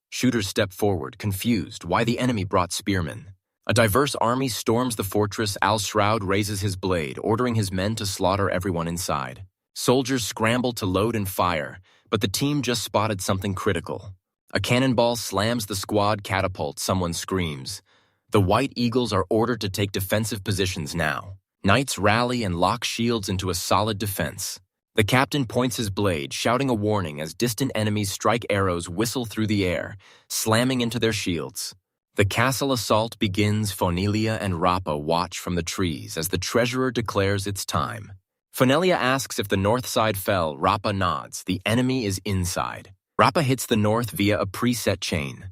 Speaker 1: Shooters step forward, confused why the enemy brought spearmen. A diverse army storms the fortress. Al-Shroud raises his blade, ordering his men to slaughter everyone inside. Soldiers scramble to load and fire, but the team just spotted something critical. A cannonball slams the squad catapult. Someone screams. The White Eagles are ordered to take defensive positions now. Knights rally and lock shields into a solid defense. The captain points his blade, shouting a warning as distant enemies strike. Arrows whistle through the air, slamming into their shields. The castle assault begins. Phonelia and Rappa watch from the trees as the treasurer declares it's time. Phonelia asks if the north side fell. Rappa nods. The enemy is inside. Rappa hits the north via a preset chain.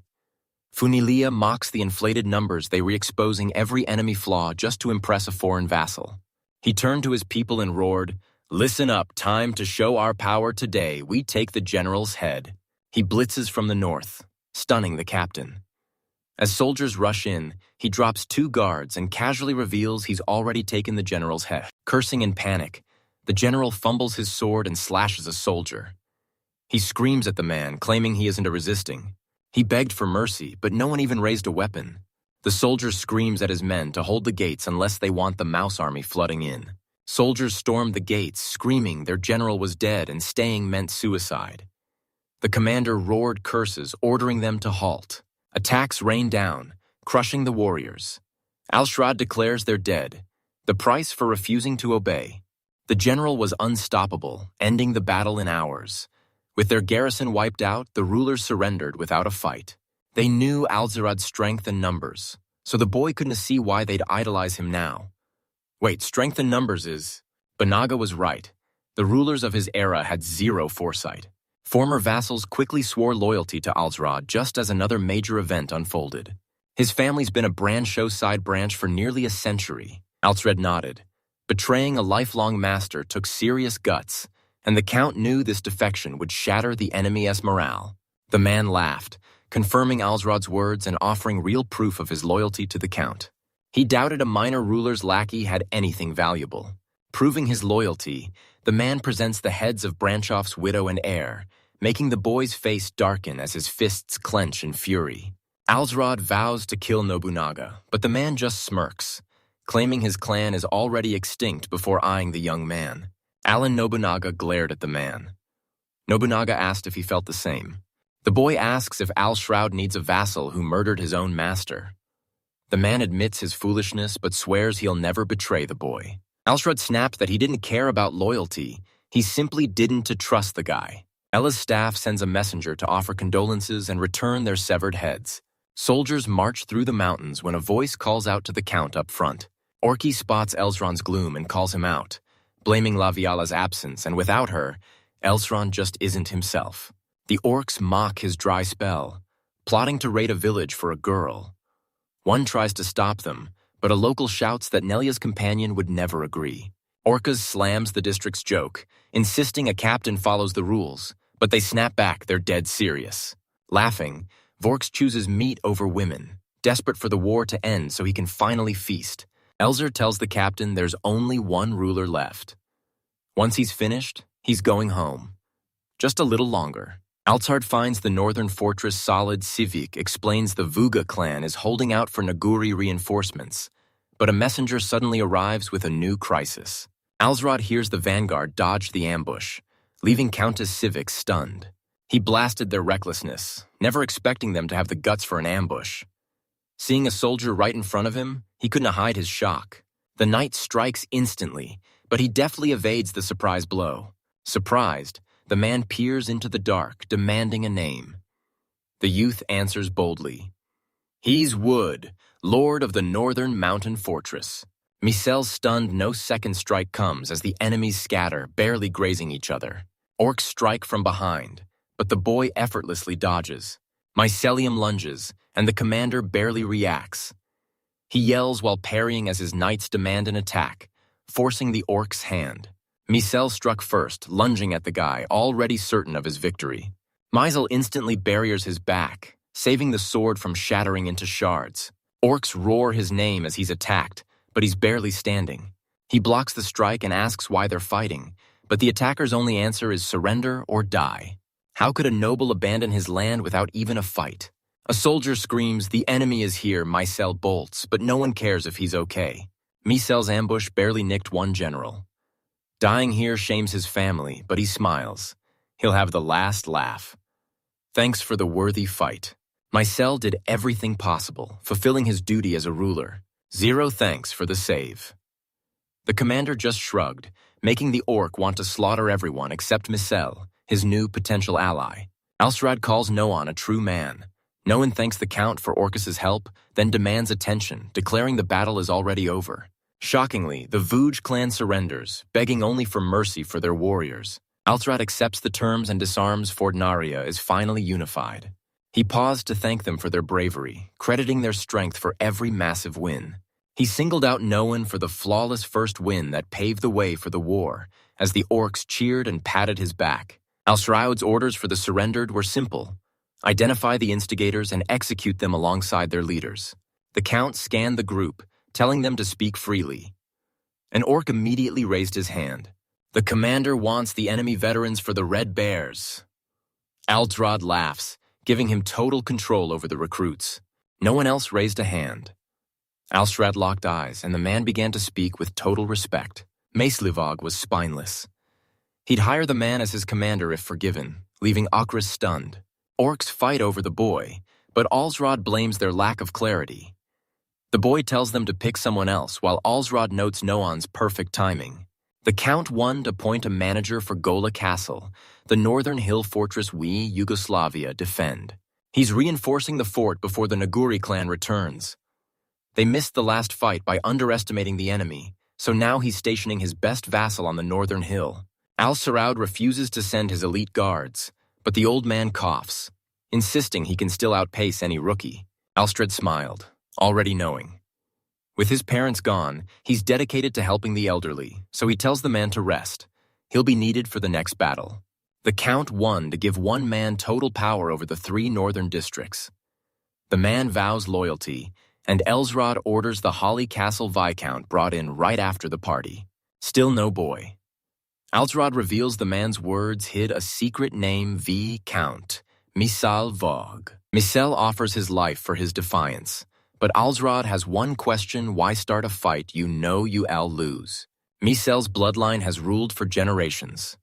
Speaker 1: Phonelia mocks the inflated numbers, they re-exposing every enemy flaw just to impress a foreign vassal. He turned to his people and roared, "Listen up, time to show our power today. We take the general's head." He blitzes from the north, stunning the captain. As soldiers rush in, he drops 2 guards and casually reveals he's already taken the general's head. Cursing in panic, the general fumbles his sword and slashes a soldier. He screams at the man, claiming he isn't resisting. He begged for mercy, but no one even raised a weapon. The soldier screams at his men to hold the gates unless they want the mouse army flooding in. Soldiers stormed the gates, screaming their general was dead and staying meant suicide. The commander roared curses, ordering them to halt. Attacks rained down, crushing the warriors. Al-Shrad declares they're dead, the price for refusing to obey. The general was unstoppable, ending the battle in hours. With their garrison wiped out, the rulers surrendered without a fight. They knew Alzarad's strength and numbers, so the boy couldn't see why they'd idolize him now. Wait, strength and numbers is... Banaga was right. The rulers of his era had 0 foresight. Former vassals quickly swore loyalty to Alzrad just as another major event unfolded. His family's been a Brancho side branch for nearly a century. Alzred nodded. Betraying a lifelong master took serious guts, and the Count knew this defection would shatter the enemy's morale. The man laughed, confirming Alzrad's words and offering real proof of his loyalty to the Count. He doubted a minor ruler's lackey had anything valuable. Proving his loyalty, the man presents the heads of Branchoff's widow and heir, making the boy's face darken as his fists clench in fury. Alsrod vows to kill Nobunaga, but the man just smirks, claiming his clan is already extinct before eyeing the young man. Alan Nobunaga glared at the man. Nobunaga asked if he felt the same. The boy asks if Alsrod needs a vassal who murdered his own master. The man admits his foolishness but swears he'll never betray the boy. Alsrod snapped that he didn't care about loyalty, he simply didn't trust the guy. Ella's staff sends a messenger to offer condolences and return their severed heads. Soldiers march through the mountains when a voice calls out to the count up front. Orki spots Elsron's gloom and calls him out, blaming Laviala's absence, and without her, Elsron just isn't himself. The orcs mock his dry spell, plotting to raid a village for a girl. One tries to stop them, but a local shouts that Nelia's companion would never agree. Orcas slams the district's joke, insisting a captain follows the rules, but they snap back, they're dead serious. Laughing, Vorks chooses meat over women, desperate for the war to end so he can finally feast. Elzer tells the captain there's only one ruler left. Once he's finished, he's going home. Just a little longer. Altsard finds the northern fortress solid. Sivik explains the Vuga clan is holding out for Naguri reinforcements, but a messenger suddenly arrives with a new crisis. Alsrod hears the vanguard dodge the ambush, leaving Countess Sivik stunned. He blasted their recklessness, never expecting them to have the guts for an ambush. Seeing a soldier right in front of him, he couldn't hide his shock. The knight strikes instantly, but he deftly evades the surprise blow. Surprised, the man peers into the dark, demanding a name. The youth answers boldly. He's Wood, lord of the northern mountain fortress. Misel's stunned, no second strike comes as the enemies scatter, barely grazing each other. Orcs strike from behind, but the boy effortlessly dodges. Mycelium lunges, and the commander barely reacts. He yells while parrying as his knights demand an attack, forcing the orc's hand. Misel struck first, lunging at the guy, already certain of his victory. Misel instantly barriers his back, saving the sword from shattering into shards. Orcs roar his name as he's attacked, but he's barely standing. He blocks the strike and asks why they're fighting, but the attacker's only answer is surrender or die. How could a noble abandon his land without even a fight? A soldier screams, "The enemy is here," Misel bolts, but no one cares if he's okay. Misel's ambush barely nicked one general. Dying here shames his family, but he smiles. He'll have the last laugh. Thanks for the worthy fight. Misel did everything possible, fulfilling his duty as a ruler. Zero thanks for the save. The commander just shrugged, making the orc want to slaughter everyone except Misel, his new potential ally. Alsrad calls Noan a true man. Noan thanks the count for Orcus's help, then demands attention, declaring the battle is already over. Shockingly, the Vuj clan surrenders, begging only for mercy for their warriors. Alsrad accepts the terms and disarms Fordnaria is finally unified. He paused to thank them for their bravery, crediting their strength for every massive win. He singled out Noan for the flawless first win that paved the way for the war, as the orcs cheered and patted his back. Alsraud's orders for the surrendered were simple. Identify the instigators and execute them alongside their leaders. The count scanned the group, telling them to speak freely. An orc immediately raised his hand. The commander wants the enemy veterans for the Red Bears. Altrod laughs, giving him total control over the recruits. No one else raised a hand. Alstrad locked eyes, and the man began to speak with total respect. Maeslivog was spineless. He'd hire the man as his commander if forgiven, leaving Akris stunned. Orcs fight over the boy, but Alsrod blames their lack of clarity. The boy tells them to pick someone else, while Alsrod notes Noan's perfect timing. The count won to appoint a manager for Gola Castle, the northern hill fortress we, Yugoslavia, defend. He's reinforcing the fort before the Naguri clan returns. They missed the last fight by underestimating the enemy, so now he's stationing his best vassal on the northern hill. Al-Saraud refuses to send his elite guards, but the old man coughs, insisting he can still outpace any rookie. Alstrad smiled, already knowing. With his parents gone, he's dedicated to helping the elderly, so he tells the man to rest. He'll be needed for the next battle. The count won to give one man total power over the 3 northern districts. The man vows loyalty, and Elsrod orders the Holly Castle Viscount brought in right after the party. Still no boy. Elsrod reveals the man's words hid a secret name Count, Misal Vogue. Misel offers his life for his defiance, but Elsrod has one question: why start a fight you know you'll lose? Misel's bloodline has ruled for generations.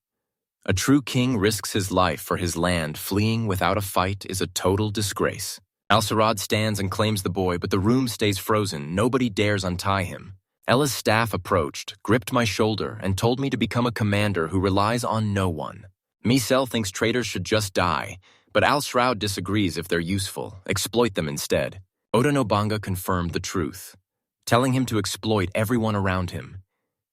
Speaker 1: A true king risks his life for his land. Fleeing without a fight is a total disgrace. Elsrod stands and claims the boy, but the room stays frozen. Nobody dares untie him. Ella's staff approached, gripped my shoulder, and told me to become a commander who relies on no one. Misel thinks traitors should just die, but Al-Shroud disagrees. If they're useful, exploit them instead. Oda Nobunaga confirmed the truth, telling him to exploit everyone around him.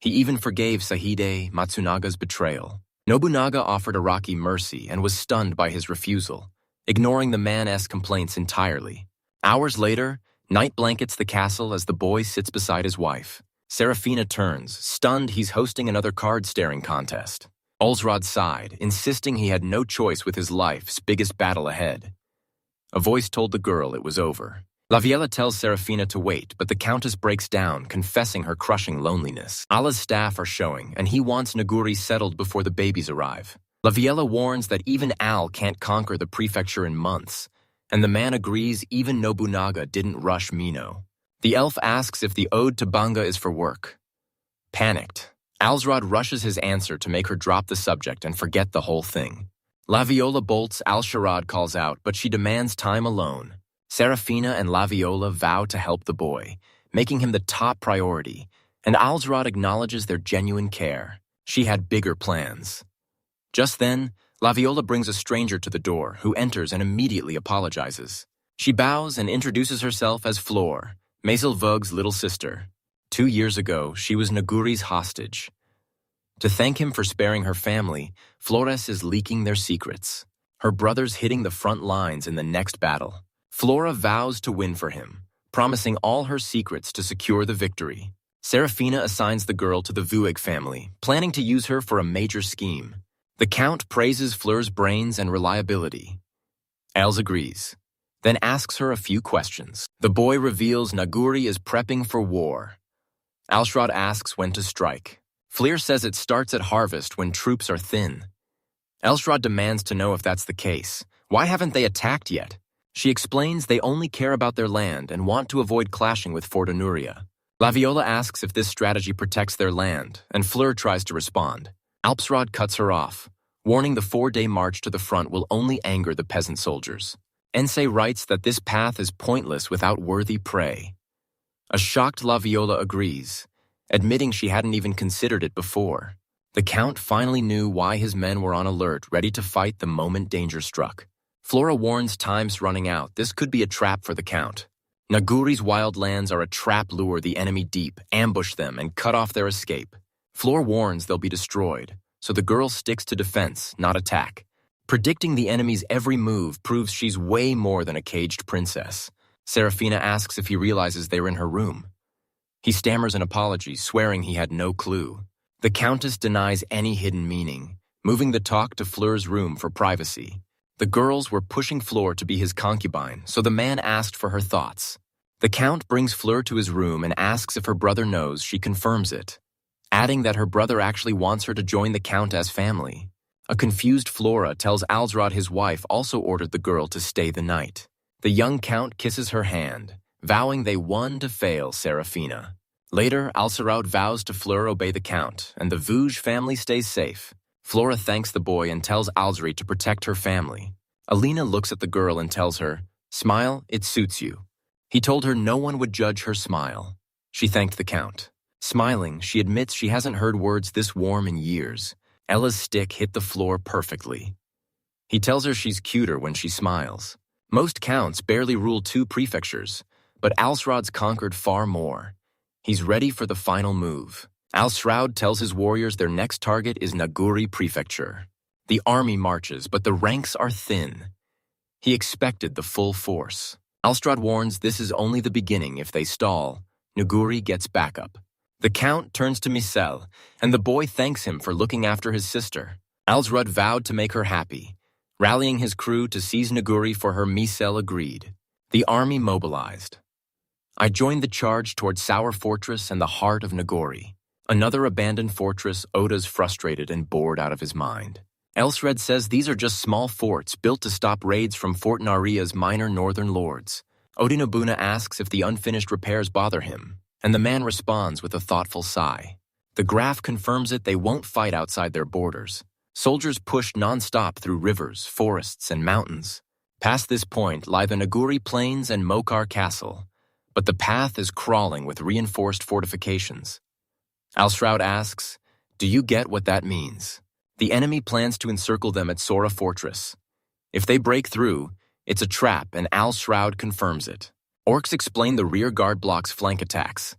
Speaker 1: He even forgave Sahide Matsunaga's betrayal. Nobunaga offered Araki mercy and was stunned by his refusal, ignoring the man's complaints entirely. Hours later, night blankets the castle as the boy sits beside his wife. Serafina turns, stunned he's hosting another card-staring contest. Elsrod sighed, insisting he had no choice with his life's biggest battle ahead. A voice told the girl it was over. Laviella tells Serafina to wait, but the Countess breaks down, confessing her crushing loneliness. Allah's staff are showing, and he wants Naguri settled before the babies arrive. Laviella warns that even Al can't conquer the prefecture in months, and the man agrees even Nobunaga didn't rush Mino. The elf asks if the ode to Banga is for work. Panicked, Elsrod rushes his answer to make her drop the subject and forget the whole thing. Laviola bolts. Al-Sharad calls out, but she demands time alone. Serafina and Laviola vow to help the boy, making him the top priority, and Elsrod acknowledges their genuine care. She had bigger plans. Just then, Laviola brings a stranger to the door, who enters and immediately apologizes. She bows and introduces herself as Flor, Maisel Vogue's little sister. 2 years ago, she was Naguri's hostage. To thank him for sparing her family, Flores is leaking their secrets. Her brother's hitting the front lines in the next battle. Flora vows to win for him, promising all her secrets to secure the victory. Serafina assigns the girl to the Vueg family, planning to use her for a major scheme. The Count praises Fleur's brains and reliability. Els agrees, then asks her a few questions. The boy reveals Naguri is prepping for war. Elsrod asks when to strike. Fleur says it starts at harvest when troops are thin. Elsrod demands to know if that's the case. Why haven't they attacked yet? She explains they only care about their land and want to avoid clashing with Fortunuria. Laviola asks if this strategy protects their land, and Fleur tries to respond. Alpsrod cuts her off, warning the 4-day march to the front will only anger the peasant soldiers. Ensei writes that this path is pointless without worthy prey. A shocked Laviola agrees, admitting she hadn't even considered it before. The Count finally knew why his men were on alert, ready to fight the moment danger struck. Flora warns time's running out. This could be a trap for the Count. Naguri's wild lands are a trap. Lure the enemy deep, ambush them, and cut off their escape. Flora warns they'll be destroyed, so the girl sticks to defense, not attack. Predicting the enemy's every move proves she's way more than a caged princess. Serafina asks if he realizes they're in her room. He stammers an apology, swearing he had no clue. The Countess denies any hidden meaning, moving the talk to Fleur's room for privacy. The girls were pushing Fleur to be his concubine, so the man asked for her thoughts. The Count brings Fleur to his room and asks if her brother knows. She confirms it, adding that her brother actually wants her to join the Count as family. A confused Flora tells Elsrod his wife also ordered the girl to stay the night. The young Count kisses her hand, vowing they won to fail Serafina. Later, Alsaraud vows to Fleur obey the Count, and the Vouge family stays safe. Flora thanks the boy and tells Alzri to protect her family. Alina looks at the girl and tells her, "Smile, it suits you." He told her no one would judge her smile. She thanked the Count. Smiling, she admits she hasn't heard words this warm in years. Ella's stick hit the floor perfectly. He tells her she's cuter when she smiles. Most Counts barely rule 2 prefectures, but Alsrod's conquered far more. He's ready for the final move. Al-Shroud tells his warriors their next target is Naguri Prefecture. The army marches, but the ranks are thin. He expected the full force. Alstrad warns this is only the beginning. If they stall, Naguri gets backup. The Count turns to Misel, and the boy thanks him for looking after his sister. Alsrud vowed to make her happy, rallying his crew to seize Naguri for her. Misel agreed. The army mobilized. I joined the charge toward Sour Fortress and the heart of Nagori. Another abandoned fortress. Oda's frustrated and bored out of his mind. Elsred says these are just small forts built to stop raids from Fort Naria's minor northern lords. Oda Nobuna asks if the unfinished repairs bother him, and the man responds with a thoughtful sigh. The graph confirms it. They won't fight outside their borders. Soldiers push non-stop through rivers, forests, and mountains. Past this point lie the Naguri Plains and Mokar Castle, but the path is crawling with reinforced fortifications. Al-Shroud asks, "Do you get what that means?" The enemy plans to encircle them at Sora Fortress. If they break through, it's a trap, and Al-Shroud confirms it. Orcs explain the rear guard blocks flank attacks.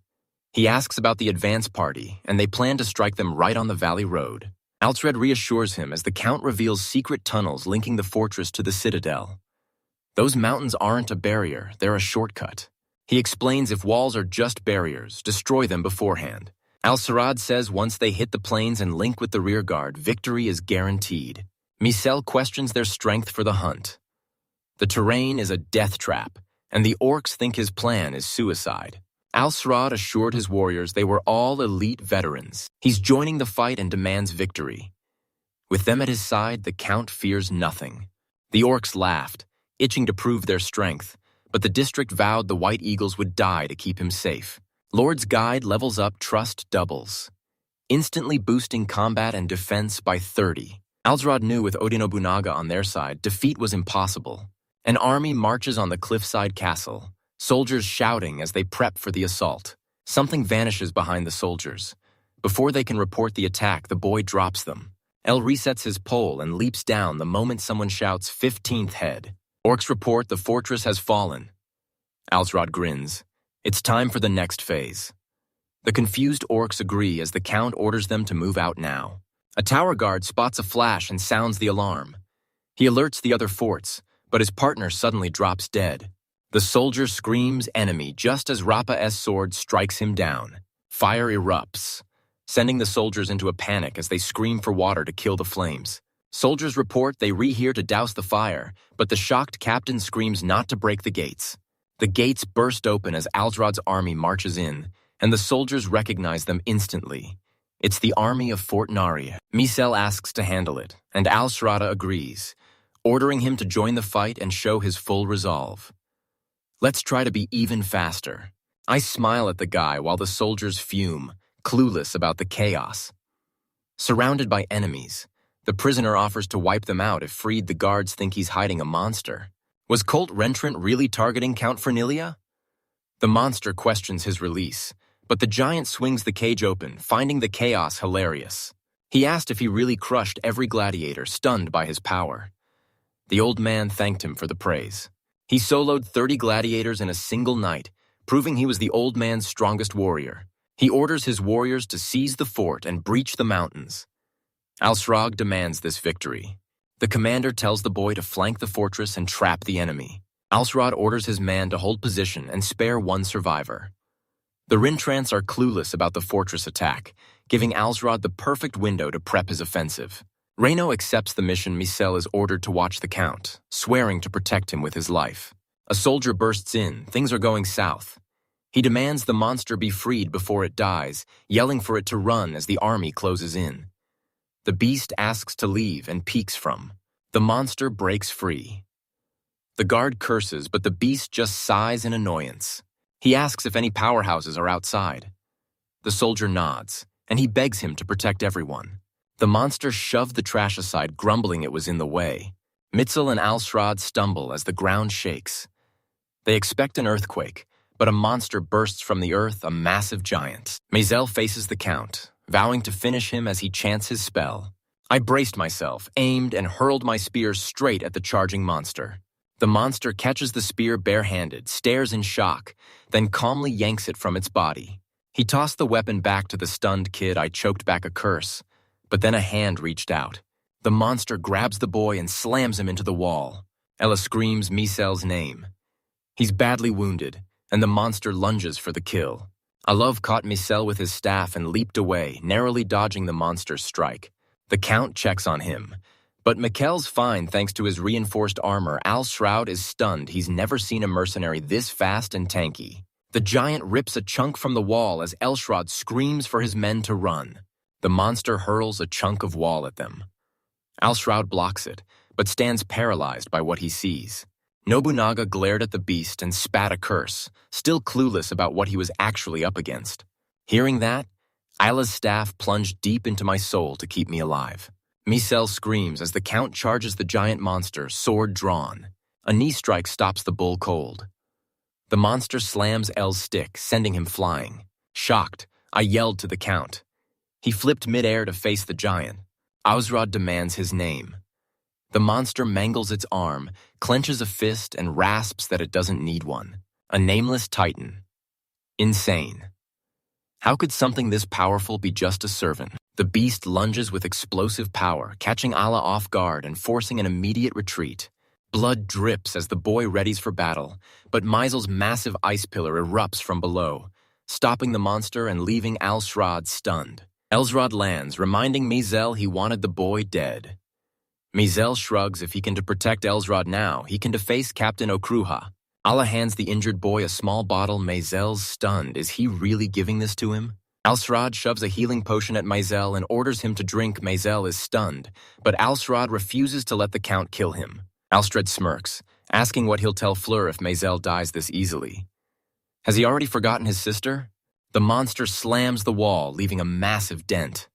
Speaker 1: He asks about the advance party, and they plan to strike them right on the valley road. Altred reassures him as the Count reveals secret tunnels linking the fortress to the citadel. Those mountains aren't a barrier, they're a shortcut. He explains if walls are just barriers, destroy them beforehand. Al-Sarad says once they hit the plains and link with the rearguard, victory is guaranteed. Misel questions their strength for the hunt. The terrain is a death trap, and the orcs think his plan is suicide. Al-Sarad assured his warriors they were all elite veterans. He's joining the fight and demands victory. With them at his side, the Count fears nothing. The orcs laughed, itching to prove their strength, but the district vowed the White Eagles would die to keep him safe. Lord's Guide levels up trust doubles, instantly boosting combat and defense by 30. Alzrad knew with Oda Nobunaga on their side, defeat was impossible. An army marches on the cliffside castle, soldiers shouting as they prep for the assault. Something vanishes behind the soldiers. Before they can report the attack, the boy drops them. El resets his pole and leaps down the moment someone shouts 15th head. Orcs report the fortress has fallen. Alzrad grins. It's time for the next phase. The confused orcs agree as the Count orders them to move out now. A tower guard spots a flash and sounds the alarm. He alerts the other forts, but his partner suddenly drops dead. The soldier screams enemy just as Rappa's sword strikes him down. Fire erupts, sending the soldiers into a panic as they scream for water to kill the flames. Soldiers report they rehear to douse the fire, but the shocked captain screams not to break the gates. The gates burst open as Alzrad's army marches in, and the soldiers recognize them instantly. It's the army of Fort Naria. Misel asks to handle it, and Al-Shrada agrees, ordering him to join the fight and show his full resolve. Let's try to be even faster. I smile at the guy while the soldiers fume, clueless about the chaos. Surrounded by enemies, the prisoner offers to wipe them out if freed. The guards think he's hiding a monster. Was Colt Rentrant really targeting Count Fernilia? The monster questions his release, but the giant swings the cage open, finding the chaos hilarious. He asked if he really crushed every gladiator, stunned by his power. The old man thanked him for the praise. He soloed 30 gladiators in a single night, proving he was the old man's strongest warrior. He orders his warriors to seize the fort and breach the mountains. Al-Shrag demands this victory. The commander tells the boy to flank the fortress and trap the enemy. Alsrod orders his man to hold position and spare one survivor. The Rintrants are clueless about the fortress attack, giving Alsrod the perfect window to prep his offensive. Reno accepts the mission. Misel is ordered to watch the Count, swearing to protect him with his life. A soldier bursts in. Things are going south. He demands the monster be freed before it dies, yelling for it to run as the army closes in. The beast asks to leave and peeks from. The monster breaks free. The guard curses, but the beast just sighs in annoyance. He asks if any powerhouses are outside. The soldier nods, and he begs him to protect everyone. The monster shoved the trash aside, grumbling it was in the way. Mitzel and Alshrad stumble as the ground shakes. They expect an earthquake, but a monster bursts from the earth, a massive giant. Mazel faces the Count, vowing to finish him as he chants his spell. I braced myself, aimed, and hurled my spear straight at the charging monster. The monster catches the spear barehanded, stares in shock, then calmly yanks it from its body. He tossed the weapon back to the stunned kid. I choked back a curse, but then a hand reached out. The monster grabs the boy and slams him into the wall. Ella screams Misel's name. He's badly wounded, and the monster lunges for the kill. Alov caught Misel with his staff and leaped away, narrowly dodging the monster's strike. The Count checks on him, but Mikkel's fine thanks to his reinforced armor. Al Shroud is stunned. He's never seen a mercenary this fast and tanky. The giant rips a chunk from the wall as Elshrod screams for his men to run. The monster hurls a chunk of wall at them. Elshrod blocks it, but stands paralyzed by what he sees. Nobunaga glared at the beast and spat a curse, still clueless about what he was actually up against. Hearing that, Isla's staff plunged deep into my soul to keep me alive. Misel screams as the Count charges the giant monster, sword drawn. A knee strike stops the bull cold. The monster slams L's stick, sending him flying. Shocked, I yelled to the Count. He flipped midair to face the giant. Ausrod demands his name. The monster mangles its arm, clenches a fist, and rasps that it doesn't need one. A nameless titan. Insane. How could something this powerful be just a servant? The beast lunges with explosive power, catching Ala off guard and forcing an immediate retreat. Blood drips as the boy readies for battle, but Meisel's massive ice pillar erupts from below, stopping the monster and leaving Elshrod stunned. Elshrod lands, reminding Mizel he wanted the boy dead. Mizel shrugs. If he can to protect Elshrod now, he can to face Captain Okruha. Ala hands the injured boy a small bottle. Mizel's stunned. Is he really giving this to him? Elshrod shoves a healing potion at Mizel and orders him to drink. Mizel is stunned, but Elshrod refuses to let the Count kill him. Alstrad smirks, asking what he'll tell Fleur if Mizel dies this easily. Has he already forgotten his sister? The monster slams the wall, leaving a massive dent.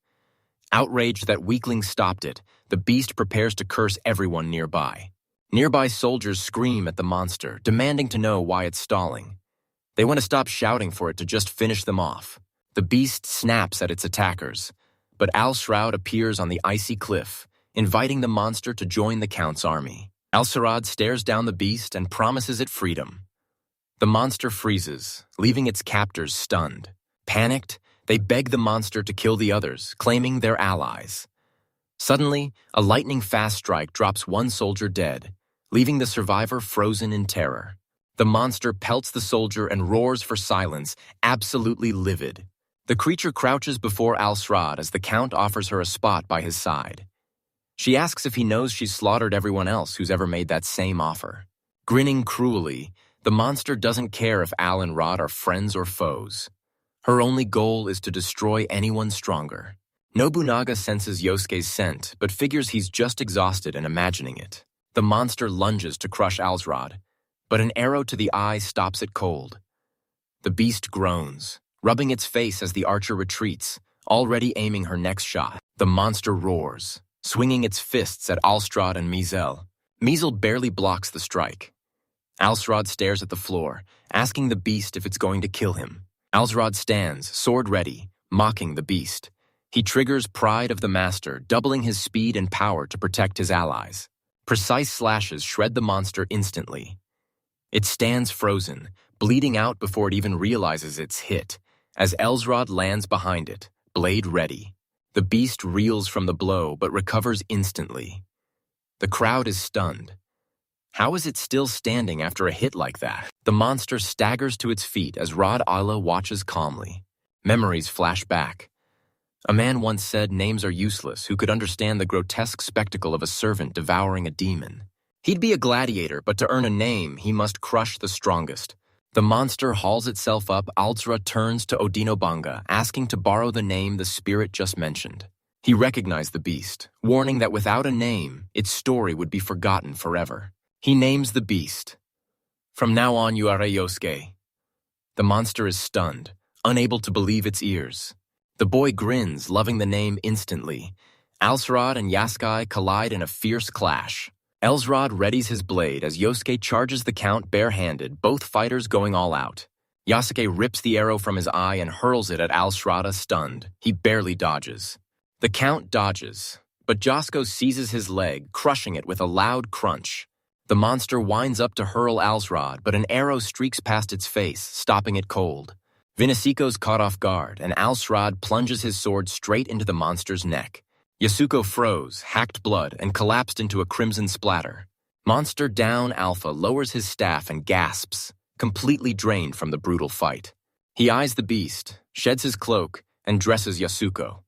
Speaker 1: Outraged that weakling stopped it, the beast prepares to curse everyone nearby. Nearby soldiers scream at the monster, demanding to know why it's stalling. They want to stop shouting for it to just finish them off. The beast snaps at its attackers, but Al-Shroud appears on the icy cliff, inviting the monster to join the Count's army. Al-Sarad stares down the beast and promises it freedom. The monster freezes, leaving its captors stunned. Panicked, they beg the monster to kill the others, claiming they're allies. Suddenly, a lightning-fast strike drops one soldier dead, leaving the survivor frozen in terror. The monster pelts the soldier and roars for silence, absolutely livid. The creature crouches before Al-Srad as the Count offers her a spot by his side. She asks if he knows she's slaughtered everyone else who's ever made that same offer. Grinning cruelly, the monster doesn't care if Al and Rod are friends or foes. Her only goal is to destroy anyone stronger. Nobunaga senses Yosuke's scent, but figures he's just exhausted and imagining it. The monster lunges to crush Alsrod, but an arrow to the eye stops it cold. The beast groans, rubbing its face as the archer retreats, already aiming her next shot. The monster roars, swinging its fists at Alstrad and Mizel. Mizel barely blocks the strike. Alsrad stares at the floor, asking the beast if it's going to kill him. Alsrad stands, sword ready, mocking the beast. He triggers Pride of the Master, doubling his speed and power to protect his allies. Precise slashes shred the monster instantly. It stands frozen, bleeding out before it even realizes it's hit, as Elsrod lands behind it, blade ready. The beast reels from the blow but recovers instantly. The crowd is stunned. How is it still standing after a hit like that? The monster staggers to its feet as Rod Ala watches calmly. Memories flash back. A man once said names are useless who could understand the grotesque spectacle of a servant devouring a demon. He'd be a gladiator, but to earn a name, he must crush the strongest. The monster hauls itself up. Alzra turns to Odinobanga, asking to borrow the name the spirit just mentioned. He recognized the beast, warning that without a name, its story would be forgotten forever. He names the beast. From now on, you are a Yosuke. The monster is stunned, unable to believe its ears. The boy grins, loving the name instantly. Alsrad and Yasuke collide in a fierce clash. Elsrad readies his blade as Yosuke charges the Count barehanded, both fighters going all out. Yasuke rips the arrow from his eye and hurls it at Alsrada, stunned. He barely dodges. The Count dodges, but Josko seizes his leg, crushing it with a loud crunch. The monster winds up to hurl Alsrad, but an arrow streaks past its face, stopping it cold. Vinicico's caught off guard, and Alsrad plunges his sword straight into the monster's neck. Yasuko froze, hacked blood, and collapsed into a crimson splatter. Monster down Alpha lowers his staff and gasps, completely drained from the brutal fight. He eyes the beast, sheds his cloak, and dresses Yasuko.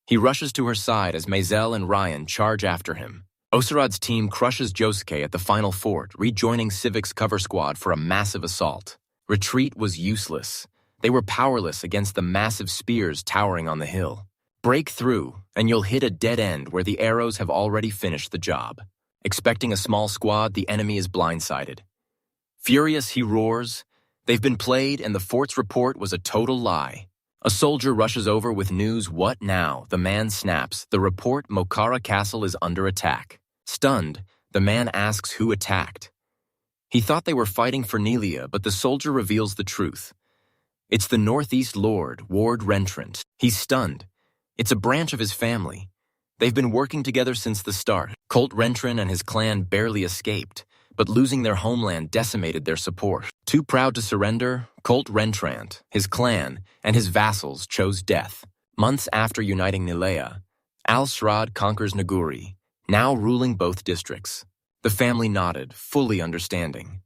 Speaker 1: He rushes to her side as Maisel and Ryan charge after him. Osarad's team crushes Josuke at the final fort, rejoining Civic's cover squad for a massive assault. Retreat was useless. They were powerless against the massive spears towering on the hill. Break through, and you'll hit a dead end where the arrows have already finished the job. Expecting a small squad, the enemy is blindsided. Furious, he roars, "They've been played, and the fort's report was a total lie." A soldier rushes over with news. What now? The man snaps. The report: Mokara Castle is under attack. Stunned, the man asks who attacked. He thought they were fighting for Nelia, but the soldier reveals the truth. It's the Northeast Lord, Ward Rentrant. He's stunned. It's a branch of his family. They've been working together since the start. Colt Rentrant and his clan barely escaped, but losing their homeland decimated their support. Too proud to surrender, Colt Rentrant, his clan, and his vassals chose death. Months after uniting Nilea, Al-Shrad conquers Naguri, now ruling both districts. The family nodded, fully understanding.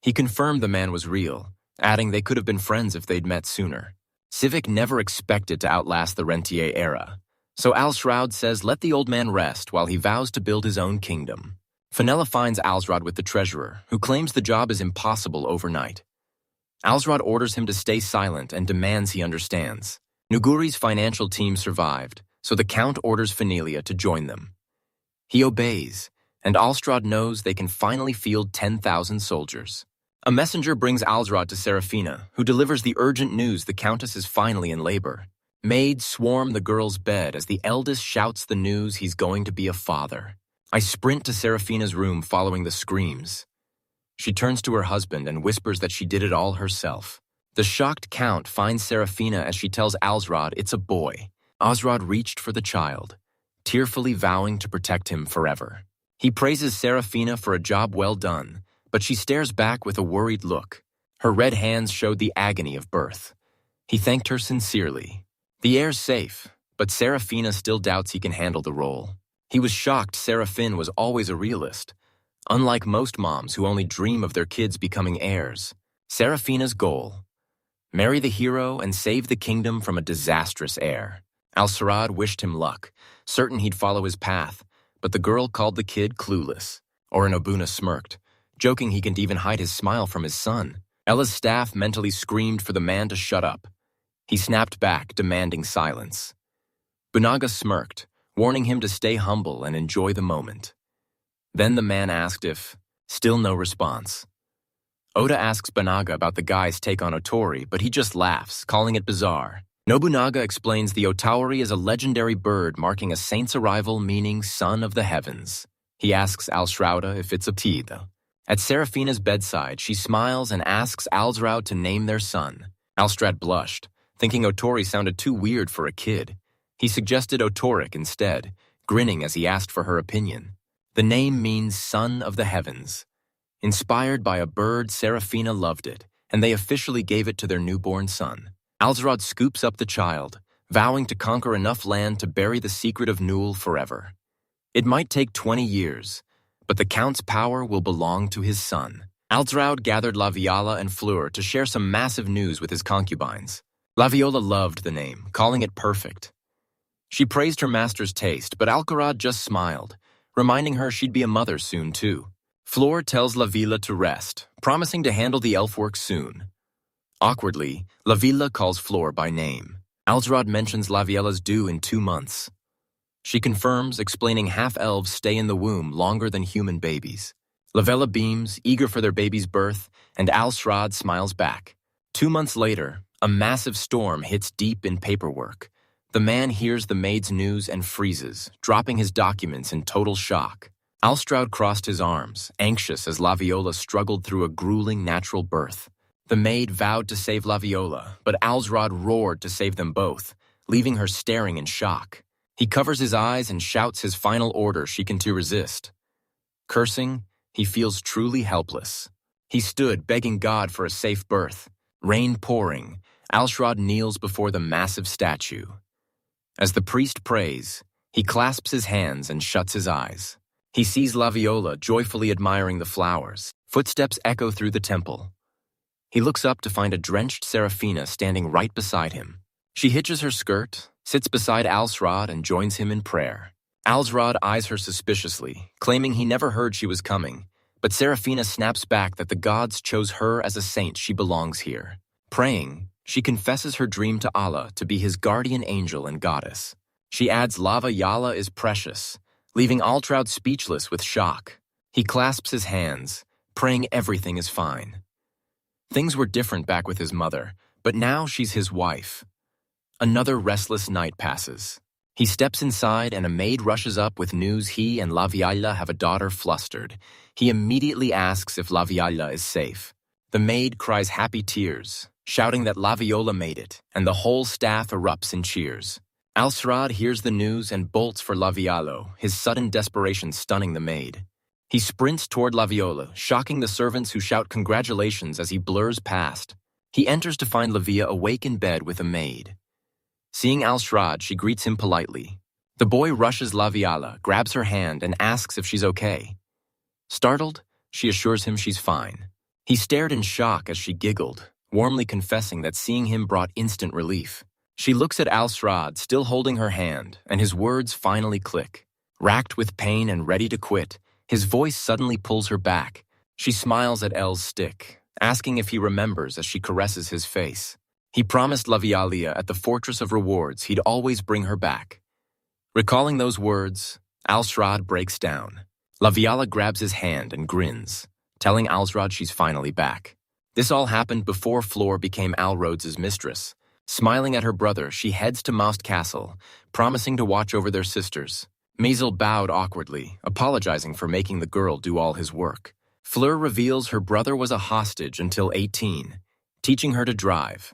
Speaker 1: He confirmed the man was real, adding they could have been friends if they'd met sooner. Civic never expected to outlast the Rentier era, so Al-Shrad says let the old man rest while he vows to build his own kingdom. Fenella finds Al-Shrad with the treasurer, who claims the job is impossible overnight. Al-Shrad orders him to stay silent and demands he understands. Nuguri's financial team survived, so the Count orders Fenelia to join them. He obeys, and Al-Shrad knows they can finally field 10,000 soldiers. A messenger brings Al-Shrad to Serafina, who delivers the urgent news the Countess is finally in labor. Maids swarm the girl's bed as the eldest shouts the news he's going to be a father. I sprint to Serafina's room following the screams. She turns to her husband and whispers that she did it all herself. The shocked Count finds Serafina as she tells Al-Shrad it's a boy. Al-Shrad reached for the child, tearfully vowing to protect him forever. He praises Serafina for a job well done, but she stares back with a worried look. Her red hands showed the agony of birth. He thanked her sincerely. The heir's safe, but Serafina still doubts he can handle the role. He was shocked Serafin was always a realist. Unlike most moms who only dream of their kids becoming heirs, Serafina's goal: marry the hero and save the kingdom from a disastrous heir. Al-Shrad wished him luck, certain he'd follow his path, but the girl called the kid clueless. Orinobuna smirked, joking he couldn't even hide his smile from his son. Ella's staff mentally screamed for the man to shut up. He snapped back, demanding silence. Bunaga smirked, warning him to stay humble and enjoy the moment. Then the man asked if, still no response. Oda asks Bunaga about the guy's take on Otori, but he just laughs, calling it bizarre. Nobunaga explains the Otauri is a legendary bird marking a saint's arrival, meaning son of the heavens. He asks Al-Shrouda if it's a Tida. At Serafina's bedside, she smiles and asks Al-Shroud to name their son. Al-Shroud blushed, thinking Otori sounded too weird for a kid. He suggested Otoric instead, grinning as he asked for her opinion. The name means son of the heavens. Inspired by a bird, Serafina loved it, and they officially gave it to their newborn son. Al-Shrad scoops up the child, vowing to conquer enough land to bury the secret of Newell forever. It might take 20 years, but the Count's power will belong to his son. Al-Shrad gathered La Viola and Fleur to share some massive news with his concubines. La Viola loved the name, calling it perfect. She praised her master's taste, but Alcarad just smiled, reminding her she'd be a mother soon too. Fleur tells La Villa to rest, promising to handle the elf work soon. Awkwardly, La Villa calls Fleur by name. Al-Shrad mentions La Viola's due in 2 months. She confirms, explaining half-elves stay in the womb longer than human babies. La Villa beams, eager for their baby's birth, and Al-Shrad smiles back. 2 months later, a massive storm hits deep in paperwork. The man hears the maid's news and freezes, dropping his documents in total shock. Al-Shrad crossed his arms, anxious as La Viola struggled through a grueling natural birth. The maid vowed to save La Viola, but Al-Shrad roared to save them both, leaving her staring in shock. He covers his eyes and shouts his final order she can too resist. Cursing, he feels truly helpless. He stood, begging God for a safe birth. Rain pouring, Al-Shrad kneels before the massive statue. As the priest prays, he clasps his hands and shuts his eyes. He sees La Viola joyfully admiring the flowers. Footsteps echo through the temple. He looks up to find a drenched Serafina standing right beside him. She hitches her skirt, sits beside Al-Shrad, and joins him in prayer. Al-Shrad eyes her suspiciously, claiming he never heard she was coming, But Seraphina snaps back that the gods chose her as a saint. She belongs here. Praying, she confesses her dream to Allah to be his guardian angel and goddess. She adds Lava Yala is precious, leaving Altraud speechless with shock. He clasps his hands, praying everything is fine. Things were different back with his mother, but now she's his wife. Another restless night passes. He steps inside and a maid rushes up with news he and Laviala have a daughter. Flustered, he immediately asks if Laviala is safe. The maid cries happy tears, shouting that Laviola made it, and the whole staff erupts in cheers. Al-Srad hears the news and bolts for Lavialo, his sudden desperation stunning the maid. He sprints toward Laviola, shocking the servants who shout congratulations as he blurs past. He enters to find Lavia awake in bed with a maid. Seeing Al-Srad, she greets him politely. The boy rushes Laviala, grabs her hand, and asks if she's okay. Startled, she assures him she's fine. He stared in shock as she giggled, warmly confessing that seeing him brought instant relief. She looks at Al-Srad, still holding her hand, and his words finally click. Racked with pain and ready to quit, his voice suddenly pulls her back. She smiles at El's stick, asking if he remembers as she caresses his face. He promised Lavialia at the Fortress of Rewards he'd always bring her back. Recalling those words, Al-Srad breaks down. Laviala grabs his hand and grins, telling Al-Srad she's finally back. This all happened before Flor became Al-Rhodes' mistress. Smiling at her brother, she heads to Most Castle, promising to watch over their sisters. Maisel bowed awkwardly, apologizing for making the girl do all his work. Fleur reveals her brother was a hostage until 18, teaching her to drive.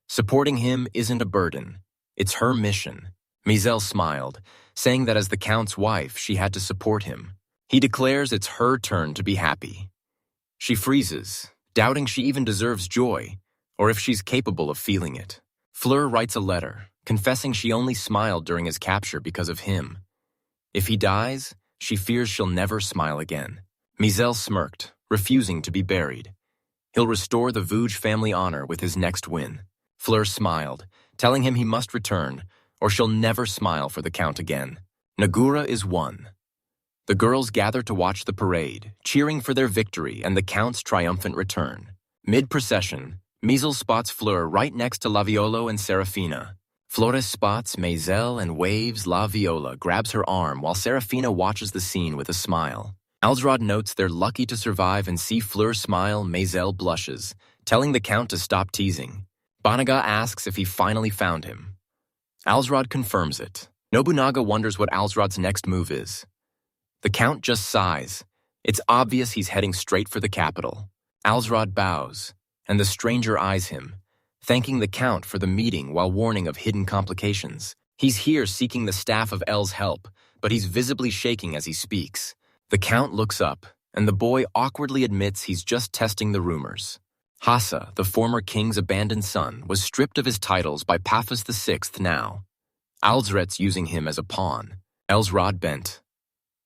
Speaker 1: Supporting him isn't a burden. It's her mission. Maisel smiled, saying that as the Count's wife, she had to support him. He declares it's her turn to be happy. She freezes, doubting she even deserves joy, or if she's capable of feeling it. Fleur writes a letter, confessing she only smiled during his capture because of him. If he dies, she fears she'll never smile again. Maisel smirked, refusing to be buried. He'll restore the Vouge family honor with his next win. Fleur smiled, telling him he must return, or she'll never smile for the Count again. Nagura is won. The girls gather to watch the parade, cheering for their victory and the Count's triumphant return. Mid-procession, Maisel spots Fleur right next to Laviolo and Serafina. Flores spots Maisel and waves Laviola, grabs her arm while Serafina watches the scene with a smile. Alsrod notes they're lucky to survive and see Fleur smile. Maisel blushes, telling the Count to stop teasing. Banaga asks if he finally found him. Alsrod confirms it. Nobunaga wonders what Alsrod's next move is. The Count just sighs. It's obvious he's heading straight for the capital. Alsrod bows, and the stranger eyes him, thanking the Count for the meeting while warning of hidden complications. He's here seeking the staff of El's help, but he's visibly shaking as he speaks. The Count looks up, and the boy awkwardly admits he's just testing the rumors. Hassa, the former king's abandoned son, was stripped of his titles by Paphos VI now. Alsret's using him as a pawn. Elsrod bent.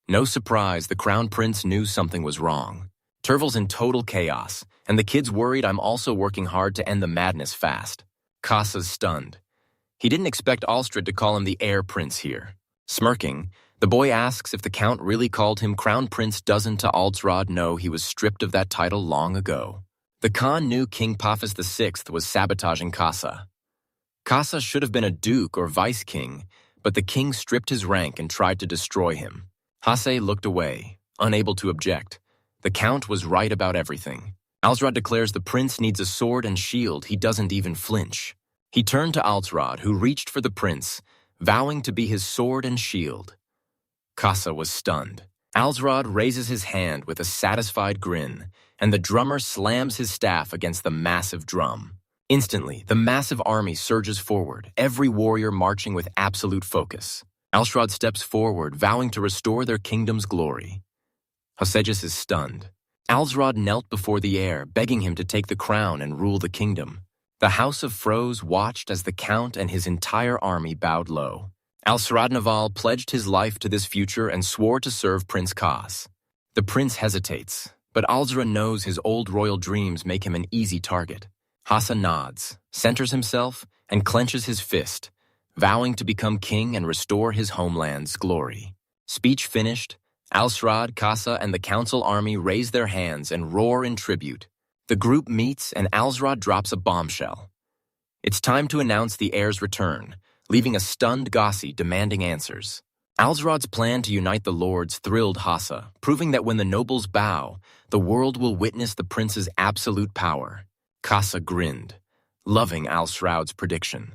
Speaker 1: No surprise, the crown prince knew something was wrong. Terval's in total chaos, and the kid's worried I'm also working hard to end the madness fast. Kassa's stunned. He didn't expect Alstrad to call him the heir prince here. Smirking, the boy asks if the Count really called him crown prince. Doesn't to Alsrod know he was stripped of that title long ago. The Khan knew King Paphos VI was sabotaging Kassa. Kassa should have been a duke or vice-king, but the king stripped his rank and tried to destroy him. Hasse looked away, unable to object. The Count was right about everything. Alsrod declares the prince needs a sword and shield. He doesn't even flinch. He turned to Alsrod, who reached for the prince, vowing to be his sword and shield. Kassa was stunned. Alsrod raises his hand with a satisfied grin, and the drummer slams his staff against the massive drum. Instantly, the massive army surges forward, every warrior marching with absolute focus. Alsrod steps forward, vowing to restore their kingdom's glory. Hosegis is stunned. Alsrod knelt before the heir, begging him to take the crown and rule the kingdom. The House of Froze watched as the Count and his entire army bowed low. Alsradnaval pledged his life to this future and swore to serve Prince Kas. The prince hesitates, but Alzra knows his old royal dreams make him an easy target. Hassa nods, centers himself, and clenches his fist, vowing to become king and restore his homeland's glory. Speech finished, Alsrad, Kasa, and the council army raise their hands and roar in tribute. The group meets and Alsrad drops a bombshell. It's time to announce the heir's return, leaving a stunned Ghazi demanding answers. Alsrad's plan to unite the lords thrilled Hassa, proving that when the nobles bow, the world will witness the prince's absolute power. Kasa grinned, loving Alsrad's prediction.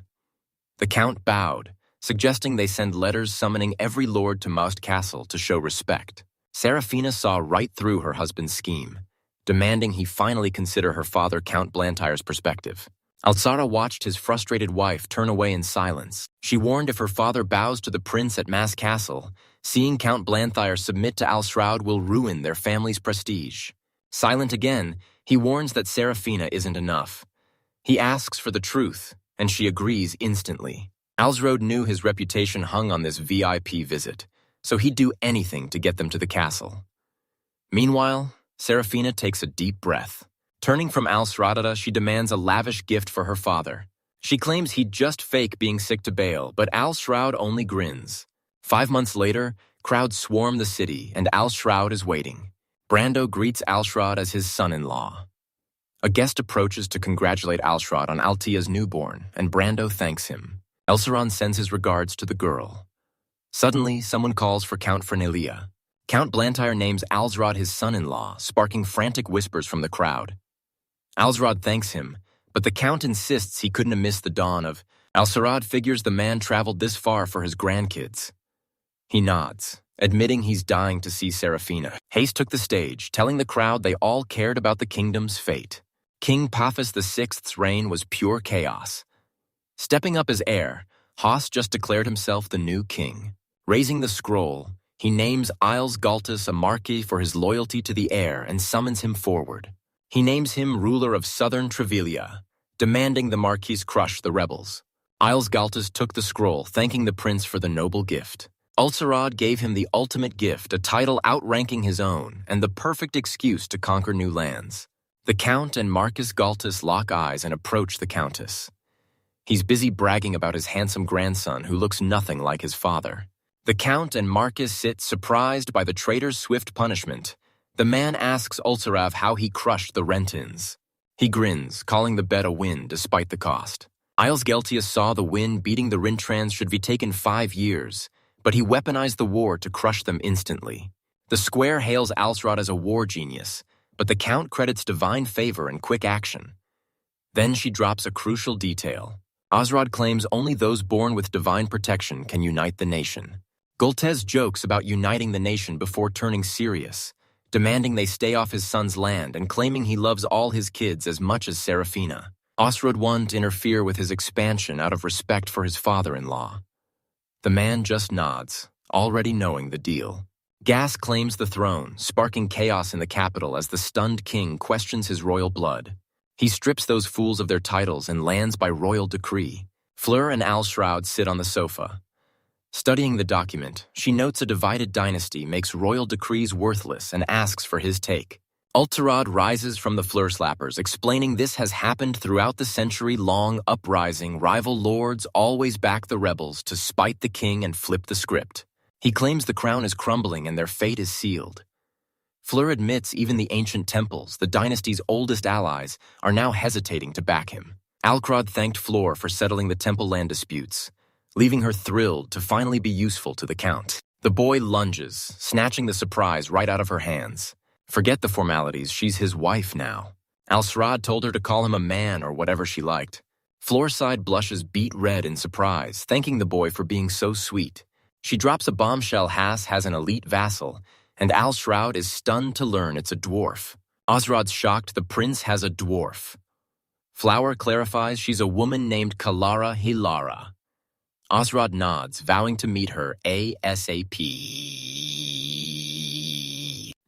Speaker 1: The count bowed, suggesting they send letters summoning every lord to Maust Castle to show respect. Serafina saw right through her husband's scheme, demanding he finally consider her father Count Blantyre's perspective. Altsara watched his frustrated wife turn away in silence. She warned if her father bows to the prince at Maust Castle, seeing Count Blantyre submit to Alsraud will ruin their family's prestige. Silent again, he warns that Serafina isn't enough. He asks for the truth, and she agrees instantly. Alsraud knew his reputation hung on this VIP visit, so he'd do anything to get them to the castle. Meanwhile, Serafina takes a deep breath. Turning from Alsradada, she demands a lavish gift for her father. She claims he'd just fake being sick to bail, but Alsraud only grins. 5 months later, crowds swarm the city, and Alsraud is waiting. Brando greets Alsraud as his son-in-law. A guest approaches to congratulate Alsraud on Altia's newborn, and Brando thanks him. Elsaron sends his regards to the girl. Suddenly, someone calls for Count Fernelia. Count Blantyre names Alsraud his son-in-law, sparking frantic whispers from the crowd. Alsraud thanks him, but the Count insists he couldn't have missed the dawn of. Alsarad figures the man traveled this far for his grandkids. He nods, admitting he's dying to see Serafina. Haste took the stage, telling the crowd they all cared about the kingdom's fate. King Paphos VI's reign was pure chaos. Stepping up as heir, Haas just declared himself the new king. Raising the scroll, he names Isles Galtus a marquis for his loyalty to the heir and summons him forward. He names him ruler of southern Trevilia, demanding the marquis crush the rebels. Isles Galtus took the scroll, thanking the prince for the noble gift. Ulcerad gave him the ultimate gift, a title outranking his own, and the perfect excuse to conquer new lands. The count and Marcus Galtus lock eyes and approach the countess. He's busy bragging about his handsome grandson who looks nothing like his father. The count and Marcus sit surprised by the traitor's swift punishment. The man asks Ulcerav how he crushed the Rentins. He grins, calling the bet a win despite the cost. Isles Geltius saw the win beating the Rintrans should be taken 5 years, but he weaponized the war to crush them instantly. The square hails Alsrad as a war genius, but the count credits divine favor and quick action. Then she drops a crucial detail. Osrad claims only those born with divine protection can unite the nation. Goltez jokes about uniting the nation before turning serious, demanding they stay off his son's land and claiming he loves all his kids as much as Serafina. Osrad won't interfere with his expansion out of respect for his father-in-law. The man just nods, already knowing the deal. Gas claims the throne, sparking chaos in the capital as the stunned king questions his royal blood. He strips those fools of their titles and lands by royal decree. Fleur and Alshroud sit on the sofa. Studying the document, she notes a divided dynasty makes royal decrees worthless and asks for his take. Ulterad rises from the Fleur slappers, explaining this has happened throughout the century-long uprising. Rival lords always back the rebels to spite the king and flip the script. He claims the crown is crumbling and their fate is sealed. Fleur admits even the ancient temples, the dynasty's oldest allies, are now hesitating to back him. Alcrod thanked Fleur for settling the temple land disputes, leaving her thrilled to finally be useful to the count. The boy lunges, snatching the surprise right out of her hands. Forget the formalities, she's his wife now. Alsrad told her to call him a man or whatever she liked. Floorside blushes beet red in surprise, thanking the boy for being so sweet. She drops a bombshell Haas has an elite vassal, and Alshroud is stunned to learn it's a dwarf. Osrod's shocked the prince has a dwarf. Flower clarifies she's a woman named Kalara Hilara. Osrod nods, vowing to meet her ASAP.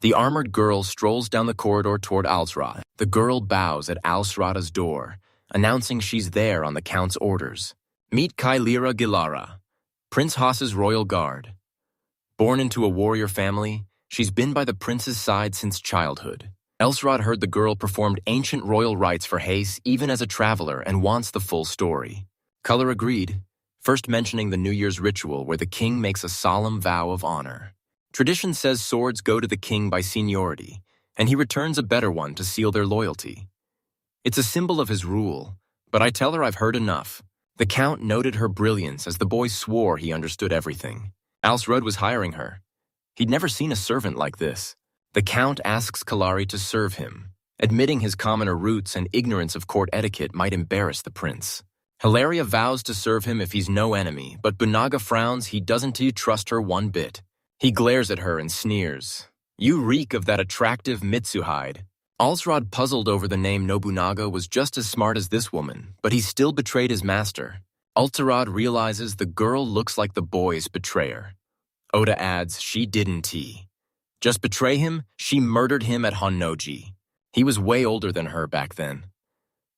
Speaker 1: The armored girl strolls down the corridor toward Alsrad. The girl bows at Alsrada's door, announcing she's there on the count's orders. Meet Kailira Gilara, Prince Haas's royal guard. Born into a warrior family, she's been by the prince's side since childhood. Elsrod heard the girl performed ancient royal rites for Haase even as a traveler and wants the full story. Color agreed, first mentioning the New Year's ritual where the king makes a solemn vow of honor. Tradition says swords go to the king by seniority, and he returns a better one to seal their loyalty. It's a symbol of his rule, but I tell her I've heard enough. The Count noted her brilliance as the boy swore he understood everything. Alsrod was hiring her. He'd never seen a servant like this. The Count asks Kalari to serve him, admitting his commoner roots and ignorance of court etiquette might embarrass the prince. Hilaria vows to serve him if he's no enemy, but Bunaga frowns he doesn't trust her one bit. He glares at her and sneers. You reek of that attractive Mitsuhide. Alsrod, puzzled over the name Nobunaga, was just as smart as this woman, but he still betrayed his master. Altarod realizes the girl looks like the boy's betrayer. Oda adds, she didn't he. Just betray him? She murdered him at Honnoji. He was way older than her back then.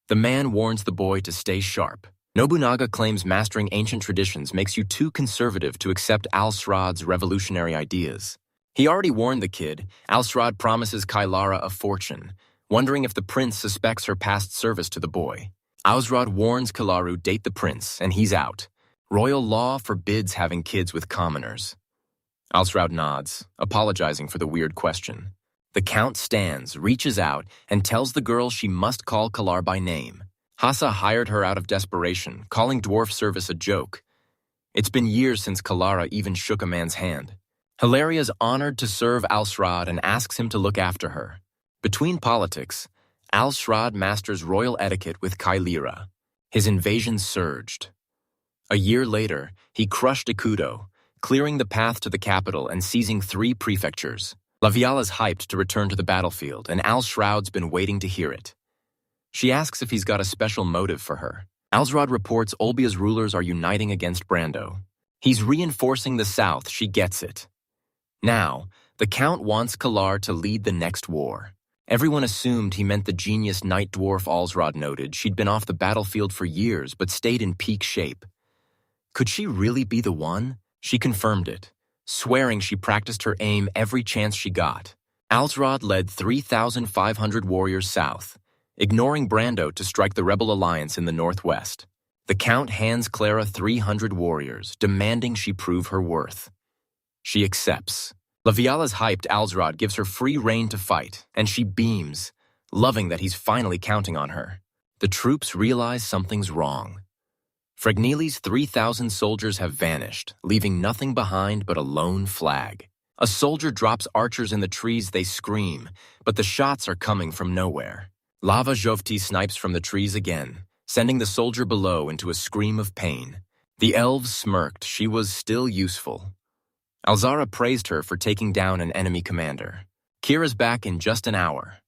Speaker 1: The man warns the boy to stay sharp. Nobunaga claims mastering ancient traditions makes you too conservative to accept Alsrod's revolutionary ideas. He already warned the kid. Alsrod promises Kailara a fortune, wondering if the prince suspects her past service to the boy. Alsrod warns Kalaru date the prince, and he's out. Royal law forbids having kids with commoners. Alsrod nods, apologizing for the weird question. The Count stands, reaches out, and tells the girl she must call Kalar by name. Hasa hired her out of desperation, calling dwarf service a joke. It's been years since Kalara even shook a man's hand. Hilaria's honored to serve Alsrod and asks him to look after her. Between politics, Alsrod masters royal etiquette with Kailira. His invasion surged. A year later, he crushed Ikuto, clearing the path to the capital and seizing 3 prefectures. Laviala's hyped to return to the battlefield, and Alsrod's been waiting to hear it. She asks if he's got a special motive for her. Alsrod reports Olbia's rulers are uniting against Brando. He's reinforcing the south, she gets it. Now, the Count wants Kalar to lead the next war. Everyone assumed he meant the genius night dwarf Alsrod noted. She'd been off the battlefield for years, but stayed in peak shape. Could she really be the one? She confirmed it, swearing she practiced her aim every chance she got. Alsrod led 3,500 warriors south, ignoring Brando to strike the rebel alliance in the northwest. The Count hands Clara 300 warriors, demanding she prove her worth. She accepts. Laviala's hyped. Alsrod gives her free rein to fight, and she beams, loving that he's finally counting on her. The troops realize something's wrong. Fregnili's 3,000 soldiers have vanished, leaving nothing behind but a lone flag. A soldier drops archers in the trees, they scream, but the shots are coming from nowhere. Lava Jovti snipes from the trees again, sending the soldier below into a scream of pain. The elves smirked. She was still useful. Alzara praised her for taking down an enemy commander. Kira's back in just an hour.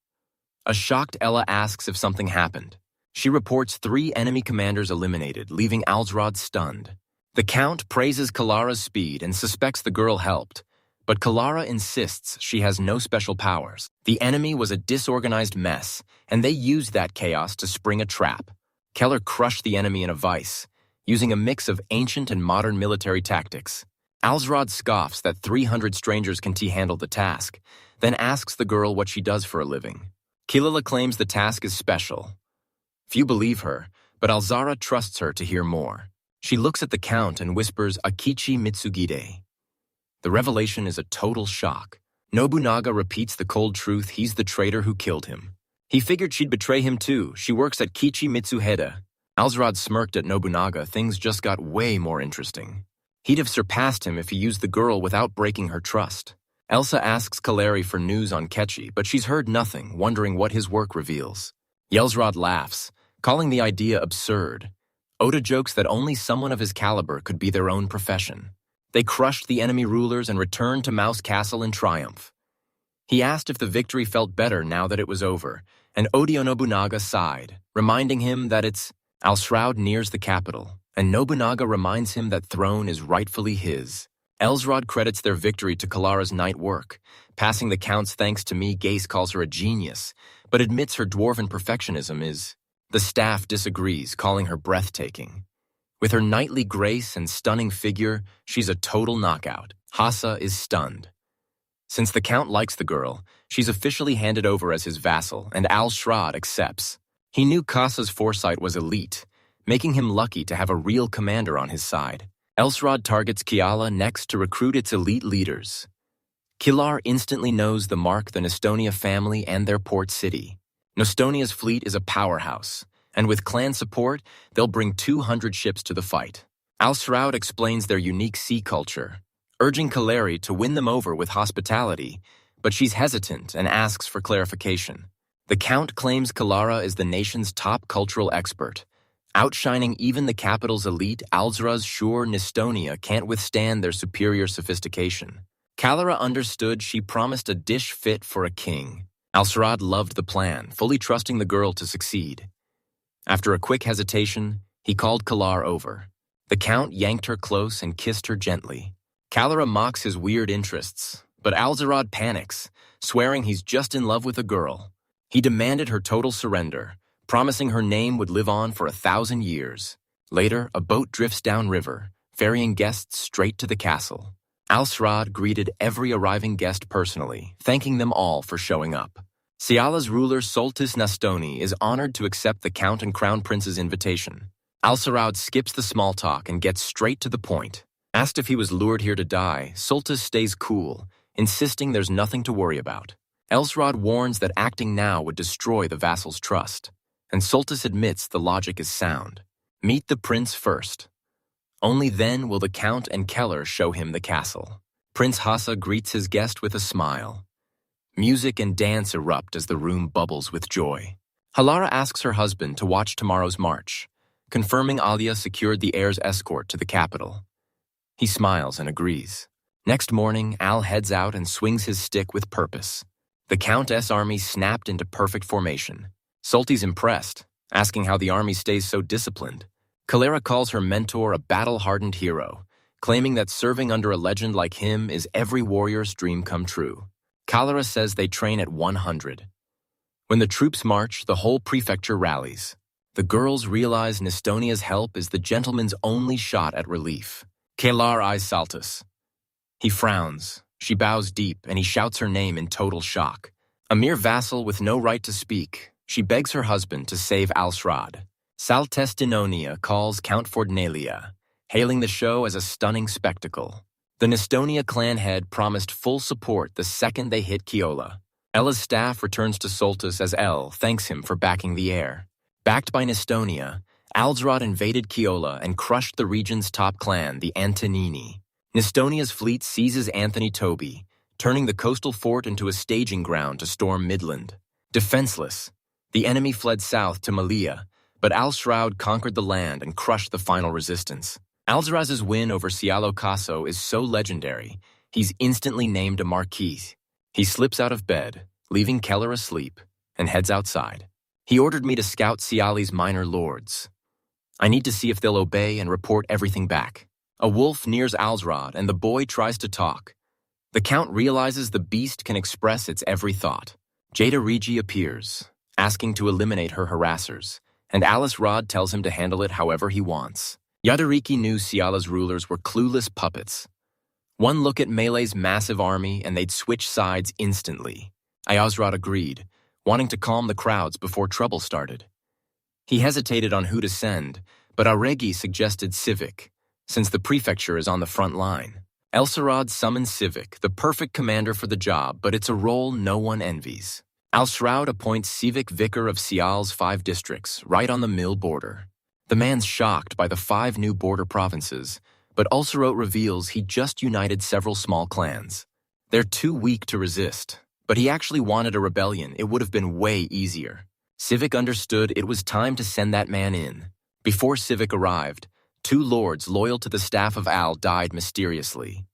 Speaker 1: A shocked Ella asks if something happened. She reports 3 enemy commanders eliminated, leaving Alsrod stunned. The Count praises Kalara's speed and suspects the girl helped, but Kalara insists she has no special powers. The enemy was a disorganized mess, and they used that chaos to spring a trap. Keller crushed the enemy in a vice, using a mix of ancient and modern military tactics. Alsrod scoffs that 300 strangers can handle the task, then asks the girl what she does for a living. Kilala claims the task is special. Few believe her, but Alzara trusts her to hear more. She looks at the Count and whispers Akichi Mitsugide. The revelation is a total shock. Nobunaga repeats the cold truth: he's the traitor who killed him. He figured she'd betray him too. She works at Kichi Mitsuheda. Alsrod smirked at Nobunaga. Things just got way more interesting. He'd have surpassed him if he used the girl without breaking her trust. Elsa asks Kaleri for news on Kechi, but she's heard nothing, wondering what his work reveals. Yelsrod laughs, calling the idea absurd. Oda jokes that only someone of his caliber could be their own profession. They crushed the enemy rulers and returned to Mouse Castle in triumph. He asked if the victory felt better now that it was over, and Odio Nobunaga sighed, reminding him that it's Alsraud nears the capital, and Nobunaga reminds him that throne is rightfully his. Elsrod credits their victory to Kalara's night work. Passing the Count's thanks to me, Gase calls her a genius, but admits her dwarven perfectionism is. The staff disagrees, calling her breathtaking. With her knightly grace and stunning figure, she's a total knockout. Hasa is stunned. Since the Count likes the girl, she's officially handed over as his vassal, and Al-Shrad accepts. He knew Kasa's foresight was elite, making him lucky to have a real commander on his side. Elsrod targets Kiala next to recruit its elite leaders. Kilar instantly knows the mark the Nestonia family and their port city. Nostonia's fleet is a powerhouse, and with clan support, they'll bring 200 ships to the fight. Al-Shroud explains their unique sea culture, urging Kaleri to win them over with hospitality, but she's hesitant and asks for clarification. The Count claims Kalara is the nation's top cultural expert, outshining even the capital's elite. Alzra's sure Nestonia can't withstand their superior sophistication. Kalara understood she promised a dish fit for a king. Al-Shroud loved the plan, fully trusting the girl to succeed. After a quick hesitation, he called Kalar over. The Count yanked her close and kissed her gently. Kalara mocks his weird interests, but Alzarad panics, swearing he's just in love with a girl. He demanded her total surrender, promising her name would live on for 1,000 years. Later, a boat drifts downriver, ferrying guests straight to the castle. Al-Shroud greeted every arriving guest personally, thanking them all for showing up. Siala's ruler Soltis Nastoni is honored to accept the Count and Crown Prince's invitation. Al-Shroud skips the small talk and gets straight to the point. Asked if he was lured here to die, Soltis stays cool, insisting there's nothing to worry about. Al-Shroud warns that acting now would destroy the vassal's trust, and Soltis admits the logic is sound. Meet the prince first. Only then will the Count and Keller show him the castle. Prince Hassa greets his guest with a smile. Music and dance erupt as the room bubbles with joy. Halara asks her husband to watch tomorrow's march, confirming Alia secured the heir's escort to the capital. He smiles and agrees. Next morning, Al heads out and swings his stick with purpose. The Countess' army snapped into perfect formation. Solti's impressed, asking how the army stays so disciplined. Kalara calls her mentor a battle-hardened hero, claiming that serving under a legend like him is every warrior's dream come true. Kalara says they train at 100. When the troops march, the whole prefecture rallies. The girls realize Nestonia's help is the gentleman's only shot at relief. Kalar eyes Saltus. He frowns, she bows deep, and he shouts her name in total shock. A mere vassal with no right to speak, she begs her husband to save Al-Shroud. Saltestinonia calls Count Fordnalia, hailing the show as a stunning spectacle. The Nestonia clan head promised full support the second they hit Kiola. Ella's staff returns to Soltis as El thanks him for backing the heir. Backed by Nestonia, Alzrod invaded Kiola and crushed the region's top clan, the Antonini. Nestonia's fleet seizes Anthony Toby, turning the coastal fort into a staging ground to storm Midland. Defenseless, the enemy fled south to Malia, but Al-Shroud conquered the land and crushed the final resistance. Alzaraz's win over Cialo Caso is so legendary, he's instantly named a marquis. He slips out of bed, leaving Keller asleep, and heads outside. He ordered me to scout Ciali's minor lords. I need to see if they'll obey and report everything back. A wolf nears Alzrod, and the boy tries to talk. The Count realizes the beast can express its every thought. Jada Rigi appears, asking to eliminate her harassers, and Alice Rod tells him to handle it however he wants. Yadariki knew Ciala's rulers were clueless puppets. One look at Melee's massive army and they'd switch sides instantly. Ayazrod agreed, wanting to calm the crowds before trouble started. He hesitated on who to send, but Aregi suggested Civic, since the prefecture is on the front line. Elsarad summons Civic, the perfect commander for the job, but it's a role no one envies. Al-Shroud appoints Civic vicar of Sial's 5 districts, right on the Mill border. The man's shocked by the 5 new border provinces, but Ulcerot reveals he just united several small clans. They're too weak to resist, but he actually wanted a rebellion. It would have been way easier. Civic understood it was time to send that man in. Before Civic arrived, 2 lords loyal to the staff of Al died mysteriously.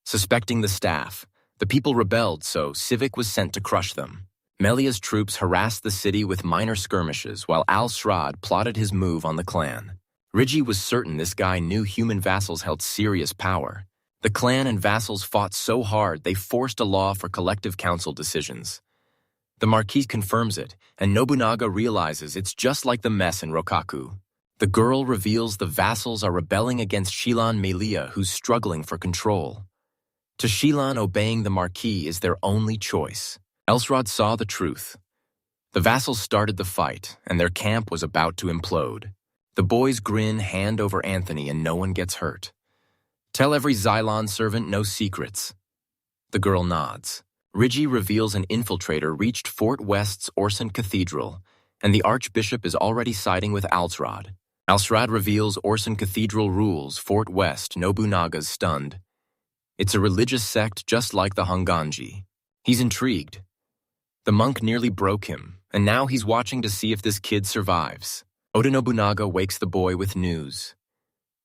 Speaker 1: Suspecting the staff, the people rebelled, so Civic was sent to crush them. Melia's troops harassed the city with minor skirmishes while Al-Shroud plotted his move on the clan. Rigi was certain this guy knew human vassals held serious power. The clan and vassals fought so hard they forced a law for collective council decisions. The Marquis confirms it, and Nobunaga realizes it's just like the mess in Rokaku. The girl reveals the vassals are rebelling against Shilan Melia, who's struggling for control. To Shilan, obeying the Marquis is their only choice. Elsrod saw the truth. The vassals started the fight, and their camp was about to implode. The boys grin hand over Anthony and no one gets hurt. Tell every Xylon servant no secrets. The girl nods. Rigi reveals an infiltrator reached Fort West's Orson Cathedral, and the Archbishop is already siding with Alsrod. Alsrod reveals Orson Cathedral rules Fort West. Nobunaga's stunned. It's a religious sect just like the Honganji. He's intrigued. The monk nearly broke him, and now he's watching to see if this kid survives. Oda Nobunaga wakes the boy with news.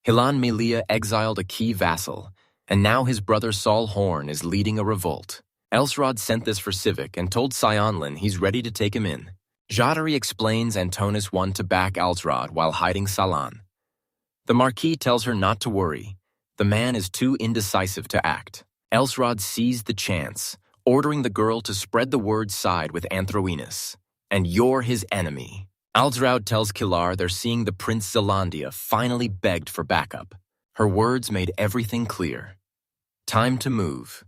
Speaker 1: Hilan Milia exiled a key vassal, and now his brother Saul Horn is leading a revolt. Elsrod sent this for Civic and told Sionlin he's ready to take him in. Jadari explains Antonis wanted to back Alsrod while hiding Salan. The Marquis tells her not to worry. The man is too indecisive to act. Elsrod seized the chance, ordering the girl to spread the word side with Anthroenus. And you're his enemy. Alsrod tells Kilar they're seeing the Prince Zelandia finally begged for backup. Her words made everything clear. Time to move.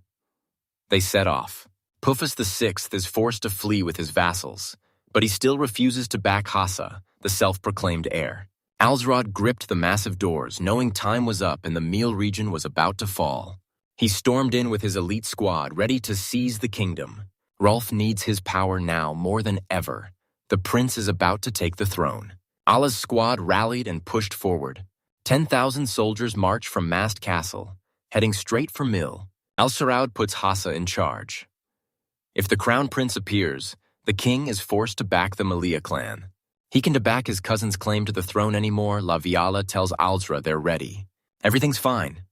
Speaker 1: They set off. Pufus VI is forced to flee with his vassals, but he still refuses to back Hassa, the self-proclaimed heir. Alsrod gripped the massive doors, knowing time was up and the Meal region was about to fall. He stormed in with his elite squad, ready to seize the kingdom. Rolf needs his power now more than ever. The prince is about to take the throne. Allah's squad rallied and pushed forward. 10,000 soldiers march from Mast Castle, heading straight for Mill. Al-Saraud puts Hassa in charge. If the crown prince appears, the king is forced to back the Malia clan. He can back his cousin's claim to the throne anymore. La Viala tells Alzra they're ready. Everything's fine.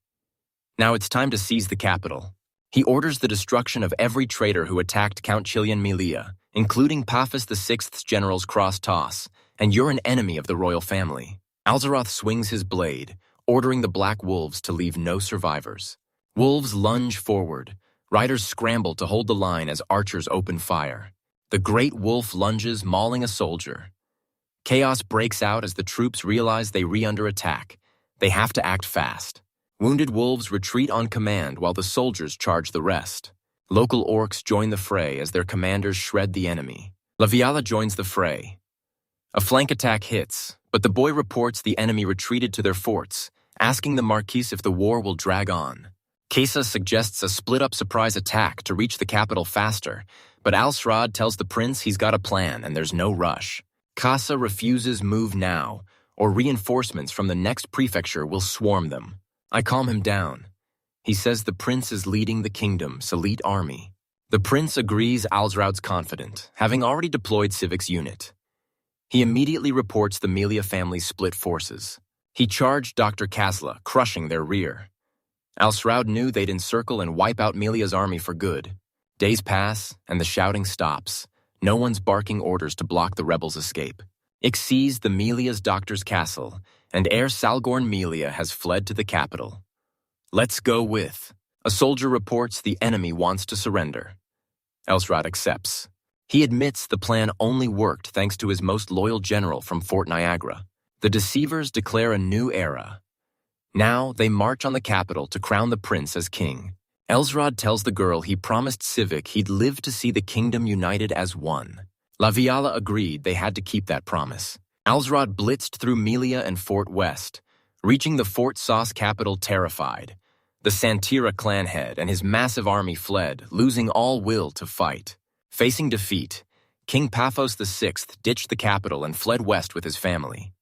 Speaker 1: Now it's time to seize the capital. He orders the destruction of every traitor who attacked Count Chilian Milia, including Paphos VI's general's cross toss, and you're an enemy of the royal family. Alzaroth swings his blade, ordering the Black Wolves to leave no survivors. Wolves lunge forward. Riders scramble to hold the line as archers open fire. The great wolf lunges, mauling a soldier. Chaos breaks out as the troops realize they under attack. They have to act fast. Wounded wolves retreat on command while the soldiers charge the rest. Local orcs join the fray as their commanders shred the enemy. La Viala joins the fray. A flank attack hits, but the boy reports the enemy retreated to their forts, asking the Marquis if the war will drag on. Kesa suggests a split-up surprise attack to reach the capital faster, but Alsrod tells the prince he's got a plan and there's no rush. Kasa refuses move now, or reinforcements from the next prefecture will swarm them. I calm him down. He says the prince is leading the kingdom's elite army. The prince agrees Alsrod's confident, having already deployed Civic's unit. He immediately reports the Melia family's split forces. He charged Dr. Kasla, crushing their rear. Alsraud knew they'd encircle and wipe out Melia's army for good. Days pass, and the shouting stops. No one's barking orders to block the rebels' escape. Ix sees the Melia's doctor's castle, and heir Salgorn Melia has fled to the capital. Let's go with. A soldier reports the enemy wants to surrender. Elsrod accepts. He admits the plan only worked thanks to his most loyal general from Fort Niagara. The deceivers declare a new era. Now they march on the capital to crown the prince as king. Elsrod tells the girl he promised Civic he'd live to see the kingdom united as one. La Viala agreed they had to keep that promise. Alsrod blitzed through Melia and Fort West, reaching the Fort Sauce capital terrified. The Santira clan head and his massive army fled, losing all will to fight. Facing defeat, King Paphos VI ditched the capital and fled west with his family.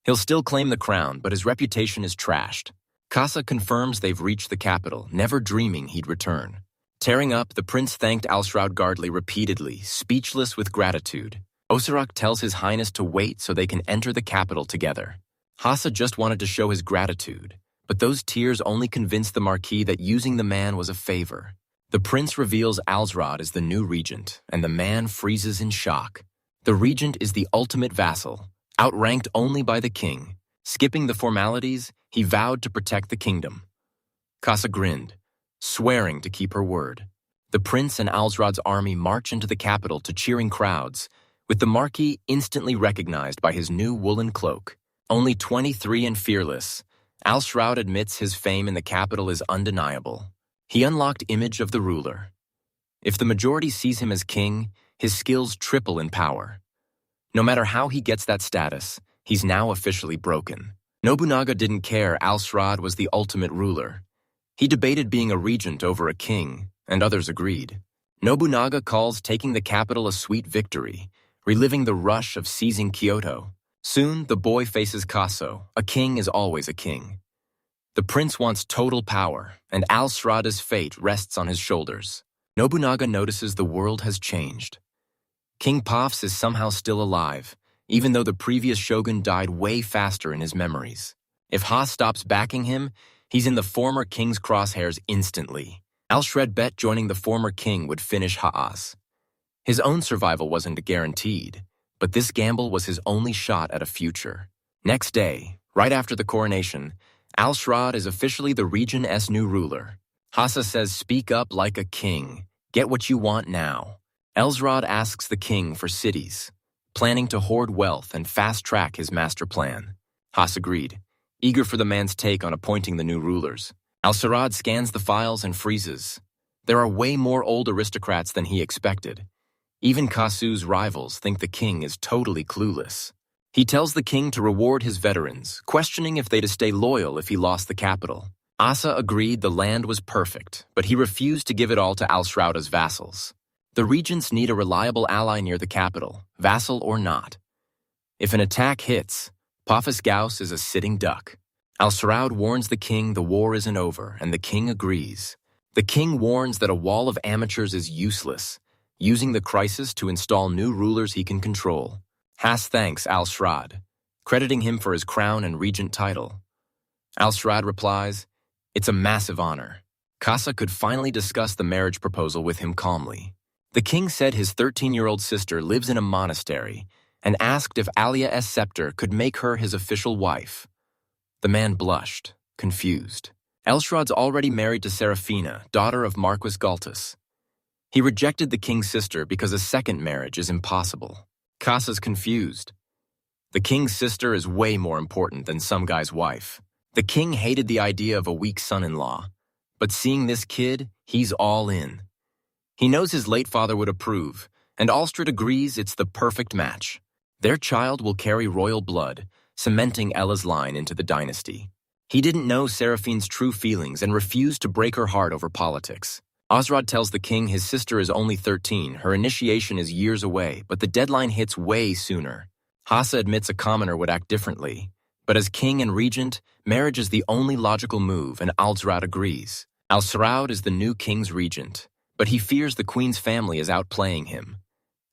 Speaker 1: He'll still claim the crown, but his reputation is trashed. Kasa confirms they've reached the capital, never dreaming he'd return. Tearing up, the prince thanked Alsraud Gardley repeatedly, speechless with gratitude. Osarak tells his highness to wait so they can enter the capital together. Hassa just wanted to show his gratitude, but those tears only convinced the Marquis that using the man was a favor. The prince reveals Alsrod as the new regent, and the man freezes in shock. The regent is the ultimate vassal, outranked only by the king. Skipping the formalities, he vowed to protect the kingdom. Kasa grinned, swearing to keep her word. The prince and Alsrod's army march into the capital to cheering crowds, with the Marquis instantly recognized by his new woolen cloak. Only 23 and fearless, Alsraud admits his fame in the capital is undeniable. He unlocked Image of the Ruler. If the majority sees him as king, his skills triple in power. No matter how he gets that status, he's now officially broken. Nobunaga didn't care Alsrod was the ultimate ruler. He debated being a regent over a king, and others agreed. Nobunaga calls taking the capital a sweet victory, reliving the rush of seizing Kyoto. Soon, the boy faces Kaso. A king is always a king. The prince wants total power, and Al-Srada's fate rests on his shoulders. Nobunaga notices the world has changed. King Pafs is somehow still alive, even though the previous shogun died way faster in his memories. If Ha stops backing him, he's in the former king's crosshairs instantly. Al-Shred bet joining the former king would finish Ha'as. His own survival wasn't guaranteed, but this gamble was his only shot at a future. Next day, right after the coronation, Al-Shrad is officially the region's new ruler. Hassa says, "Speak up like a king. Get what you want now." Elsrod asks the king for cities, planning to hoard wealth and fast-track his master plan. Hass agreed, eager for the man's take on appointing the new rulers. Al-Sirad scans the files and freezes. There are way more old aristocrats than he expected. Even Kasu's rivals think the king is totally clueless. He tells the king to reward his veterans, questioning if they'd stay loyal if he lost the capital. Asa agreed the land was perfect, but he refused to give it all to Al-Shrauda's vassals. The regents need a reliable ally near the capital, vassal or not. If an attack hits, Pafis Gauss is a sitting duck. Al-Siraud warns the king the war isn't over, and the king agrees. The king warns that a wall of amateurs is useless, using the crisis to install new rulers he can control. Hass thanks Al-Shrad, crediting him for his crown and regent title. Al-Shrad replies, "It's a massive honor." Kasa could finally discuss the marriage proposal with him calmly. The king said his 13-year-old sister lives in a monastery and asked if Alia's scepter could make her his official wife. The man blushed, confused. Elshrad's already married to Serafina, daughter of Marquis Galtus. He rejected the king's sister because a second marriage is impossible. Kasa's confused. The king's sister is way more important than some guy's wife. The king hated the idea of a weak son-in-law, but seeing this kid, he's all in. He knows his late father would approve, and Alstrad agrees it's the perfect match. Their child will carry royal blood, cementing Ella's line into the dynasty. He didn't know Seraphine's true feelings and refused to break her heart over politics. Osrod tells the king his sister is only 13, her initiation is years away, but the deadline hits way sooner. Hassa admits a commoner would act differently, but as king and regent, marriage is the only logical move, and Alzrad agrees. Al-Siraud is the new king's regent, but he fears the queen's family is outplaying him.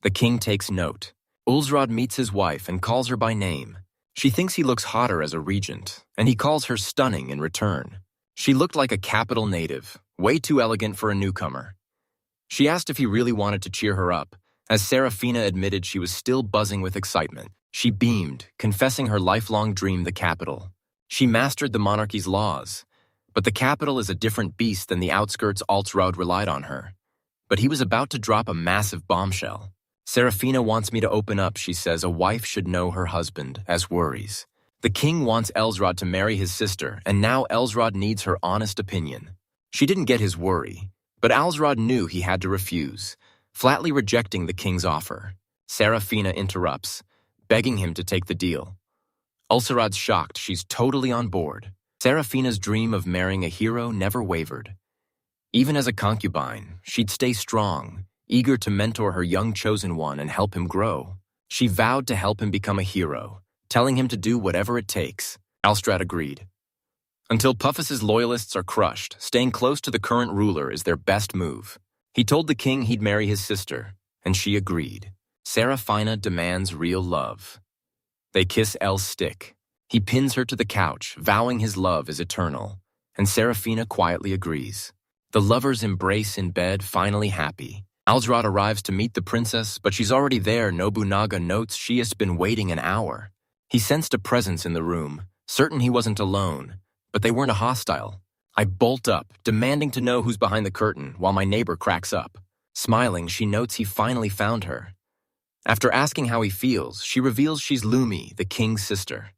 Speaker 1: The king takes note. Ulzrad meets his wife and calls her by name. She thinks he looks hotter as a regent, and he calls her stunning in return. She looked like a capital native, way too elegant for a newcomer. She asked if he really wanted to cheer her up, as Serafina admitted she was still buzzing with excitement. She beamed, confessing her lifelong dream the capital. She mastered the monarchy's laws, but the capital is a different beast than the outskirts Altsraud relied on her. But he was about to drop a massive bombshell. Serafina wants me to open up, she says a wife should know her husband, as worries. The king wants Elsrod to marry his sister, and now Elsrod needs her honest opinion. She didn't get his worry, but Alsrod knew he had to refuse, flatly rejecting the king's offer. Serafina interrupts, begging him to take the deal. Ulcerod's shocked she's totally on board. Serafina's dream of marrying a hero never wavered. Even as a concubine, she'd stay strong, eager to mentor her young chosen one and help him grow. She vowed to help him become a hero, telling him to do whatever it takes. Alstrad agreed. Until Pufus's loyalists are crushed, staying close to the current ruler is their best move. He told the king he'd marry his sister, and she agreed. Serafina demands real love. They kiss El's stick. He pins her to the couch, vowing his love is eternal, and Serafina quietly agrees. The lovers embrace in bed, finally happy. Alsrod arrives to meet the princess, but she's already there. Nobunaga notes she has been waiting an hour. He sensed a presence in the room, certain he wasn't alone, but they weren't hostile. I bolt up, demanding to know who's behind the curtain, while my neighbor cracks up. Smiling, she notes he finally found her. After asking how he feels, she reveals she's Lumi, the king's sister.